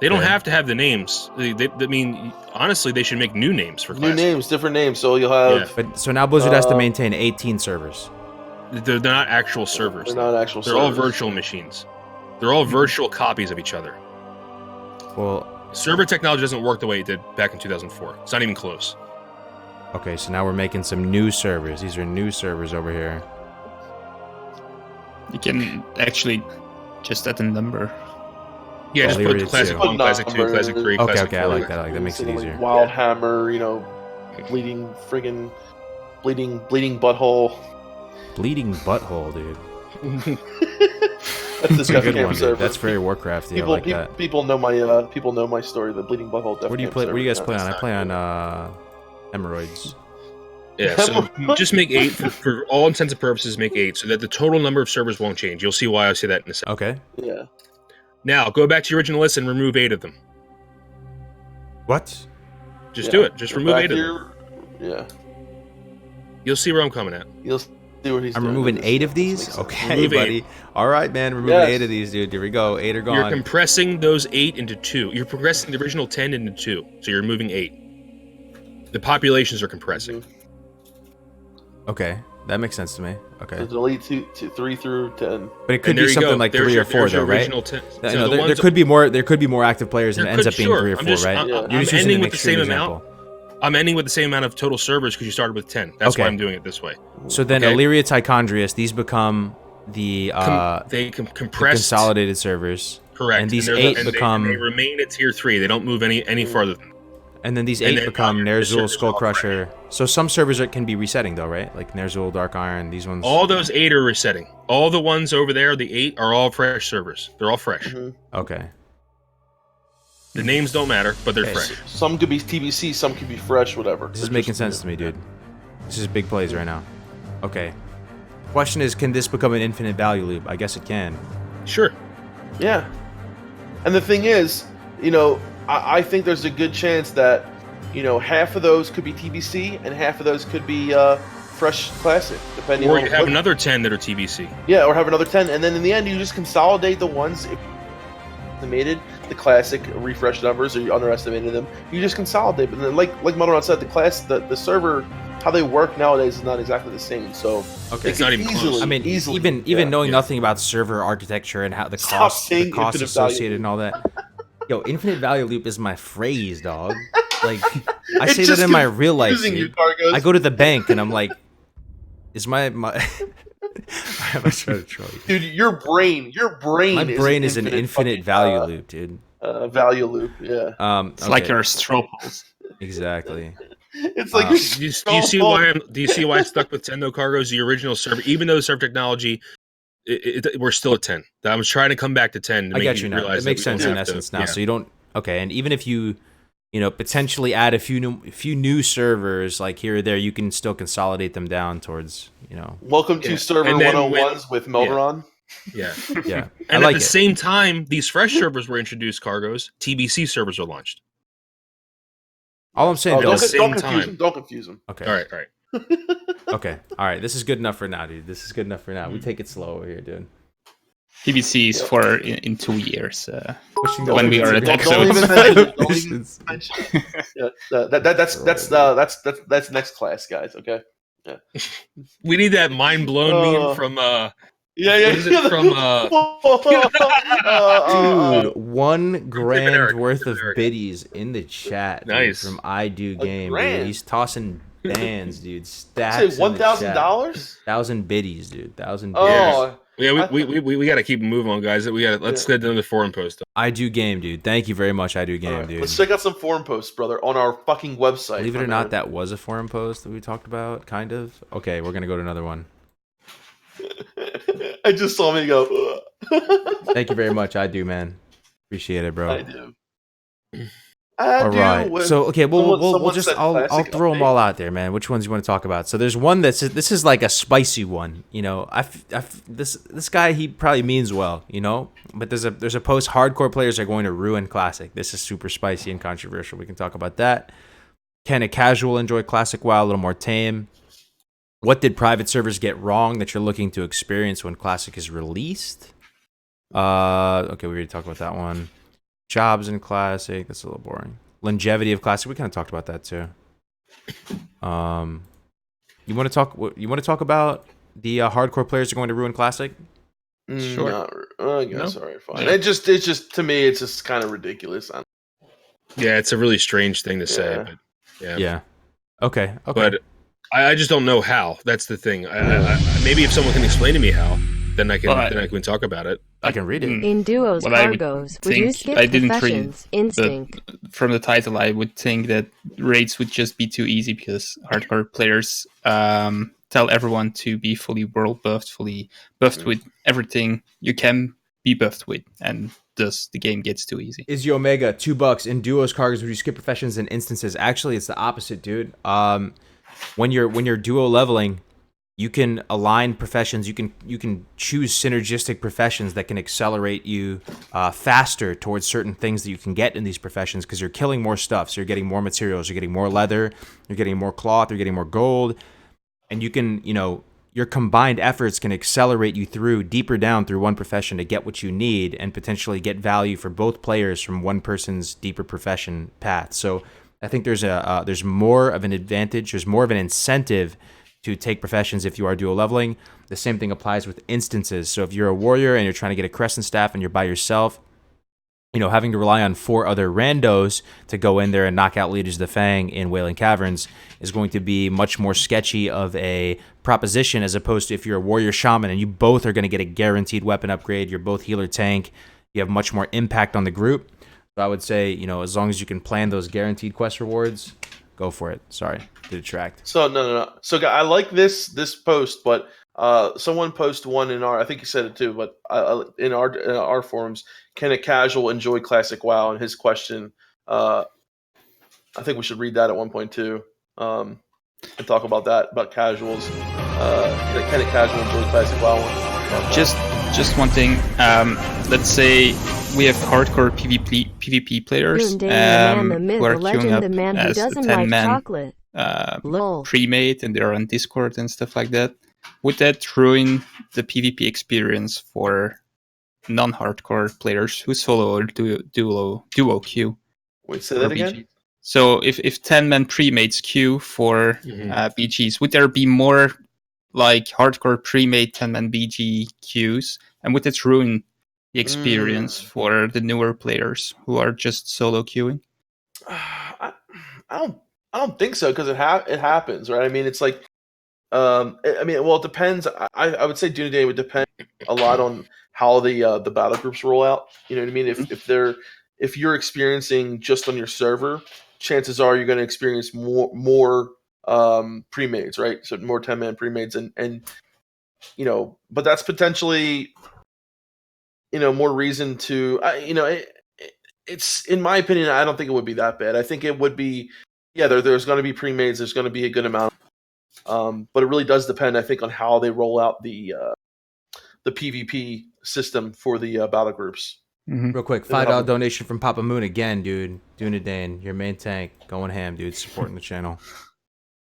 [SPEAKER 3] They don't
[SPEAKER 1] Okay.
[SPEAKER 3] have to have the names. I mean, honestly, they should make new names for
[SPEAKER 4] New
[SPEAKER 3] Classic.
[SPEAKER 4] names, different names. So you'll have.
[SPEAKER 1] But so now Blizzard has to maintain 18 servers.
[SPEAKER 3] They're not actual servers.
[SPEAKER 4] They're not actual
[SPEAKER 3] They're
[SPEAKER 4] servers.
[SPEAKER 3] all virtual machines. They're all virtual copies of each other.
[SPEAKER 1] Well,
[SPEAKER 3] Server technology doesn't work the way it did back in 2004. It's not even close.
[SPEAKER 1] okay, so now we're making some new servers. These are new servers over here.
[SPEAKER 2] You can actually just add a number.
[SPEAKER 3] Yeah, just
[SPEAKER 1] leave
[SPEAKER 3] put
[SPEAKER 1] it at
[SPEAKER 3] Classic
[SPEAKER 1] 2.
[SPEAKER 3] 1, Classic 2, Classic 3,
[SPEAKER 1] Okay,
[SPEAKER 3] Classic
[SPEAKER 1] okay, I
[SPEAKER 3] 4.
[SPEAKER 1] like that. That makes it easier.
[SPEAKER 4] Wild Hammer, bleeding butthole.
[SPEAKER 1] Bleeding Butthole, dude.
[SPEAKER 4] That's the
[SPEAKER 1] That's a
[SPEAKER 4] Def
[SPEAKER 1] good
[SPEAKER 4] Camp
[SPEAKER 1] one, dude.
[SPEAKER 4] server.
[SPEAKER 1] That's very Warcrafty. I
[SPEAKER 4] People,
[SPEAKER 1] like that.
[SPEAKER 4] people know my story. The bleeding butthole. Def
[SPEAKER 1] Where do you
[SPEAKER 4] Camp
[SPEAKER 1] play? Where do you guys
[SPEAKER 4] server.
[SPEAKER 1] play on? I play on Hemorrhoids.
[SPEAKER 3] Yeah, so just make 8 for all intents and purposes. Make 8 so that the total number of servers won't change. You'll see why I say that in a second.
[SPEAKER 1] Okay.
[SPEAKER 4] Yeah.
[SPEAKER 3] Now go back to your original list and remove 8 of them.
[SPEAKER 1] What?
[SPEAKER 3] Just do it. Just remove 8 of them.
[SPEAKER 4] Yeah.
[SPEAKER 3] You'll see where I'm coming at.
[SPEAKER 4] You'll see what he's
[SPEAKER 1] I'm
[SPEAKER 4] doing.
[SPEAKER 1] removing
[SPEAKER 4] This
[SPEAKER 1] 8 of
[SPEAKER 4] makes
[SPEAKER 1] these?
[SPEAKER 4] sense.
[SPEAKER 1] Okay,
[SPEAKER 3] Remove 8.
[SPEAKER 1] buddy. All right, man. Removing
[SPEAKER 4] Yes.
[SPEAKER 1] 8 of these, dude. Here we go. 8 are
[SPEAKER 3] You're
[SPEAKER 1] gone.
[SPEAKER 3] compressing those 8 into 2. You're progressing the original 10 into 2. So you're removing 8. The populations are compressing.
[SPEAKER 1] Okay. That makes sense to me. Okay.
[SPEAKER 4] So delete 3 through 10.
[SPEAKER 1] But it could
[SPEAKER 3] And there
[SPEAKER 1] be
[SPEAKER 3] you
[SPEAKER 1] something
[SPEAKER 3] go.
[SPEAKER 1] like
[SPEAKER 3] There's
[SPEAKER 1] 3
[SPEAKER 3] your-
[SPEAKER 1] or 4,
[SPEAKER 3] there's your
[SPEAKER 1] though, right?
[SPEAKER 3] original 10.
[SPEAKER 1] No,
[SPEAKER 3] So the
[SPEAKER 1] there
[SPEAKER 3] ones-
[SPEAKER 1] could be more. There could be more active players, and it
[SPEAKER 3] There
[SPEAKER 1] ends
[SPEAKER 3] could-
[SPEAKER 1] up being
[SPEAKER 3] sure.
[SPEAKER 1] 3 or
[SPEAKER 3] I'm
[SPEAKER 1] 4,
[SPEAKER 3] just-
[SPEAKER 1] right?
[SPEAKER 3] I'm-
[SPEAKER 1] You're
[SPEAKER 3] I'm
[SPEAKER 1] just using
[SPEAKER 3] ending
[SPEAKER 1] an
[SPEAKER 3] with the same
[SPEAKER 1] extreme
[SPEAKER 3] amount.
[SPEAKER 1] example.
[SPEAKER 3] I'm ending with the same amount of total servers because you started with 10. That's why
[SPEAKER 1] Okay.
[SPEAKER 3] I'm doing it this way.
[SPEAKER 1] So then,
[SPEAKER 3] Okay.
[SPEAKER 1] Illyria Tichondrius, these become the
[SPEAKER 3] They
[SPEAKER 1] the
[SPEAKER 3] compress.
[SPEAKER 1] consolidated servers.
[SPEAKER 3] Correct.
[SPEAKER 1] And these
[SPEAKER 3] they're
[SPEAKER 1] 8
[SPEAKER 3] and
[SPEAKER 1] become,
[SPEAKER 3] they remain at tier 3. They don't move any farther than.
[SPEAKER 1] and then these
[SPEAKER 3] and
[SPEAKER 1] 8
[SPEAKER 3] then
[SPEAKER 1] become
[SPEAKER 3] the
[SPEAKER 1] Ner'zhul,
[SPEAKER 3] servers
[SPEAKER 1] Skull
[SPEAKER 3] are all
[SPEAKER 1] Crusher. So some servers can be resetting though, right? Like Ner'zhul, Dark Iron, these ones.
[SPEAKER 3] All those 8 are resetting. All the ones over there, the 8, are all fresh servers. They're all fresh.
[SPEAKER 4] Mhm.
[SPEAKER 1] Okay.
[SPEAKER 3] The names don't matter, but they're
[SPEAKER 1] Okay,
[SPEAKER 3] fresh.
[SPEAKER 4] Some could be TBC, some could be fresh, whatever.
[SPEAKER 1] This is making sense to me, dude. This is big plays right now. Okay. Question is, can this become an infinite value loop? I guess it can.
[SPEAKER 3] Sure.
[SPEAKER 4] Yeah. And the thing is, I think there's a good chance that, half of those could be TBC and half of those could be fresh classic, depending
[SPEAKER 3] Or
[SPEAKER 4] on
[SPEAKER 3] you have
[SPEAKER 4] what-
[SPEAKER 3] another 10 that are TBC.
[SPEAKER 4] Yeah, or have another 10, and then in the end, you just consolidate the ones estimated, the classic refresh numbers, or you underestimated them. You just consolidate, but then, like Monoron said, the server, how they work nowadays is not exactly the same. So
[SPEAKER 1] Okay.
[SPEAKER 3] It's not even close.
[SPEAKER 1] I mean,
[SPEAKER 4] easily,
[SPEAKER 1] even knowing
[SPEAKER 3] yeah.
[SPEAKER 1] nothing about server architecture and how the
[SPEAKER 4] Stop
[SPEAKER 1] cost
[SPEAKER 4] saying infinite
[SPEAKER 1] associated
[SPEAKER 4] value.
[SPEAKER 1] and all that. Yo, infinite value loop is my phrase, dog. Like, I
[SPEAKER 4] It's
[SPEAKER 1] say that
[SPEAKER 4] just
[SPEAKER 1] in my real life.
[SPEAKER 4] confusing you,
[SPEAKER 1] Dude.
[SPEAKER 4] Cargos.
[SPEAKER 1] I go to the bank and I'm like, is my I'm trying to troll you.
[SPEAKER 4] Dude, your brain
[SPEAKER 1] My brain is an infinite
[SPEAKER 4] fucking,
[SPEAKER 1] value loop, dude.
[SPEAKER 4] value loop. Yeah,
[SPEAKER 2] It's like
[SPEAKER 1] okay.
[SPEAKER 2] your stroples.
[SPEAKER 1] Exactly.
[SPEAKER 4] it's like
[SPEAKER 1] Um,
[SPEAKER 3] Do you see why I stuck with 10 though, Cargos? The original server, even though the server technology, we're still at 10. I was trying to come back to 10 to
[SPEAKER 1] I
[SPEAKER 3] make
[SPEAKER 1] get you now.
[SPEAKER 3] realize
[SPEAKER 1] It
[SPEAKER 3] that
[SPEAKER 1] makes
[SPEAKER 3] we don't
[SPEAKER 1] sense in
[SPEAKER 3] have to-
[SPEAKER 1] essence now.
[SPEAKER 3] yeah.
[SPEAKER 1] So you don't. Okay, and even if you potentially add a few new servers like here or there, you can still consolidate them down towards
[SPEAKER 4] welcome to
[SPEAKER 3] Yeah.
[SPEAKER 4] server
[SPEAKER 3] And then
[SPEAKER 4] 101s with Melderon.
[SPEAKER 3] Yeah.
[SPEAKER 1] yeah. I
[SPEAKER 3] And
[SPEAKER 1] like
[SPEAKER 3] at the
[SPEAKER 1] it.
[SPEAKER 3] same time, these fresh servers were introduced, Cargos. TBC servers are launched.
[SPEAKER 1] All I'm saying
[SPEAKER 4] Oh,
[SPEAKER 1] though
[SPEAKER 3] don't
[SPEAKER 1] is
[SPEAKER 3] same
[SPEAKER 4] confuse
[SPEAKER 3] time.
[SPEAKER 4] them. Don't confuse them.
[SPEAKER 1] okay.
[SPEAKER 3] All right.
[SPEAKER 1] Okay. All right. This is good enough for now, dude. This is good enough for now. We take it slow over here, dude.
[SPEAKER 2] TBC is for in 2 years.
[SPEAKER 1] Pushing
[SPEAKER 4] Don't
[SPEAKER 2] When we
[SPEAKER 4] even-
[SPEAKER 2] are at
[SPEAKER 4] don't
[SPEAKER 2] episode
[SPEAKER 4] even mention it. Don't even
[SPEAKER 1] Missions.
[SPEAKER 4] mention it. Yeah, that's next class, guys. Okay.
[SPEAKER 3] We need that mind blown
[SPEAKER 4] Oh.
[SPEAKER 3] meme from
[SPEAKER 4] Yeah, yeah.
[SPEAKER 3] What is it from?
[SPEAKER 1] Dude, 1 grand
[SPEAKER 3] America.
[SPEAKER 1] worth of
[SPEAKER 3] America.
[SPEAKER 1] biddies in the chat, dude,
[SPEAKER 3] Nice.
[SPEAKER 1] from I Do Game, dude.
[SPEAKER 4] grand?
[SPEAKER 1] He's tossing bands, dude. Stacks
[SPEAKER 4] Say
[SPEAKER 1] in the chat.
[SPEAKER 4] $1,000?
[SPEAKER 1] 1,000 biddies, dude. 1,000 biddies.
[SPEAKER 4] Oh,
[SPEAKER 3] Yeah, we got to keep moving on, guys. Let's get another forum post.
[SPEAKER 1] I Do Game, dude. Thank you very much, I Do Game,
[SPEAKER 4] all right.
[SPEAKER 1] dude.
[SPEAKER 4] Let's check out some forum posts, brother, on our fucking website.
[SPEAKER 1] Believe it or
[SPEAKER 4] my
[SPEAKER 1] not,
[SPEAKER 4] man.
[SPEAKER 1] that was a forum post that we talked about, kind of. Okay, we're gonna go to another one.
[SPEAKER 4] I just saw me go.
[SPEAKER 1] Thank you very much, I Do, man. Appreciate it, bro.
[SPEAKER 4] I do.
[SPEAKER 1] All right. So okay, we'll just I'll throw them all out there, man. Which ones you want to talk about? So there's one this is like a spicy one, you know. This guy, he probably means well, you know. But there's a post, hardcore players are going to ruin Classic. This is super spicy and controversial. We can talk about that. Can a casual enjoy Classic WoW a little more tame? What did private servers get wrong that you're looking to experience when Classic is released? Okay, we already talked about that one. Jobs in Classic, that's a little boring. Longevity of Classic, we kind of talked about that too. You want to talk about the hardcore players are going to ruin Classic?
[SPEAKER 2] Sure.
[SPEAKER 4] I guess. All right, fine. Yeah. It's just to me, it's just kind of ridiculous.
[SPEAKER 3] Yeah, it's a really strange thing to say, but
[SPEAKER 1] yeah. Okay.
[SPEAKER 3] But I just don't know how. That's the thing. Maybe if someone can explain to me how, then I can talk about it.
[SPEAKER 1] I can read it.
[SPEAKER 5] In duos, cargos, would you skip professions, instinct?
[SPEAKER 2] From the title, I would think that raids would just be too easy because hardcore players tell everyone to be fully world buffed, fully buffed with everything you can be buffed with, and thus the game gets too easy.
[SPEAKER 1] Izzy Omega, $2 in duos, cargos, would you skip professions and instances? Actually, it's the opposite, dude. When you're duo leveling, you can align professions. You can choose synergistic professions that can accelerate you faster towards certain things that you can get in these professions because you're killing more stuff. So you're getting more materials. You're getting more leather. You're getting more cloth. You're getting more gold. And you can, your combined efforts can accelerate you deeper down through one profession to get what you need and potentially get value for both players from one person's deeper profession path. So I think there's more of an advantage. There's more of an incentive to take professions if you are dual leveling. The same thing applies with instances. So if you're a warrior and you're trying to get a crescent staff and you're by yourself, having to rely on 4 other randos to go in there and knock out Leaders of the Fang in Wailing Caverns is going to be much more sketchy of a proposition as opposed to if you're a warrior shaman and you both are going to get a guaranteed weapon upgrade, you're both healer tank, you have much more impact on the group. So I would say, as long as you can plan those guaranteed quest rewards, go for it. Sorry to detract.
[SPEAKER 4] So no. So I like this post, but someone posted one in I think you said it too, but in our forums, can a casual enjoy Classic WoW? And his question, I think we should read that at one point too, and talk about that about casuals. Can a casual enjoy Classic WoW?
[SPEAKER 2] Just one thing. Let's say we have hardcore PvP players who are queuing up as a 10-man pre-made and they're on Discord and stuff like that. Would that ruin the PvP experience for non-hardcore players who solo or duo queue?
[SPEAKER 4] Wait, say that again?
[SPEAKER 2] So if 10-man pre-mates queue for BGs, would there be more like hardcore pre-made 10-man BG queues? And would it ruin the experience for the newer players who are just solo queuing?
[SPEAKER 4] I don't think so because it happens, right? I mean, it's like, it depends. I would say Day would depend a lot on how the battle groups roll out. You know what I mean? If you're experiencing just on your server, chances are you're going to experience more pre-mades, right? So more 10-man pre-mades and but that's potentially more reason to it's in my opinion, I don't think it would be that bad. I think it would be there's going to be pre-mades, there's going to be a good amount, but it really does depend, I think, on how they roll out the PvP system for the battle groups.
[SPEAKER 1] Mm-hmm. Real quick, $5 donation from Papa Moon again, dude. Dunedain, your main tank, going ham, dude, supporting the channel.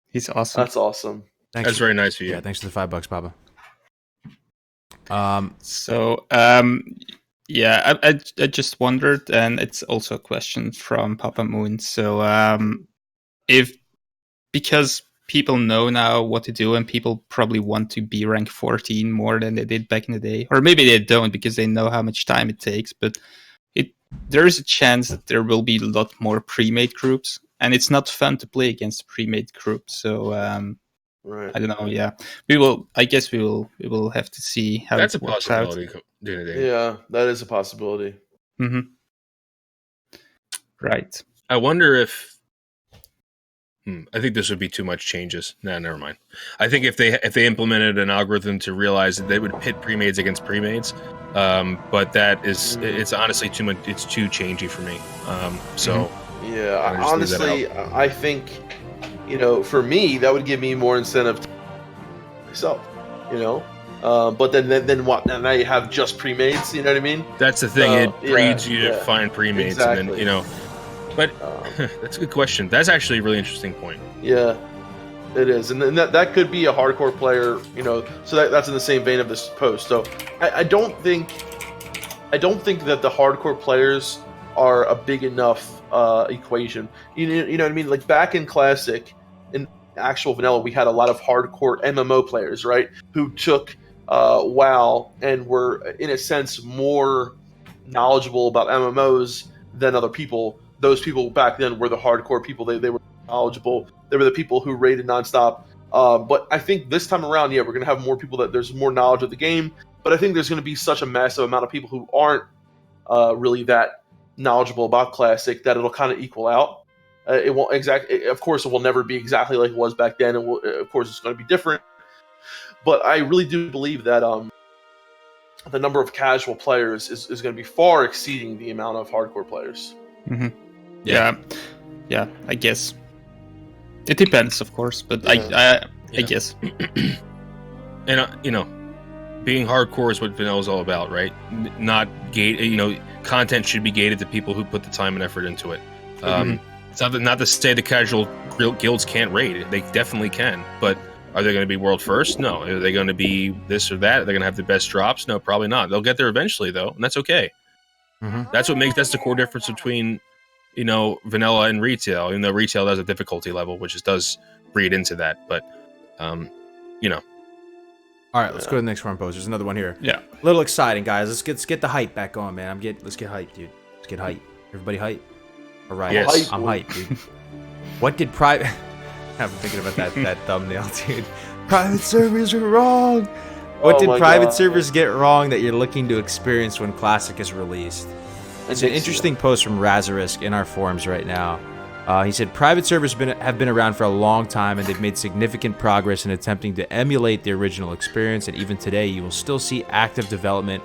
[SPEAKER 2] He's awesome.
[SPEAKER 4] That's awesome.
[SPEAKER 3] That's very nice of you.
[SPEAKER 1] Yeah, thanks for the $5, Papa.
[SPEAKER 2] I just wondered, and it's also a question from Papa Moon. So, because people know now what to do, and people probably want to be rank 14 more than they did back in the day. Or maybe they don't because they know how much time it takes, but there is a chance that there will be a lot more pre-made groups, and it's not fun to play against a pre-made group. So
[SPEAKER 4] Right.
[SPEAKER 2] I don't know. Yeah, we will. I guess we will have to see how
[SPEAKER 3] That's
[SPEAKER 2] it
[SPEAKER 3] a
[SPEAKER 2] works out.
[SPEAKER 3] possibility.
[SPEAKER 4] Yeah, that is a possibility.
[SPEAKER 2] Mm-hmm. Right.
[SPEAKER 3] I wonder if. I think this would be too much changes. Nah, never mind. I think if they implemented an algorithm to realize that they would pit pre-mades against pre-mades, but that is it's honestly too much. It's too changey for me. So
[SPEAKER 4] yeah, honestly, I think for me that would give me more incentive to myself. But then what? Now you have just pre-mades. You know what I mean?
[SPEAKER 3] That's the thing. It breeds you to find pre-mades,
[SPEAKER 4] exactly.
[SPEAKER 3] and then But that's a good question. That's actually a really interesting point.
[SPEAKER 4] Yeah, it is, and then that could be a hardcore player, So that's in the same vein of this post. So I don't think that the hardcore players are a big enough equation. You know what I mean? Like back in Classic, in actual vanilla, we had a lot of hardcore MMO players, right? Who took WoW and were in a sense more knowledgeable about MMOs than other people. Those people back then were the hardcore people. They were knowledgeable. They were the people who raided nonstop. But I think this time around, we're going to have more people that there's more knowledge of the game. But I think there's going to be such a massive amount of people who aren't really that knowledgeable about Classic that it'll kind of equal out. It won't exactly. Of course, it will never be exactly like it was back then. Of course, it's going to be different. But I really do believe that the number of casual players is going to be far exceeding the amount of hardcore players.
[SPEAKER 2] Mm-hmm. Yeah, I guess it depends, of course, but I guess.
[SPEAKER 3] And being hardcore is what vanilla is all about, right? Not gate. Content should be gated to people who put the time and effort into it. It's not to say the casual guilds can't raid. They definitely can, but are they going to be world first? No. Are they going to be this or that? Are they going to have the best drops? No, probably not. They'll get there eventually, though, and that's okay.
[SPEAKER 1] Mm-hmm.
[SPEAKER 3] That's the core difference between vanilla and retail. Even though retail has a difficulty level, which does breed into that, but
[SPEAKER 1] All right, let's go to the next one post. There's another one here.
[SPEAKER 2] Yeah,
[SPEAKER 1] a little exciting, guys. Let's get the hype back on, man. Let's get hype, dude. Let's get hype. Everybody hype. All right,
[SPEAKER 3] yes.
[SPEAKER 1] I'm hype, dude. What did private? I'm thinking about that thumbnail, dude. Private servers are wrong. What did private servers get wrong that you're looking to experience when Classic is released? It's an interesting post from Razorisk in our forums right now. He said, private servers have been around for a long time, and they've made significant progress in attempting to emulate the original experience, and even today you will still see active development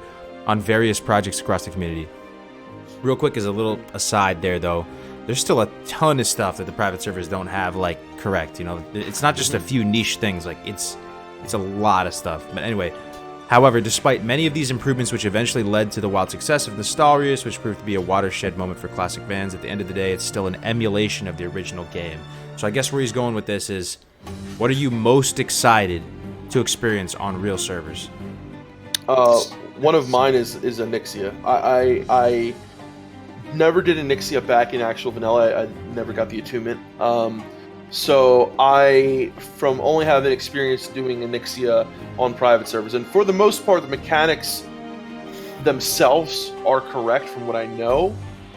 [SPEAKER 1] on various projects across the community. Real quick, as a little aside there, though, there's still a ton of stuff that the private servers don't have, correct. It's not just a few niche things, it's a lot of stuff. But anyway, however, despite many of these improvements, which eventually led to the wild success of Nostalrius, which proved to be a watershed moment for Classic fans, at the end of the day, it's still an emulation of the original game. So I guess where he's going with this is, what are you most excited to experience on real servers?
[SPEAKER 4] One of mine is Onyxia. I never did Onyxia back in actual vanilla. I never got the attunement. So from only having experience doing Onyxia on private servers, and for the most part, the mechanics themselves are correct from what I know,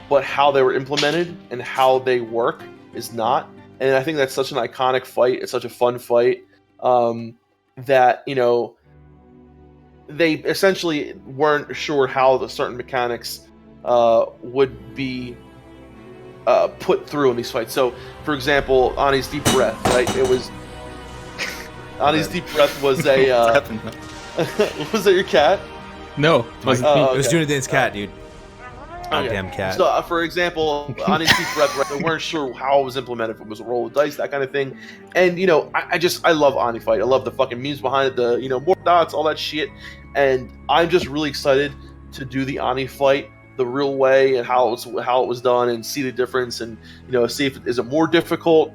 [SPEAKER 4] but how they were implemented and how they work is not. And I think that's such an iconic fight. It's such a fun fight that, they essentially weren't sure how the certain mechanics would be put through in these fights. So, for example, Ani's Deep Breath, right? It was Ani's Deep Breath was a. Was that your cat?
[SPEAKER 2] No, it was
[SPEAKER 1] It was Dunedin's cat, dude. Goddamn cat.
[SPEAKER 4] So, for example, Ani's Deep Breath, right, they weren't sure how it was implemented. If it was a roll of dice, that kind of thing. And I love Ani Fight. I love the fucking memes behind it. The more dots, all that shit. And I'm just really excited to do the Ani Fight the real way and how it was done, and see the difference, and see if is it more difficult.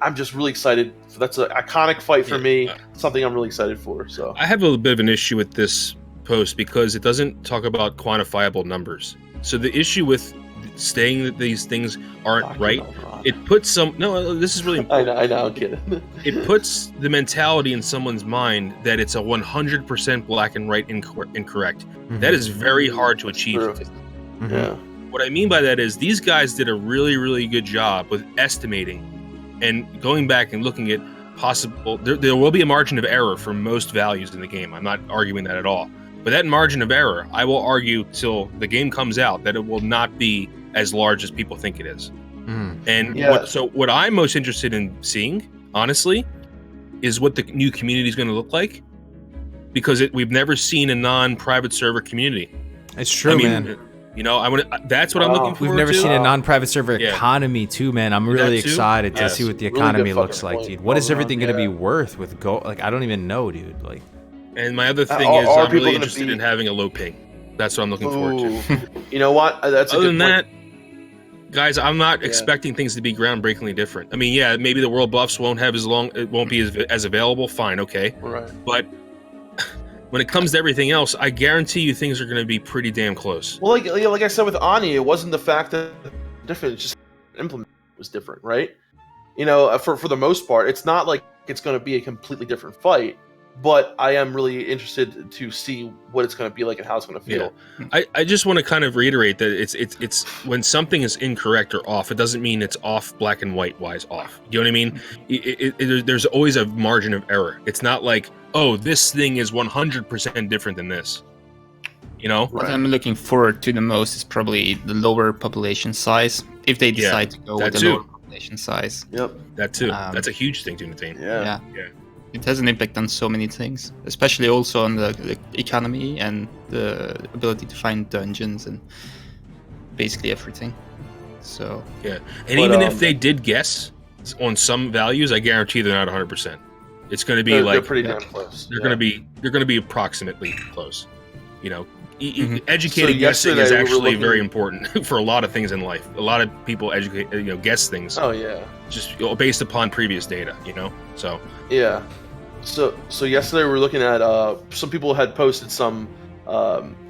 [SPEAKER 4] I'm just really excited. That's an iconic fight for me. Something I'm really excited for. So
[SPEAKER 3] I have a little bit of an issue with this post because it doesn't talk about quantifiable numbers. So the issue with saying that these things aren't right, it puts some. No, this is really important.
[SPEAKER 4] I know, I'm kidding.
[SPEAKER 3] It puts the mentality in someone's mind that it's a 100% black and white incorrect. Mm-hmm. That is very hard to achieve.
[SPEAKER 4] Mm-hmm. Yeah.
[SPEAKER 3] What I mean by that is these guys did a really, really good job with estimating and going back and looking at possible. There will be a margin of error for most values in the game. I'm not arguing that at all. But that margin of error, I will argue till the game comes out that it will not be as large as people think it is. And what I'm most interested in seeing, honestly, is what the new community is going to look like, because we've never seen a non-private server community.
[SPEAKER 1] It's true, man.
[SPEAKER 3] You know, that's what I'm looking for.
[SPEAKER 1] We've never seen a non-private server economy too, man. I'm really excited to see what the economy looks like, dude. What is everything going to be worth with gold? Like, I don't even know, dude. Like,
[SPEAKER 3] and my other thing is I'm really interested in having a low ping. That's what I'm looking forward to.
[SPEAKER 4] You know what? That's
[SPEAKER 3] other than that. Guys, I'm not expecting things to be groundbreakingly different. I mean, yeah, maybe the world buffs won't have it won't be as available. Fine, okay.
[SPEAKER 4] Right.
[SPEAKER 3] But when it comes to everything else, I guarantee you things are going to be pretty damn close.
[SPEAKER 4] Well, like I said with Ani, it wasn't the fact that different; it's just implement was different, right? You know, for the most part, it's not like it's going to be a completely different fight. But I am really interested to see what it's going to be like and how it's going to feel.
[SPEAKER 3] Yeah. I just want to kind of reiterate that it's when something is incorrect or off, it doesn't mean it's off black and white wise off. You know what I mean? There's always a margin of error. It's not like, oh, this thing is 100% different than this. You know?
[SPEAKER 2] What I'm looking forward to the most is probably the lower population size, if they decide to go with the lower population size.
[SPEAKER 4] Yep.
[SPEAKER 3] That too. That's a huge thing to attain.
[SPEAKER 4] Yeah.
[SPEAKER 2] It has an impact on so many things, especially also on the economy and the ability to find dungeons and basically everything. So
[SPEAKER 3] and even if they did guess on some values, I guarantee they're not 100%. It's going to be
[SPEAKER 4] they're pretty damn close.
[SPEAKER 3] They're going to be approximately close. You know, educated guessing is actually very important for a lot of things in life. A lot of people guess things.
[SPEAKER 4] Oh yeah,
[SPEAKER 3] just based upon previous data. You know, so
[SPEAKER 4] yeah. So yesterday we were looking at some people had posted some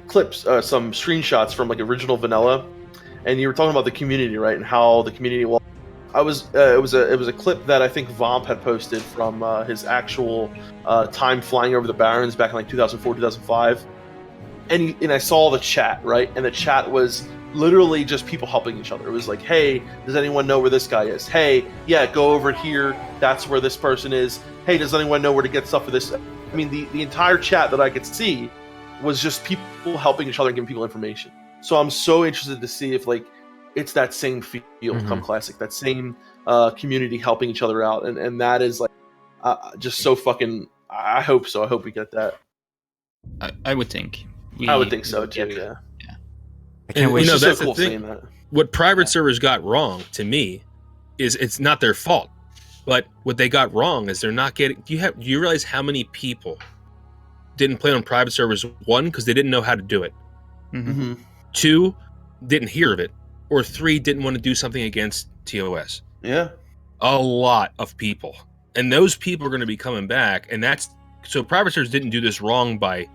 [SPEAKER 4] clips, some screenshots from like original vanilla, and you were talking about the community, right? And how the community. Well, it was a clip that I think Vomp had posted from his actual time flying over the Barrens back in like 2004, 2005, and I saw the chat, right? And the chat was literally just people helping each other. It was like, hey, does anyone know where this guy is? Hey, yeah, go over here. That's where this person is. Hey, does anyone know where to get stuff for this? I mean, the entire chat that I could see was just people helping each other and giving people information. So I'm so interested to see if like it's that same feel come Classic, that same community helping each other out, and that is like just so fucking. I hope so. I hope we get that.
[SPEAKER 2] I would think.
[SPEAKER 4] I would think so too. Yeah.
[SPEAKER 1] I can't wait.
[SPEAKER 3] You know,
[SPEAKER 4] that's
[SPEAKER 3] so
[SPEAKER 4] cool
[SPEAKER 3] the thing. What private servers got wrong to me is it's not their fault. But what they got wrong is they're not getting. Do you realize how many people didn't play on private servers? One, because they didn't know how to do it.
[SPEAKER 4] Mm-hmm.
[SPEAKER 3] Two, didn't hear of it. Or three, didn't want to do something against TOS.
[SPEAKER 4] Yeah.
[SPEAKER 3] A lot of people. And those people are going to be coming back. And so private servers didn't do this wrong by.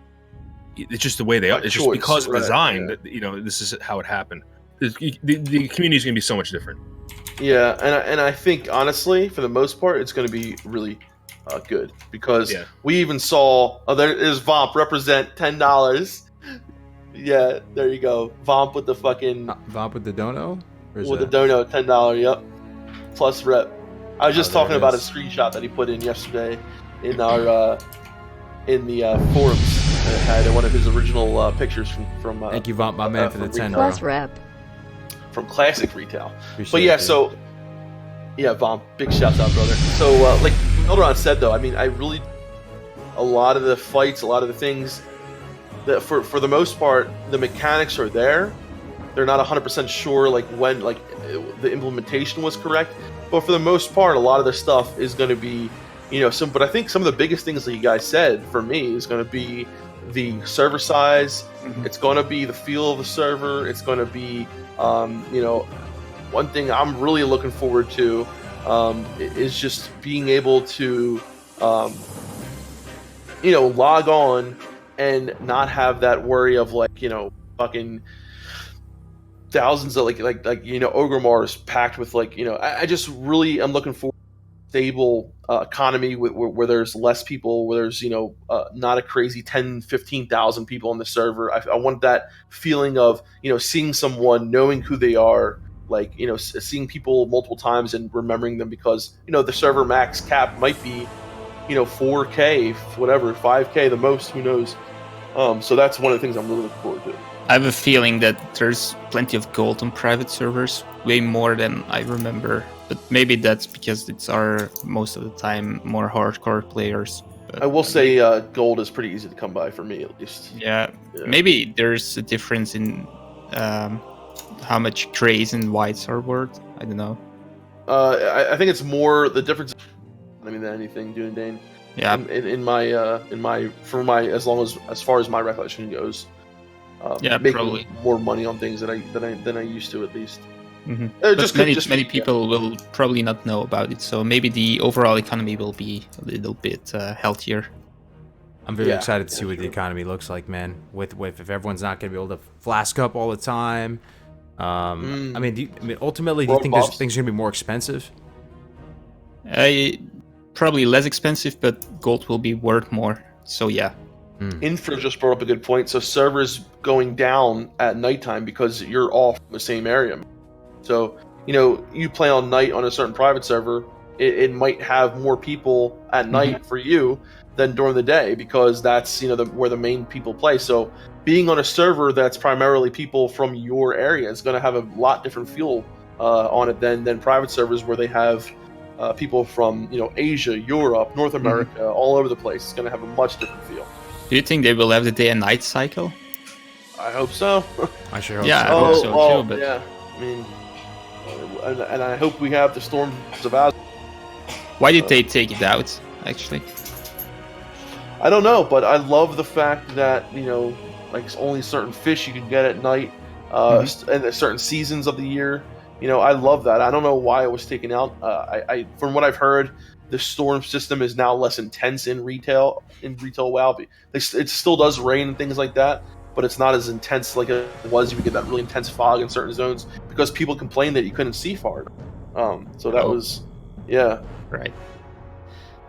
[SPEAKER 3] It's just the way they are. It's just because of design that this is how it happened. The community is going to be so much different.
[SPEAKER 4] Yeah, and I think honestly, for the most part, it's going to be really good because we even saw there is Vomp represent $10. Yeah, there you go. Vomp with the fucking
[SPEAKER 1] Vomp with the dono.
[SPEAKER 4] With the dono, $10. Yep, plus rep. I was just talking about a screenshot that he put in yesterday in our in the forums. That had one of his original pictures from.
[SPEAKER 1] Thank you, Vomp, my man, for the $10.
[SPEAKER 5] Plus rep.
[SPEAKER 4] From Classic Retail.
[SPEAKER 1] Appreciate
[SPEAKER 4] Vomp, big shout out, brother. So like Elderon said though, I mean, a lot of the fights, a lot of the things that for the most part, the mechanics are there. They're not 100% sure like when like the implementation was correct, but for the most part, a lot of the stuff is going to be, but I think some of the biggest things that you guys said for me is going to be the server size. It's going to be the feel of the server. It's going to be one thing I'm really looking forward to is just being able to, log on and not have that worry of like, fucking thousands of like Orgrimmar is packed with I just really am looking for a stable economy where there's less people, where there's not a crazy 10, 15,000 people on the server. I want that feeling of seeing someone, knowing who they are, seeing people multiple times and remembering them, because the server max cap might be 4K, whatever, 5K the most, who knows. So that's one of the things I'm really looking forward to.
[SPEAKER 2] I have a feeling that there's plenty of gold on private servers, way more than I remember. But maybe that's because it's most of the time more hardcore players. But
[SPEAKER 4] I will say gold is pretty easy to come by for me, at least.
[SPEAKER 2] Yeah. Maybe there's a difference in how much grays and whites are worth. I don't know.
[SPEAKER 4] I think it's more the difference. Than anything, Dune Dane.
[SPEAKER 2] Yeah.
[SPEAKER 4] In my as far as my recollection goes. Making
[SPEAKER 2] probably
[SPEAKER 4] more money on things than I used to, at least.
[SPEAKER 2] Mm-hmm. Many people will probably not know about it, so maybe the overall economy will be a little bit healthier.
[SPEAKER 1] I'm very excited to see what the economy looks like, man. With if everyone's not going to be able to flask up all the time. Ultimately, do you think things are going to be more expensive?
[SPEAKER 2] Probably less expensive, but gold will be worth more. So yeah.
[SPEAKER 4] Infra just brought up a good point. So servers going down at nighttime because you're off the same area. So you play on night on a certain private server, it might have more people at night for you than during the day, because that's where the main people play. So being on a server that's primarily people from your area is going to have a lot different feel on it than private servers where they have people from Asia, Europe, North America, all over the place. It's going to have a much different feel.
[SPEAKER 2] Do you think they will have the day and night cycle?
[SPEAKER 4] I hope so.
[SPEAKER 1] I sure hope
[SPEAKER 2] so.
[SPEAKER 1] I
[SPEAKER 2] hope so too. But
[SPEAKER 4] yeah, I mean, and I hope we have the Storms of Azeroth.
[SPEAKER 2] Why did they take it out, actually?
[SPEAKER 4] I don't know, but I love the fact that only certain fish you can get at night, and certain seasons of the year. I love that. I don't know why it was taken out. From what I've heard, the storm system is now less intense in retail WoW. It still does rain and things like that, but it's not as intense like it was. You would get that really intense fog in certain zones because people complained that you couldn't see far enough. So that was,
[SPEAKER 2] right.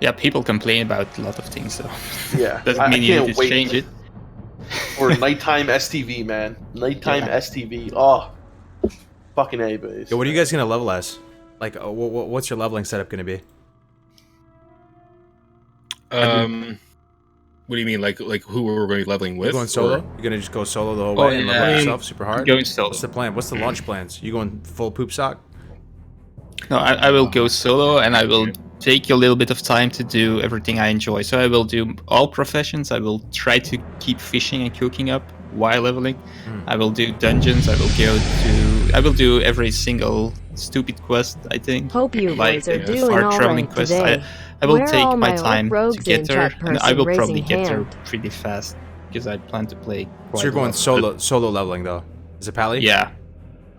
[SPEAKER 2] Yeah, people complain about a lot of things, though.
[SPEAKER 4] Yeah,
[SPEAKER 2] doesn't mean you need to change it.
[SPEAKER 4] Or nighttime STV, man. Nighttime STV. Oh, fucking A, base.
[SPEAKER 1] Yo, what are you guys gonna level as? Like, what's your leveling setup gonna be?
[SPEAKER 3] What do you mean? Like who we're going to be leveling with?
[SPEAKER 1] You going solo? You're gonna just go solo the whole way and level yourself super hard?
[SPEAKER 2] Going solo.
[SPEAKER 1] What's the plan? What's the launch plans? You going full poop sock?
[SPEAKER 2] No, I will go solo, and I will take a little bit of time to do everything I enjoy. So I will do all professions. I will try to keep fishing and cooking up while leveling. I will do dungeons. I will do every single stupid quest, I think.
[SPEAKER 5] Hope you boys are doing
[SPEAKER 2] far
[SPEAKER 5] all
[SPEAKER 2] traveling
[SPEAKER 5] right
[SPEAKER 2] quest.
[SPEAKER 5] today.
[SPEAKER 2] I will
[SPEAKER 5] Where
[SPEAKER 2] take
[SPEAKER 5] are
[SPEAKER 2] my
[SPEAKER 5] my
[SPEAKER 2] time to
[SPEAKER 5] rogues
[SPEAKER 2] get
[SPEAKER 5] in
[SPEAKER 2] there,
[SPEAKER 5] chat
[SPEAKER 2] and I will
[SPEAKER 5] person
[SPEAKER 2] probably
[SPEAKER 5] raising
[SPEAKER 2] get there
[SPEAKER 5] hand?
[SPEAKER 2] pretty fast because I plan to play.
[SPEAKER 1] So you're going solo leveling though? Is it Pally?
[SPEAKER 2] Yeah.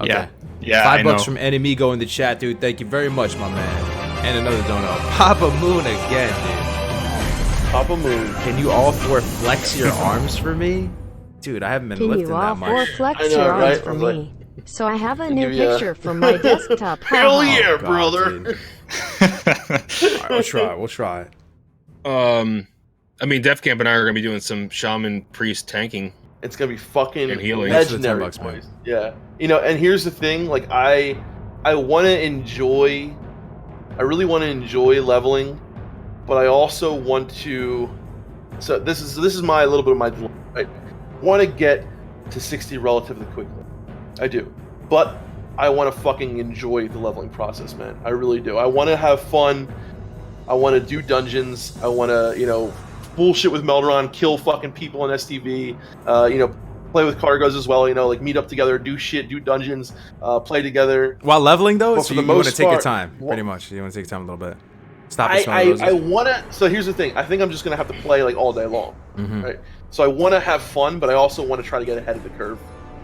[SPEAKER 1] Okay.
[SPEAKER 2] Yeah.
[SPEAKER 1] $5 from Enemigo in the chat, dude. Thank you very much, my man. And another dono. Papa Moon again, dude.
[SPEAKER 4] Papa Moon.
[SPEAKER 1] Can you all four flex your arms for me? Dude, I haven't been
[SPEAKER 5] Can
[SPEAKER 1] lifting
[SPEAKER 5] you all
[SPEAKER 1] that much.
[SPEAKER 5] four flex
[SPEAKER 4] I know,
[SPEAKER 5] your arms
[SPEAKER 4] right?
[SPEAKER 5] for
[SPEAKER 4] I was
[SPEAKER 5] me? So I have a
[SPEAKER 4] I'll
[SPEAKER 5] new
[SPEAKER 4] give you a-
[SPEAKER 5] picture from my desktop.
[SPEAKER 4] Hell yeah,
[SPEAKER 1] God,
[SPEAKER 4] brother.
[SPEAKER 1] dude. Alright, we'll try.
[SPEAKER 3] I mean, Def Camp and I are going to be doing some shaman priest tanking.
[SPEAKER 4] It's gonna be fucking
[SPEAKER 3] And healing.
[SPEAKER 4] legendary.
[SPEAKER 1] That's the $10, man.
[SPEAKER 4] Yeah, and here's the thing. Like I want to enjoy. I really want to enjoy leveling, but I also want to. So this is my little bit of my dilemma. I want to get to 60 relatively quickly. I do, but I want to fucking enjoy the leveling process, man. I really do. I want to have fun. I want to do dungeons. I want to, bullshit with Melderon, kill fucking people in STV. Play with cargoes as well. Like meet up together, do shit, do dungeons, play together.
[SPEAKER 1] While leveling though,
[SPEAKER 4] But
[SPEAKER 1] so
[SPEAKER 4] for
[SPEAKER 1] you
[SPEAKER 4] the
[SPEAKER 1] want to
[SPEAKER 4] most
[SPEAKER 1] take your
[SPEAKER 4] part-
[SPEAKER 1] time, pretty much. You want to take your time a little bit. Stop the
[SPEAKER 4] I want to. So here's the thing. I think I'm just gonna have to play like all day long, right? So I want to have fun, but I also want to try to get ahead of the curve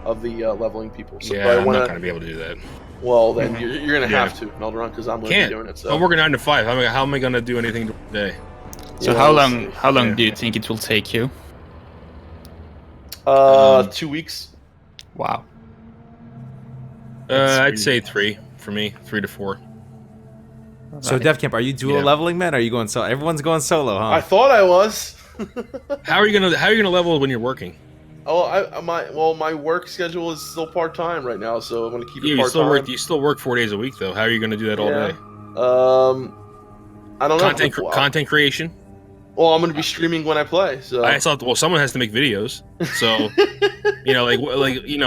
[SPEAKER 4] of the leveling people. So
[SPEAKER 3] Yeah,
[SPEAKER 4] I
[SPEAKER 3] I'm
[SPEAKER 4] wanna,
[SPEAKER 3] not going to be able to do that.
[SPEAKER 4] Well, then you're gonna
[SPEAKER 3] Yeah.
[SPEAKER 4] have to Melderon because I'm gonna
[SPEAKER 3] Can't.
[SPEAKER 4] be doing it. So
[SPEAKER 3] I'm working 9 to 5. How am I going to do anything today?
[SPEAKER 2] So
[SPEAKER 4] Yeah,
[SPEAKER 2] how
[SPEAKER 4] we'll
[SPEAKER 2] long?
[SPEAKER 4] see.
[SPEAKER 2] How long
[SPEAKER 3] Yeah.
[SPEAKER 2] do you think it will take you?
[SPEAKER 4] 2 weeks.
[SPEAKER 2] Wow.
[SPEAKER 3] I'd say 3 for me, 3 to 4.
[SPEAKER 1] So Dev Camp, are you dual leveling, man? Or are you going solo? Everyone's going solo, huh?
[SPEAKER 4] I thought I was.
[SPEAKER 3] How are you gonna level when you're working?
[SPEAKER 4] Oh, my work schedule is still part time right now, so I'm gonna keep it part time.
[SPEAKER 3] You still work 4 days a week though. How are you gonna do that all day?
[SPEAKER 4] I don't know.
[SPEAKER 3] Content creation.
[SPEAKER 4] Well, I'm gonna be streaming when I play. So
[SPEAKER 3] I thought, well, someone has to make videos. So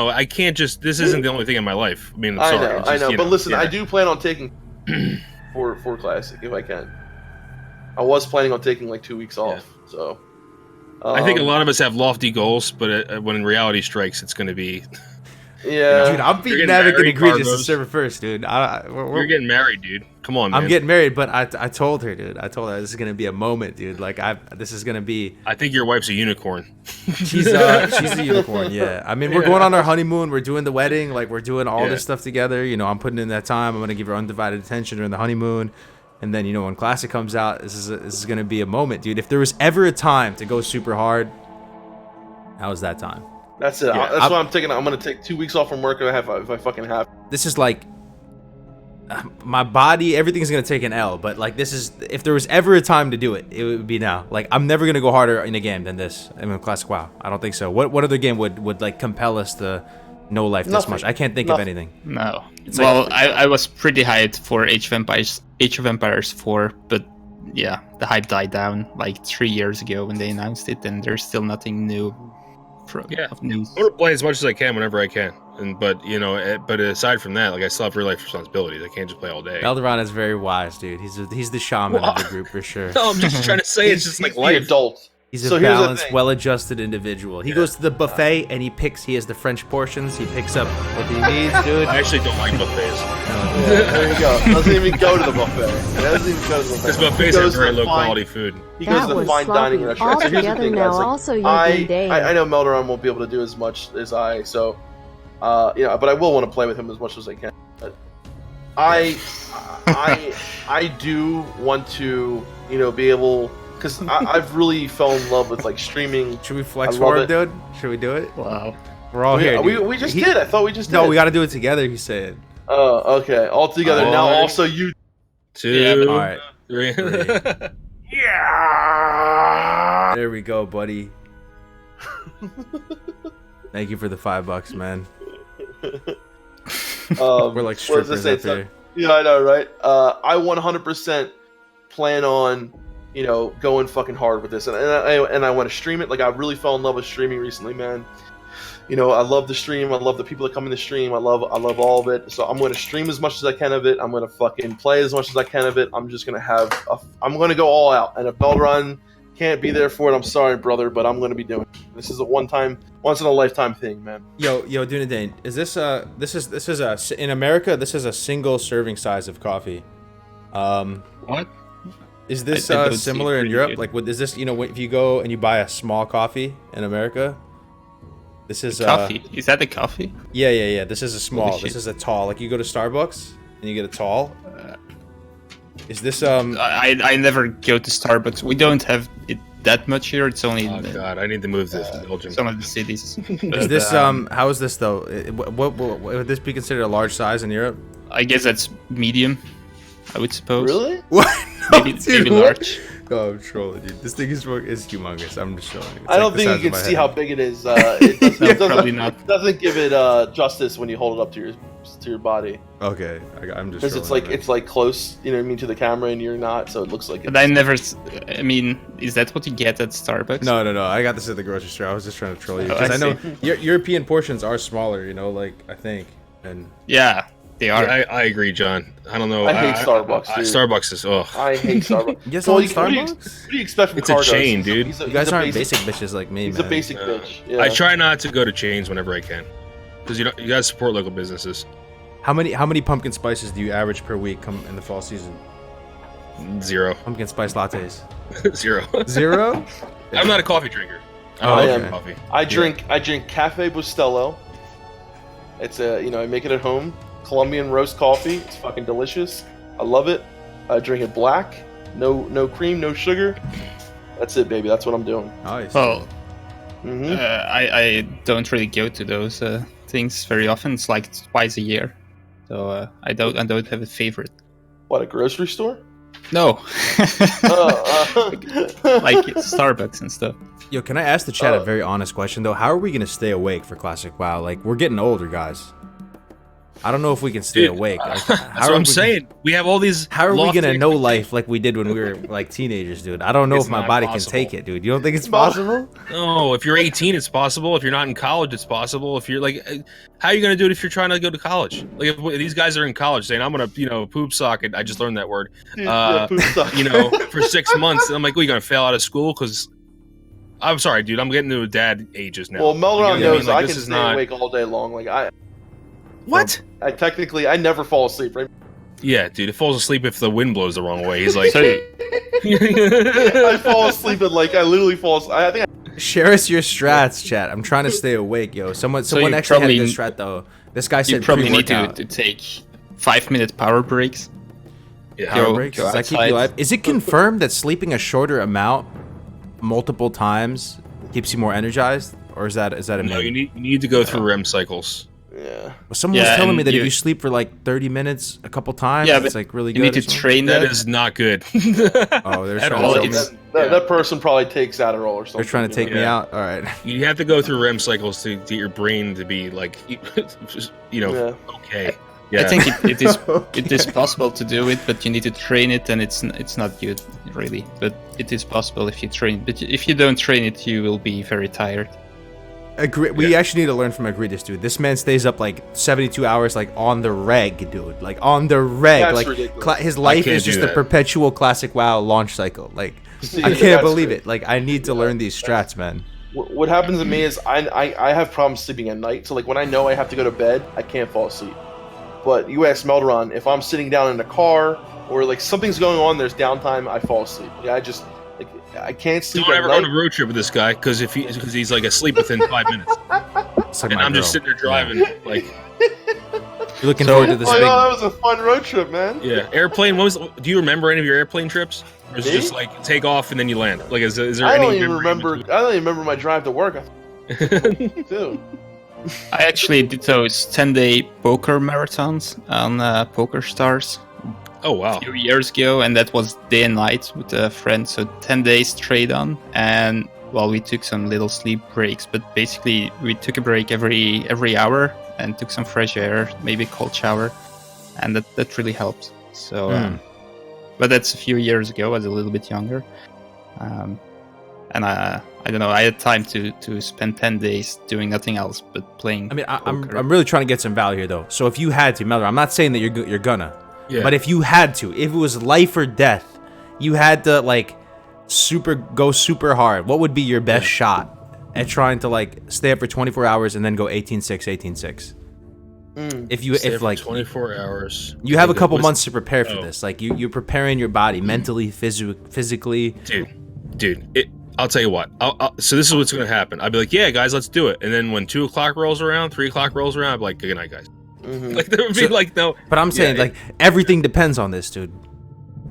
[SPEAKER 3] I can't just. This isn't the only thing in my life. I mean, I'm sorry.
[SPEAKER 4] I know. But listen, I do plan on taking for Classic if I can. I was planning on taking like 2 weeks off. So
[SPEAKER 3] I think a lot of us have lofty goals, but when reality strikes, it's going to be.
[SPEAKER 4] Yeah,
[SPEAKER 1] dude, I'm beating Navic and Egregious to server first, dude.
[SPEAKER 3] You're getting married, dude. Come on, man.
[SPEAKER 1] I'm getting married, but I told her, dude. I told her this is gonna be a moment, dude. Like this is gonna be.
[SPEAKER 3] I think your wife's a unicorn.
[SPEAKER 1] She's a unicorn, yeah. I mean, we're going on our honeymoon. We're doing the wedding. Like we're doing all this stuff together. You know, I'm putting in that time. I'm gonna give her undivided attention during the honeymoon, and then when Classic comes out, this is gonna be a moment, dude. If there was ever a time to go super hard, now is that time.
[SPEAKER 4] That's it. Yeah, that's what I'm taking. I'm gonna take 2 weeks off from work if I fucking have.
[SPEAKER 1] This is like my body. Everything's gonna take an L. But like this is, if there was ever a time to do it, it would be now. Like I'm never gonna go harder in a game than this. I mean, Classic WoW. I don't think so. What other game would like compel us to no life this much? I can't think of anything.
[SPEAKER 2] No. Well, I was pretty hyped for Age of Empires 4, but yeah, the hype died down like 3 years ago when they announced it, and there's still nothing new. News.
[SPEAKER 3] I'm gonna play as much as I can whenever I can, but aside from that, like I still have real life responsibilities. I can't just play all day.
[SPEAKER 1] Elderon is very wise, dude. He's the shaman of the group for sure.
[SPEAKER 3] No, I'm just trying to say it's just like life.
[SPEAKER 4] The adult.
[SPEAKER 1] He's a balanced, well-adjusted individual. He goes to the buffet and he has the French portions. He picks up what he needs, dude.
[SPEAKER 3] I actually don't like buffets.
[SPEAKER 4] There you go. Doesn't even go to the buffet.
[SPEAKER 3] Because buffets have very low-quality food.
[SPEAKER 4] He goes to the fine dining restaurant. So here's the thing, guys. I know Melderon won't be able to do as much as I, so but I will want to play with him as much as I can. But I do want to be able. Because I've really fell in love with like streaming.
[SPEAKER 1] Should we flex for him, dude? Should we do it?
[SPEAKER 2] Wow.
[SPEAKER 1] We're all here.
[SPEAKER 4] We just did. I thought we just did.
[SPEAKER 1] No, we got to do it together, he said.
[SPEAKER 4] Oh, okay. All together. Now also you.
[SPEAKER 3] 2.
[SPEAKER 1] All right.
[SPEAKER 3] 3.
[SPEAKER 4] Yeah.
[SPEAKER 1] There we go, buddy. Thank you for the $5, man. We're like strippers up here.
[SPEAKER 4] Yeah, I know, right? I 100% plan on going fucking hard with this, and I want to stream it. Like I really fell in love with streaming recently, man. I love the stream. I love the people that come in the stream. I love all of it. So I'm going to stream as much as I can of it. I'm going to fucking play as much as I can of it. I'm just going to I'm going to go all out. And if Belrun can't be there for it, I'm sorry, brother, but I'm going to be doing it. This is a once in a lifetime thing, man.
[SPEAKER 1] Yo, Dunedin, is this in America? This is a single serving size of coffee.
[SPEAKER 2] What?
[SPEAKER 1] Is this similar in Europe? Like, is this if you go and you buy a small coffee in America? This is
[SPEAKER 2] coffee. Is that the coffee?
[SPEAKER 1] Yeah. This is a small. This is a tall. Like you go to Starbucks and you get a tall. Is this
[SPEAKER 2] I never go to Starbucks. We don't have it that much here. It's only.
[SPEAKER 3] Oh God, I need to move this to Belgium.
[SPEAKER 2] Some of the cities.
[SPEAKER 1] Is this how is this though? What would this be considered a large size in Europe?
[SPEAKER 2] I guess that's medium. I would suppose.
[SPEAKER 4] Really?
[SPEAKER 1] What? No,
[SPEAKER 2] maybe large.
[SPEAKER 1] No, I'm trolling, dude. This thing is humongous. I'm just showing you.
[SPEAKER 4] I don't think you can see how big it is. It
[SPEAKER 2] probably not.
[SPEAKER 4] Doesn't give it justice when you hold it up to your body.
[SPEAKER 1] Okay, I'm just.
[SPEAKER 4] Because it's like close, to the camera, and you're not, so it looks like.
[SPEAKER 2] But I never. I mean, is that what you get at Starbucks?
[SPEAKER 1] No. I got this at the grocery store. I was just trying to troll you because I know European portions are smaller. I think and.
[SPEAKER 2] Yeah. They are.
[SPEAKER 3] Yeah, I agree, John. I don't know.
[SPEAKER 4] I hate Starbucks, dude.
[SPEAKER 3] Starbucks is
[SPEAKER 4] I hate Starbucks.
[SPEAKER 1] You guys want Starbucks?
[SPEAKER 4] What do you expect from
[SPEAKER 3] It's a chain, dude.
[SPEAKER 1] You guys aren't basic bitches like me, man.
[SPEAKER 4] He's a basic bitch. Yeah.
[SPEAKER 3] I try not to go to chains whenever I can, because you guys support local businesses.
[SPEAKER 1] How many pumpkin spices do you average per week come in the fall season?
[SPEAKER 3] 0.
[SPEAKER 1] Pumpkin spice lattes.
[SPEAKER 3] 0.
[SPEAKER 1] 0?
[SPEAKER 3] I'm not a coffee drinker.
[SPEAKER 1] I
[SPEAKER 3] love coffee.
[SPEAKER 4] I drink Cafe Bustelo. It's I make it at home. Colombian roast coffee. It's fucking delicious. I love it. I drink it black. No cream, no sugar. That's it, baby. That's what I'm doing.
[SPEAKER 1] Nice.
[SPEAKER 2] Well, I don't really go to those things very often. It's like twice a year. So I don't have a favorite.
[SPEAKER 4] What, a grocery store?
[SPEAKER 2] No.
[SPEAKER 4] Oh,
[SPEAKER 2] Like Starbucks and stuff.
[SPEAKER 1] Yo, can I ask the chat a very honest question though? How are we gonna stay awake for Classic WoW? Like, we're getting older, guys. I don't know if we can stay awake. Like,
[SPEAKER 3] That's what I'm saying. We have all these.
[SPEAKER 1] How are we gonna know life like we did when we were like teenagers, dude? I don't know if my body can take it, dude. You don't think it's possible?
[SPEAKER 3] No, if you're 18, it's possible. If you're not in college, it's possible. If you're like, how are you gonna do it if you're trying to go to college? Like, if these guys are in college saying, "I'm gonna, poop socket." I just learned that word.
[SPEAKER 4] poop socket.
[SPEAKER 3] For 6 months. And I'm like, "Well, you gonna fail out of school?" Because I'm sorry, dude. I'm getting to dad ages now.
[SPEAKER 4] Well, Melron knows I can
[SPEAKER 3] this
[SPEAKER 4] stay awake all day long. Like
[SPEAKER 3] What?
[SPEAKER 4] I never fall asleep, right?
[SPEAKER 3] Yeah, dude. It falls asleep if the wind blows the wrong way. He's like,
[SPEAKER 4] I fall asleep and I literally fall asleep. I think
[SPEAKER 1] Share us your strats, chat. I'm trying to stay awake, yo. Someone actually had a good strat though. This guy said
[SPEAKER 2] you probably need to take 5-minute power breaks.
[SPEAKER 3] Yeah,
[SPEAKER 1] power breaks. Does that keep you alive? Is it confirmed that sleeping a shorter amount multiple times keeps you more energized, or is that a myth?
[SPEAKER 3] No, you need to go through REM cycles.
[SPEAKER 4] Yeah.
[SPEAKER 1] Well, someone was telling me that if you sleep for like 30 minutes a couple times, it's like really good.
[SPEAKER 2] You need to train that.
[SPEAKER 3] That is not good.
[SPEAKER 1] Oh, they're trying to
[SPEAKER 4] that person probably takes Adderall or something.
[SPEAKER 1] They're trying to take me out. All right.
[SPEAKER 3] You have to go through REM cycles to get your brain to be like, okay. Yeah.
[SPEAKER 2] I think it is possible to do it, but you need to train it, and it's not good really. But it is possible if you train. But if you don't train it, you will be very tired.
[SPEAKER 1] We actually need to learn from Agridas, dude. This man stays up like 72 hours, like on the reg, dude. Like on the reg.
[SPEAKER 4] That's
[SPEAKER 1] like
[SPEAKER 4] ridiculous.
[SPEAKER 1] His life is just a perpetual Classic WoW launch cycle. Like I can't believe it. Like I need to learn these strats, man.
[SPEAKER 4] What happens to me is I have problems sleeping at night. So like when I know I have to go to bed, I can't fall asleep. But you ask Melderon, if I'm sitting down in a car or like something's going on, there's downtime, I fall asleep. Yeah, I can't sleep.
[SPEAKER 3] Don't ever go on a road trip with this guy because he's like asleep within 5 minutes.
[SPEAKER 1] Like
[SPEAKER 3] and I'm just sitting there driving like.
[SPEAKER 1] You're looking forward to this.
[SPEAKER 4] Oh, that was a fun road trip, man.
[SPEAKER 3] Yeah, airplane. Do you remember any of your airplane trips? Or is it just like take off and then you land? Like, is there any?
[SPEAKER 4] I don't even remember my drive to work. Dude.
[SPEAKER 2] I actually did those 10-day poker marathons on Poker Stars.
[SPEAKER 3] Oh wow!
[SPEAKER 2] A few years ago, and that was day and night with a friend, so 10 days straight on. And we took some little sleep breaks, but basically we took a break every hour and took some fresh air, maybe a cold shower, and that really helps. So, but that's a few years ago. I was a little bit younger, and I don't know. I had time to spend 10 days doing nothing else but playing.
[SPEAKER 1] I mean, I'm really trying to get some value here, though. So if you had to, Melder, I'm not saying that you're gonna. Yeah. But if you had to, if it was life or death, you had to go super hard. What would be your best shot at trying to stay up for 24 hours and then go 18-6, 18-6? If
[SPEAKER 3] 24 hours,
[SPEAKER 1] you have a couple months to prepare for this. Like you're preparing your body mentally, physically.
[SPEAKER 3] Dude, I'll tell you what. So this is what's gonna happen. I'll be like, yeah, guys, let's do it. And then when 2 o'clock rolls around, 3 o'clock rolls around, I'll be like, good night, guys.
[SPEAKER 4] Mm-hmm.
[SPEAKER 3] Like there would be no.
[SPEAKER 1] But I'm saying everything depends on this, dude.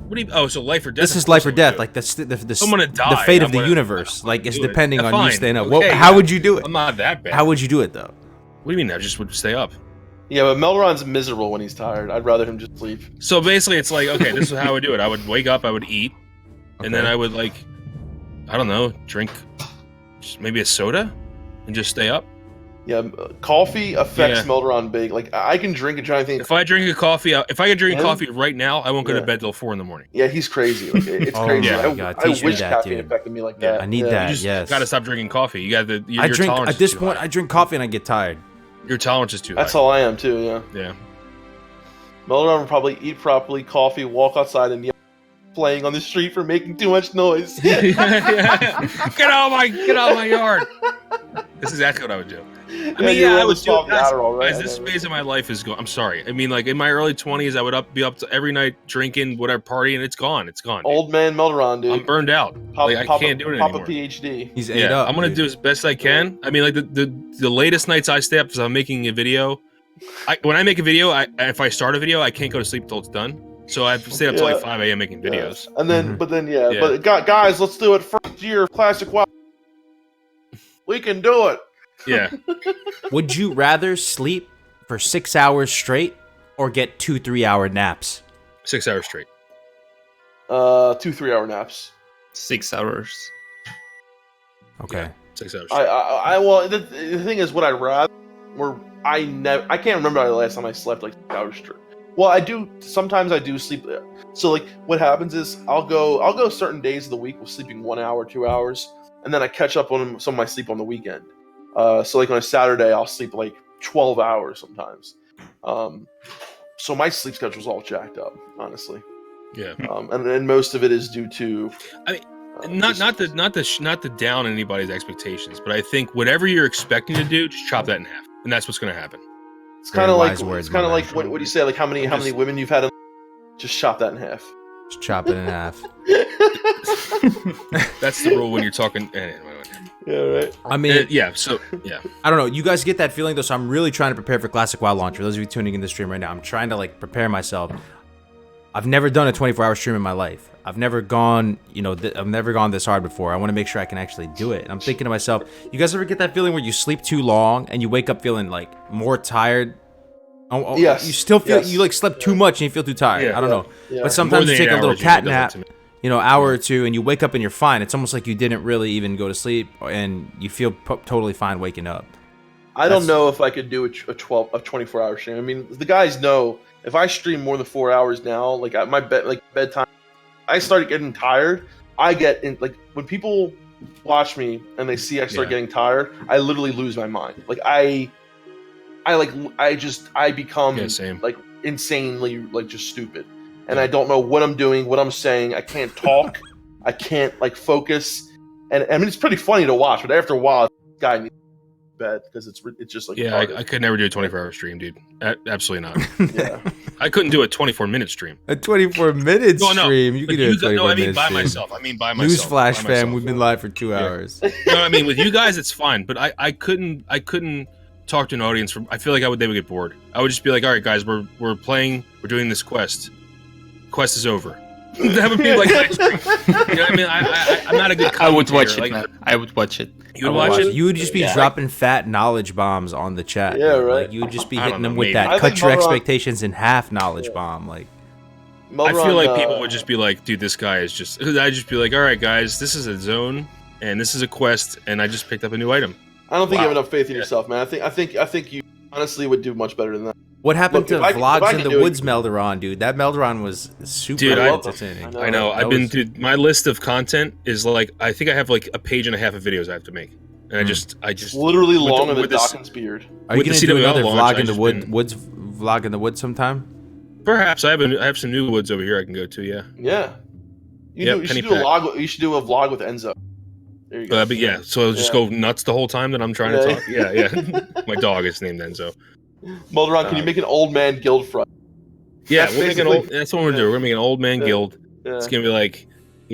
[SPEAKER 3] What do you? Oh, so life or death.
[SPEAKER 1] This is life or death. Like the fate of the universe. Like is depending on you staying up.
[SPEAKER 3] Okay,
[SPEAKER 1] how would you do it?
[SPEAKER 3] I'm not that bad.
[SPEAKER 1] How would you do it though?
[SPEAKER 3] What do you mean? I just would stay up.
[SPEAKER 4] Yeah, but Melron's miserable when he's tired. I'd rather him just sleep.
[SPEAKER 3] So basically, it's like, okay, this is how I would do it. I would wake up, I would eat, and then I would I don't know, drink maybe a soda, and just stay up.
[SPEAKER 4] Yeah, coffee affects Melderon big. Like I can drink and try to think.
[SPEAKER 3] If I drink a coffee, coffee right now, I won't go to bed till 4 a.m.
[SPEAKER 4] Yeah, he's crazy. Like, it's crazy.
[SPEAKER 1] Yeah.
[SPEAKER 4] I wish caffeine affected me like that.
[SPEAKER 1] I need that.
[SPEAKER 3] You just gotta stop drinking coffee. You got
[SPEAKER 1] I drink at this point. I drink coffee and I get tired.
[SPEAKER 3] Your tolerance is too high.
[SPEAKER 4] That's how I am too. Yeah.
[SPEAKER 3] Yeah.
[SPEAKER 4] Melderon would probably eat properly, coffee, walk outside, and yell, playing on the street for making too much noise.
[SPEAKER 3] Get out of my yard. This is exactly what I would do. I would do it. Guys, this phase of my life is gone. I'm sorry. I mean, in my early 20s, I would be up to every night drinking, whatever, partying, and it's gone. It's gone.
[SPEAKER 4] Old man Melderon, dude.
[SPEAKER 3] I'm burned out. I can't do it anymore.
[SPEAKER 4] Pop a PhD.
[SPEAKER 1] He's ate up.
[SPEAKER 3] I'm gonna do as best I can. I mean, the latest nights I stay up because I'm making a video. When I make a video, if I start a video, I can't go to sleep till it's done. So I have to stay up till 5 a.m. making videos.
[SPEAKER 4] Yeah. And then, but guys, let's do it. First year of Classic WoW. We can do it.
[SPEAKER 3] Yeah.
[SPEAKER 1] Would you rather sleep for 6 hours straight or get 2 3-hour naps?
[SPEAKER 3] 6 hours straight.
[SPEAKER 4] 2 3-hour naps.
[SPEAKER 2] 6 hours.
[SPEAKER 1] Okay.
[SPEAKER 3] Yeah, 6 hours straight.
[SPEAKER 4] Well, the thing is, what I'd rather, I can't remember the last time I slept like 6 hours straight. Well, I do. Sometimes I do sleep. So like, what happens is I'll go certain days of the week with sleeping 1 hour, 2 hours, and then I catch up on some of my sleep on the weekend. So like on a Saturday, I'll sleep like 12 hours sometimes. So my sleep schedule's all jacked up, honestly.
[SPEAKER 3] Yeah.
[SPEAKER 4] And most of it is due to.
[SPEAKER 3] I mean, not to down anybody's expectations, but I think whatever you're expecting to do, just chop that in half, and that's what's going to happen.
[SPEAKER 4] It's kind of like what do you say? Like how many women you've had? Just chop that in half.
[SPEAKER 1] Just chop it in half.
[SPEAKER 3] That's the rule when you're talking.
[SPEAKER 4] Yeah, right.
[SPEAKER 1] I mean,
[SPEAKER 3] yeah. So yeah.
[SPEAKER 1] I don't know. You guys get that feeling though. So I'm really trying to prepare for Classic WoW launch. For those of you tuning in the stream right now, I'm trying to like prepare myself. I've never done a 24-hour stream in my life. I've never gone, I've never gone this hard before. I want to make sure I can actually do it. And I'm thinking to myself, you guys ever get that feeling where you sleep too long and you wake up feeling like more tired?
[SPEAKER 4] Yes.
[SPEAKER 1] You still feel you like slept too much and you feel too tired.
[SPEAKER 3] Yeah.
[SPEAKER 1] I don't know.
[SPEAKER 4] Yeah.
[SPEAKER 1] But sometimes you take a little cat nap,
[SPEAKER 3] hour
[SPEAKER 1] or two, and you wake up and you're fine. It's almost like you didn't really even go to sleep and you feel totally fine waking up.
[SPEAKER 4] I don't know if I could do a 24-hour stream. I mean, the guys know if I stream more than 4 hours now, like at my bedtime, I started getting tired. I get in, like, when people watch me and they see I start getting tired, I literally lose my mind. Like I become like insanely like just stupid, and I don't know what I'm doing, what I'm saying. I can't talk. I can't like focus, and I mean it's pretty funny to watch, but after a while, this guy needs bed because it's just like
[SPEAKER 3] I could never do a 24-hour stream, dude. Absolutely not.
[SPEAKER 4] Yeah,
[SPEAKER 3] I couldn't do a 24-minute stream.
[SPEAKER 1] A 24-minute stream? You could do a 24-minute
[SPEAKER 3] No, I mean by
[SPEAKER 1] stream.
[SPEAKER 3] myself. I mean by myself.
[SPEAKER 1] Newsflash, fam. We've been live for 2 hours.
[SPEAKER 3] No, I mean with you guys, it's fine. But I couldn't talk to an audience. I feel like they would get bored. I would just be like, all right, guys, we're playing. We're doing this quest. Quest is over. That would be like my stream. You know what I mean? I'm not a good commentator.
[SPEAKER 2] I would watch it, man. I would watch it.
[SPEAKER 3] You would watch it?
[SPEAKER 1] You would just be dropping fat knowledge bombs on the chat.
[SPEAKER 4] Yeah,
[SPEAKER 1] man.
[SPEAKER 4] right.
[SPEAKER 1] Like, you would just be
[SPEAKER 3] I
[SPEAKER 1] hitting
[SPEAKER 3] don't
[SPEAKER 1] them
[SPEAKER 3] know,
[SPEAKER 1] with
[SPEAKER 3] maybe.
[SPEAKER 1] that.
[SPEAKER 4] I
[SPEAKER 1] Cut
[SPEAKER 4] think
[SPEAKER 1] your
[SPEAKER 4] Melron-
[SPEAKER 1] expectations in half knowledge bomb. Like,
[SPEAKER 3] I feel like people would just be like, dude, this guy is just... I'd just be like, all right, guys, this is a zone, and this is a quest, and I just picked up a new item.
[SPEAKER 4] I don't think you have enough faith in yourself, man. I think you honestly would do much better than that.
[SPEAKER 1] what happened to
[SPEAKER 4] Look, if I
[SPEAKER 1] Vlogs
[SPEAKER 4] can
[SPEAKER 1] in the
[SPEAKER 4] do it-
[SPEAKER 1] Woods Melderon, dude? That Melderon was super
[SPEAKER 3] Dude,
[SPEAKER 1] entertaining.
[SPEAKER 4] I
[SPEAKER 3] I know.
[SPEAKER 1] That was-
[SPEAKER 3] My list of content is like, I think I have like a page and a half of videos I have to make, and I just
[SPEAKER 4] It's literally
[SPEAKER 3] with
[SPEAKER 4] longer
[SPEAKER 3] the-
[SPEAKER 4] than
[SPEAKER 3] with this-
[SPEAKER 4] Dawkins' beard.
[SPEAKER 1] Are you
[SPEAKER 3] with
[SPEAKER 1] gonna
[SPEAKER 3] the
[SPEAKER 1] do
[SPEAKER 3] CWL
[SPEAKER 1] another
[SPEAKER 3] launch,
[SPEAKER 1] vlog in the
[SPEAKER 3] I've just
[SPEAKER 1] woods vlog in the woods sometime?
[SPEAKER 3] perhaps I have some new woods over here I can go to. Yeah,
[SPEAKER 4] Yeah. You should
[SPEAKER 3] Penny
[SPEAKER 4] do a
[SPEAKER 3] Pack.
[SPEAKER 4] vlog. You should do a vlog with Enzo. There you go.
[SPEAKER 3] but yeah. So I'll just go nuts the whole time that I'm trying to talk. Yeah. My dog is named Enzo.
[SPEAKER 4] Mulderon, can you make an old man guild front?
[SPEAKER 3] Yeah,
[SPEAKER 4] That's
[SPEAKER 3] we'll make an
[SPEAKER 4] basically-
[SPEAKER 3] that's what we're doing. We're gonna make an old man guild.
[SPEAKER 4] Yeah.
[SPEAKER 3] It's gonna be like,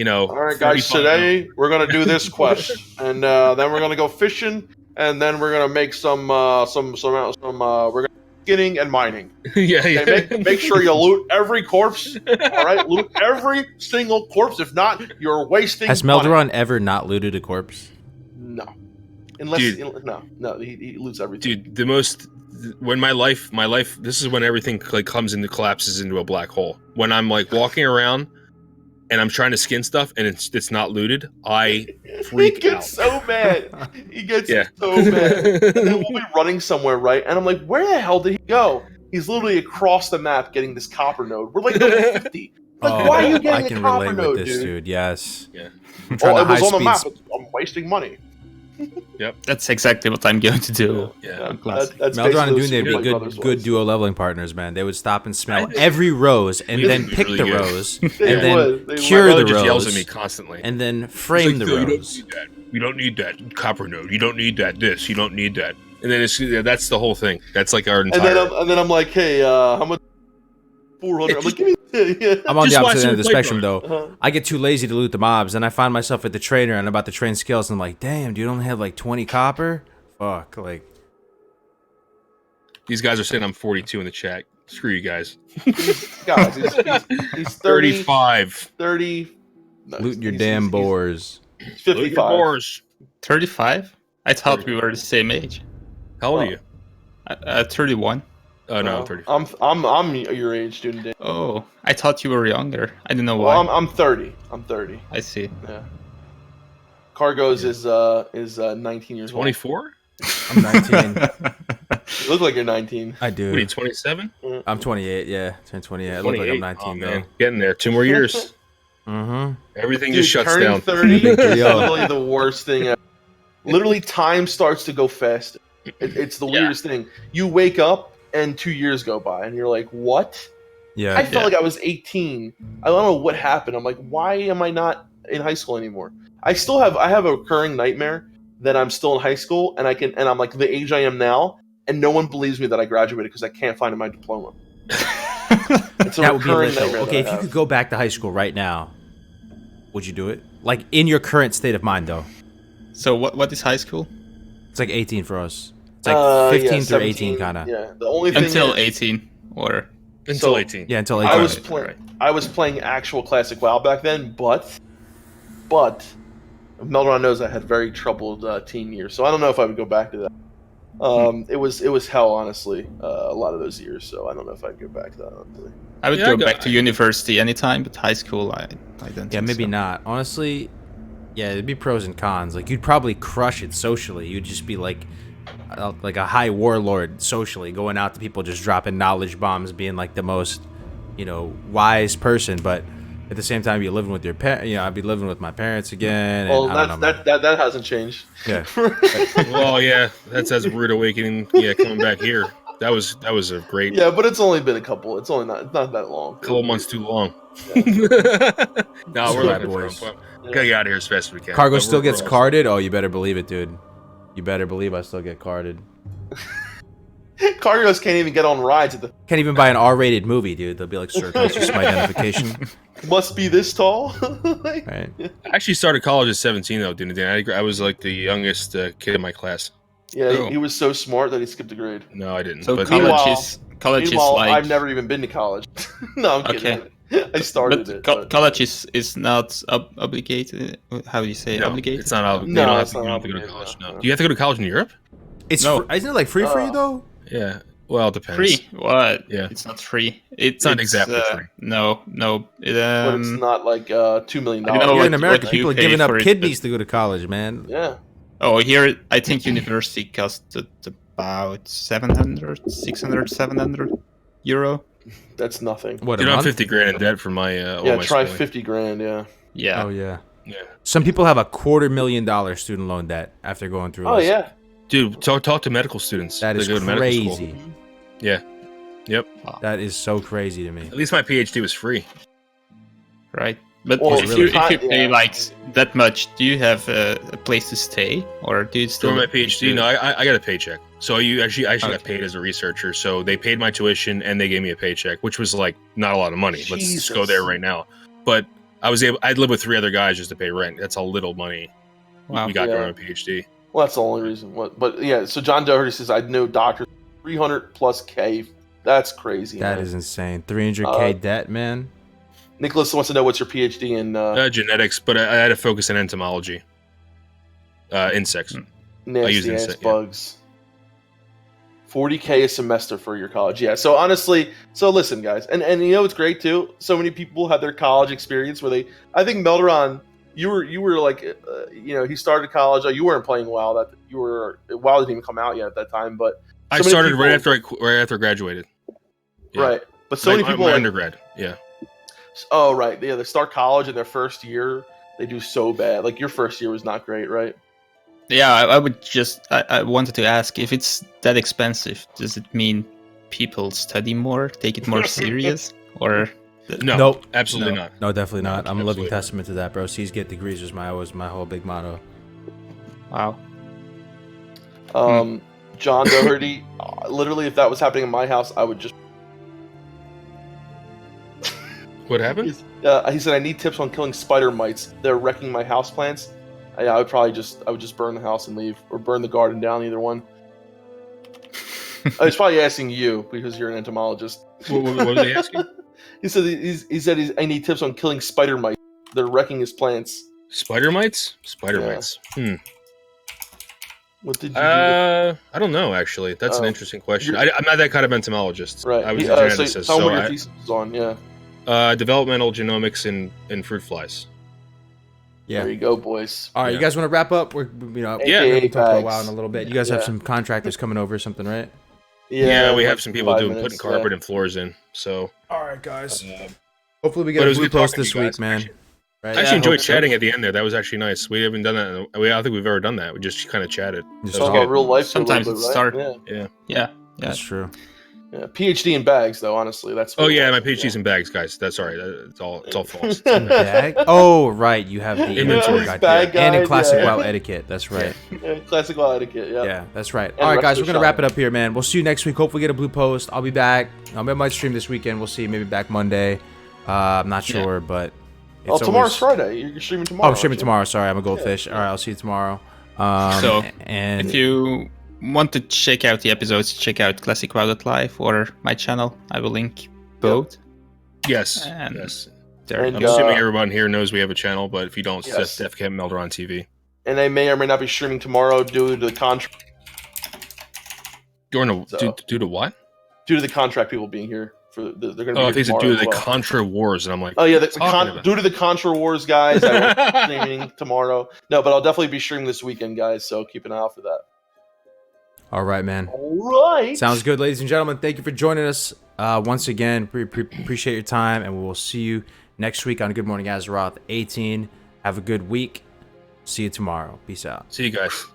[SPEAKER 4] All right, guys.
[SPEAKER 3] 45
[SPEAKER 4] Today we're gonna do this quest, and then we're gonna go fishing, and then we're gonna make some we're gonna skinning and mining.
[SPEAKER 3] yeah.
[SPEAKER 4] Okay, make sure you loot every corpse. All right, loot every single corpse. If not, you're wasting.
[SPEAKER 1] Has
[SPEAKER 4] money.
[SPEAKER 1] Melderon ever not looted a corpse?
[SPEAKER 4] No, unless
[SPEAKER 3] Dude.
[SPEAKER 4] no, he loots everything.
[SPEAKER 3] Dude, when my life, this is when everything like collapses into a black hole. When I'm like walking around and I'm trying to skin stuff and it's not looted, I freak
[SPEAKER 4] He gets
[SPEAKER 3] out.
[SPEAKER 4] so mad. He gets
[SPEAKER 3] Yeah.
[SPEAKER 4] so mad. And then we'll be running somewhere, right? And I'm like, where the hell did he go? He's literally across the map getting this copper node. We're like level 50. Like, why are you
[SPEAKER 1] I
[SPEAKER 4] getting
[SPEAKER 1] can
[SPEAKER 4] a copper
[SPEAKER 1] relate
[SPEAKER 4] node,
[SPEAKER 1] with this,
[SPEAKER 4] dude?
[SPEAKER 1] dude. Yes.
[SPEAKER 3] Yeah.
[SPEAKER 1] I'm trying
[SPEAKER 4] It
[SPEAKER 1] to
[SPEAKER 4] was on the map.
[SPEAKER 1] high-speed
[SPEAKER 4] I'm wasting money.
[SPEAKER 2] That's exactly what I'm going to do.
[SPEAKER 3] Yeah.
[SPEAKER 2] Classic.
[SPEAKER 4] That's
[SPEAKER 1] Melderon and
[SPEAKER 4] basically
[SPEAKER 1] Dune, they'd
[SPEAKER 4] what
[SPEAKER 1] be
[SPEAKER 4] Super
[SPEAKER 1] good
[SPEAKER 4] Brothers was.
[SPEAKER 1] duo leveling partners, man. They would stop and smell every rose and
[SPEAKER 3] We'd
[SPEAKER 1] then
[SPEAKER 3] be
[SPEAKER 1] pick
[SPEAKER 3] really
[SPEAKER 1] the
[SPEAKER 3] good.
[SPEAKER 1] rose
[SPEAKER 4] They
[SPEAKER 1] and then
[SPEAKER 4] would. They
[SPEAKER 1] cure
[SPEAKER 3] My
[SPEAKER 1] the
[SPEAKER 3] brother just yells at
[SPEAKER 1] rose
[SPEAKER 3] me constantly.
[SPEAKER 1] and then frame the
[SPEAKER 3] He's like, "No,
[SPEAKER 1] rose.
[SPEAKER 3] You don't need that copper node. You don't need that this. You don't need that." And then that's the whole thing. That's like our entire.
[SPEAKER 4] And then I'm like, hey, how much? 400. I'm like, give me. Yeah.
[SPEAKER 1] I'm on
[SPEAKER 3] Just
[SPEAKER 1] the
[SPEAKER 3] watch
[SPEAKER 1] opposite end of the
[SPEAKER 3] some
[SPEAKER 1] spectrum,
[SPEAKER 3] Playboy.
[SPEAKER 1] though.
[SPEAKER 4] Uh-huh.
[SPEAKER 1] I get too lazy to loot the mobs, and I find myself at the trainer and I'm about to train skills, and I'm like, damn, dude, I only have like 20 copper? Fuck, like...
[SPEAKER 3] These guys are saying I'm 42 in the chat. Screw you guys.
[SPEAKER 4] Guys, he's 30.
[SPEAKER 3] 35.
[SPEAKER 4] 30. No,
[SPEAKER 1] Looting your
[SPEAKER 4] he's-
[SPEAKER 1] damn
[SPEAKER 4] he's-
[SPEAKER 1] boars.
[SPEAKER 4] He's
[SPEAKER 3] Look at your
[SPEAKER 4] 55.
[SPEAKER 3] boars.
[SPEAKER 2] 35? I thought we were the same age.
[SPEAKER 3] How old are you?
[SPEAKER 2] 31.
[SPEAKER 3] Oh no, I'm 34.
[SPEAKER 4] I'm your age, dude.
[SPEAKER 2] Oh, I thought you were younger. I didn't know
[SPEAKER 4] Well,
[SPEAKER 2] why.
[SPEAKER 4] I'm 30. I'm 30.
[SPEAKER 2] I see.
[SPEAKER 4] Yeah. Cargos is 19 years old.
[SPEAKER 3] 24?
[SPEAKER 1] I'm 19.
[SPEAKER 4] You look like you're 19.
[SPEAKER 1] I do.
[SPEAKER 3] What are you, 27?
[SPEAKER 1] I'm 28. Yeah, turned 28. I look like I'm 19 though.
[SPEAKER 3] Man. Getting there. 2 more years.
[SPEAKER 1] Mm-hmm.
[SPEAKER 3] Everything
[SPEAKER 4] Dude,
[SPEAKER 3] just shuts
[SPEAKER 4] turning
[SPEAKER 3] down.
[SPEAKER 4] 30 is
[SPEAKER 1] Big deal.
[SPEAKER 4] literally the worst thing ever. Literally, time starts to go fast. It's the weirdest thing. You wake up and 2 years go by, and you're like, "What?"
[SPEAKER 1] Yeah.
[SPEAKER 4] I felt like I was 18. I don't know what happened. I'm like, "Why am I not in high school anymore?" I have a recurring nightmare that I'm still in high school, and I'm like the age I am now, and no one believes me that I graduated because I can't find my diploma. It's a
[SPEAKER 1] That would be
[SPEAKER 4] recurring
[SPEAKER 1] lit, though.
[SPEAKER 4] nightmare.
[SPEAKER 1] Okay,
[SPEAKER 4] that
[SPEAKER 1] if
[SPEAKER 4] I
[SPEAKER 1] you
[SPEAKER 4] have.
[SPEAKER 1] could go back to high school right now, would you do it? Like in your current state of mind, though.
[SPEAKER 2] So what is high school?
[SPEAKER 1] It's like 18 for us. It's like 15 through
[SPEAKER 4] 17,
[SPEAKER 1] 18, kind of.
[SPEAKER 4] Yeah, the only thing
[SPEAKER 2] Until
[SPEAKER 4] is,
[SPEAKER 2] 18 or
[SPEAKER 3] Until 18.
[SPEAKER 1] Yeah, until 18.
[SPEAKER 4] I was playing actual classic WoW back then, but Melron knows I had very troubled teen years, so I don't know if I would go back to that. It was hell, honestly, a lot of those years. So I don't know if I'd go back to that. Honestly.
[SPEAKER 2] I would go back to university anytime, but high school, I don't.
[SPEAKER 1] Yeah,
[SPEAKER 2] think
[SPEAKER 1] maybe
[SPEAKER 2] so.
[SPEAKER 1] not. Honestly, yeah, it'd be pros and cons. Like you'd probably crush it socially. You'd just be like a high warlord socially, going out to people, just dropping knowledge bombs, being like the most, wise person. But at the same time, you're living with your parents. I'd be living with my parents again.
[SPEAKER 4] Well,
[SPEAKER 1] and
[SPEAKER 4] that hasn't changed.
[SPEAKER 1] Yeah.
[SPEAKER 3] Well, yeah, that's a rude awekening. Yeah, coming back here, that was a great.
[SPEAKER 4] Yeah, but it's only been a couple. It's not that long.
[SPEAKER 3] Couple months too long.
[SPEAKER 4] Yeah.
[SPEAKER 3] No, we're laughing,
[SPEAKER 1] boys.
[SPEAKER 3] boys. Gotta get out of here as fast as we can.
[SPEAKER 1] Cargo
[SPEAKER 3] But
[SPEAKER 1] still
[SPEAKER 3] we're
[SPEAKER 1] gets
[SPEAKER 3] all-
[SPEAKER 1] carded? Oh, you better believe it, dude. You better believe I still get carded.
[SPEAKER 4] Cargos can't even get on rides.
[SPEAKER 1] Can't even buy an R-rated movie, dude. They'll be like, sir, can I see my identification?
[SPEAKER 4] Must be this tall. Like,
[SPEAKER 1] Right.
[SPEAKER 3] I actually started college at 17, though, didn't I? I was like the youngest kid in my class.
[SPEAKER 4] Yeah,
[SPEAKER 2] Oh.
[SPEAKER 4] he was so smart that he skipped a grade.
[SPEAKER 3] No, I didn't.
[SPEAKER 2] So
[SPEAKER 3] but
[SPEAKER 2] college is
[SPEAKER 4] Meanwhile,
[SPEAKER 2] like
[SPEAKER 4] I've never even been to college. No, I'm kidding. I started
[SPEAKER 2] but
[SPEAKER 4] it. But
[SPEAKER 2] college is not obligated. How do you say
[SPEAKER 3] no,
[SPEAKER 2] obligated?
[SPEAKER 3] it's not.
[SPEAKER 4] No,
[SPEAKER 3] you don't
[SPEAKER 4] it's not
[SPEAKER 3] have to go to
[SPEAKER 4] obligated,
[SPEAKER 3] college.
[SPEAKER 4] no.
[SPEAKER 3] No. Do you have to go to college in Europe?
[SPEAKER 1] It's
[SPEAKER 2] No.
[SPEAKER 1] isn't it like free for you though?
[SPEAKER 3] Yeah. Well, it depends.
[SPEAKER 2] Free? What?
[SPEAKER 3] Yeah.
[SPEAKER 2] It's not free.
[SPEAKER 3] It's not exactly free.
[SPEAKER 2] No.
[SPEAKER 4] but it's not like $2 million.
[SPEAKER 2] I don't know
[SPEAKER 1] Here in
[SPEAKER 2] what-
[SPEAKER 1] America,
[SPEAKER 2] what you
[SPEAKER 1] people are
[SPEAKER 2] pay
[SPEAKER 1] giving up
[SPEAKER 2] for it,
[SPEAKER 1] kidneys to go to college, man.
[SPEAKER 4] Yeah.
[SPEAKER 2] Oh, here I think university costs about 600, 700 euro.
[SPEAKER 4] That's nothing.
[SPEAKER 1] What,
[SPEAKER 3] Dude,
[SPEAKER 1] a
[SPEAKER 3] I'm
[SPEAKER 1] month?
[SPEAKER 3] 50 grand in debt for my. all
[SPEAKER 4] Yeah,
[SPEAKER 3] my
[SPEAKER 4] try
[SPEAKER 3] schooling.
[SPEAKER 4] 50 grand. Yeah.
[SPEAKER 2] Yeah.
[SPEAKER 1] Oh, yeah.
[SPEAKER 3] Yeah.
[SPEAKER 1] Some people have a $250,000 student loan debt after going through
[SPEAKER 4] Oh
[SPEAKER 1] this.
[SPEAKER 4] yeah.
[SPEAKER 3] Dude, talk to medical students.
[SPEAKER 1] That is
[SPEAKER 3] go to medical school.
[SPEAKER 1] crazy.
[SPEAKER 3] Yeah. Yep.
[SPEAKER 1] That is so crazy to me.
[SPEAKER 3] At least my PhD was free.
[SPEAKER 2] Right. But
[SPEAKER 4] Well,
[SPEAKER 2] if you
[SPEAKER 4] really?
[SPEAKER 2] pay
[SPEAKER 4] Yeah.
[SPEAKER 2] like that much, do you have a place to stay, or do you still?
[SPEAKER 3] For my PhD, no, I got a paycheck. So I actually got
[SPEAKER 2] Okay.
[SPEAKER 3] paid as a researcher. So they paid my tuition and they gave me a paycheck, which was like not a lot of money. Let's just go
[SPEAKER 4] Jesus.
[SPEAKER 3] there right now. But I'd live with 3 other guys just to pay rent. That's how little money
[SPEAKER 2] Wow.
[SPEAKER 3] we got
[SPEAKER 4] Yeah.
[SPEAKER 3] during my PhD.
[SPEAKER 4] Well, that's the only reason. But yeah. So John Doherty says I know doctors 300 plus K. That's crazy.
[SPEAKER 1] That
[SPEAKER 4] man.
[SPEAKER 1] is insane. 300K
[SPEAKER 4] Uh,
[SPEAKER 1] debt, man.
[SPEAKER 4] Nicholas wants to know what's your PhD in
[SPEAKER 3] Genetics, but I had to focus on entomology. Insects. use
[SPEAKER 4] nasty ass
[SPEAKER 3] insect, yeah.
[SPEAKER 4] bugs. 40K a semester for your college. Yeah. So honestly, listen, guys, and you know it's great too. So many people have their college experience where I think Melderon, you were like, he started college. You weren't playing WoW. WoW didn't even come out yet at that time. But
[SPEAKER 3] I
[SPEAKER 4] so many
[SPEAKER 3] started
[SPEAKER 4] people-
[SPEAKER 3] right after I graduated. Yeah.
[SPEAKER 4] Right. But so many people
[SPEAKER 3] my
[SPEAKER 4] like,
[SPEAKER 3] undergrad. Yeah.
[SPEAKER 4] oh right, yeah, they start college in their first year. They do so bad. Like your first year was not great, right?
[SPEAKER 2] Yeah, I would just. I wanted to ask if it's that expensive. Does it mean people study more, take it more serious, or?
[SPEAKER 3] No.
[SPEAKER 1] Nope.
[SPEAKER 3] Absolutely
[SPEAKER 2] No.
[SPEAKER 3] not.
[SPEAKER 1] No, definitely not. I'm a living
[SPEAKER 3] Absolutely.
[SPEAKER 1] testament to that, bro. C's get degrees was my whole big motto.
[SPEAKER 2] Wow.
[SPEAKER 4] John Doherty, literally, if that was happening in my house, I would just.
[SPEAKER 3] What happened?
[SPEAKER 4] He said, "I need tips on killing spider mites. They're wrecking my houseplants." I would probably just burn the house and leave, or burn the garden down. Either one. I was probably asking you because you're an entomologist.
[SPEAKER 3] What was they asking?
[SPEAKER 4] He said I need tips on killing spider mites. They're wrecking his plants.
[SPEAKER 3] Spider mites? Spider
[SPEAKER 4] Yeah.
[SPEAKER 3] mites.
[SPEAKER 4] What did you do?
[SPEAKER 3] I don't know, actually. That's an interesting question. I'm not that kind of entomologist.
[SPEAKER 4] Right.
[SPEAKER 3] I was a geneticist.
[SPEAKER 4] So tell me what your thesis is on, yeah.
[SPEAKER 3] Developmental genomics in fruit flies.
[SPEAKER 1] Yeah.
[SPEAKER 4] There you go, boys.
[SPEAKER 1] All right, you guys want to wrap up? We're
[SPEAKER 3] Yeah.
[SPEAKER 1] we're gonna talk about WoW in a little bit. You guys have some contractors coming over or something, right?
[SPEAKER 3] Yeah, we have some people putting
[SPEAKER 4] minutes,
[SPEAKER 3] carpet and floors in. So.
[SPEAKER 1] All right, guys. Hopefully we get a blue post this week, man.
[SPEAKER 3] Right? I actually enjoyed chatting at the end there. That was actually nice. We haven't done that. I don't think we've ever done that. We just kind of chatted.
[SPEAKER 4] Just talk about real life.
[SPEAKER 2] Sometimes it's start.
[SPEAKER 3] Yeah.
[SPEAKER 1] That's true.
[SPEAKER 4] Yeah, PhD in bags, though. Honestly, that's.
[SPEAKER 3] Oh yeah, my PhD's in bags, guys. That's all right. It's all false.
[SPEAKER 1] Bag? Oh right, you have the
[SPEAKER 3] inventory
[SPEAKER 4] guide,
[SPEAKER 1] and in classic WoW etiquette. That's right.
[SPEAKER 4] Yeah, classic WoW etiquette. Yeah.
[SPEAKER 1] Yeah, that's right. All right, guys, we're gonna wrap it up here, man. We'll see you next week. Hopefully, get a blue post. I'll be back. I might stream this weekend. We'll see. Maybe back Monday. I'm not sure, but.
[SPEAKER 4] Tomorrow's Friday. You're streaming tomorrow.
[SPEAKER 1] Oh, I'm streaming tomorrow. Sorry, I'm a goldfish. All right, I'll see you tomorrow.
[SPEAKER 2] And if you want to check out the episodes, check out classicwow.live or my channel. I will link both.
[SPEAKER 3] Yes.
[SPEAKER 2] Yes.
[SPEAKER 3] I'm assuming everyone here knows we have a channel, but if you don't, Steph Cam Melder on TV.
[SPEAKER 4] And they may or may not be streaming tomorrow due to the contract.
[SPEAKER 3] Due to what?
[SPEAKER 4] Due to the contract people being here. They're going to be
[SPEAKER 3] I think due to the Contra Wars, and I'm like,
[SPEAKER 4] oh yeah, due to the Contra Wars, guys, I will be streaming tomorrow. No, but I'll definitely be streaming this weekend, guys. So keep an eye out for that.
[SPEAKER 1] All right, man.
[SPEAKER 4] All right.
[SPEAKER 1] Sounds good, ladies and gentlemen. Thank you for joining us once again. Appreciate your time, and we will see you next week on Good Morning Azeroth 18. Have a good week. See you tomorrow. Peace out.
[SPEAKER 3] See you guys.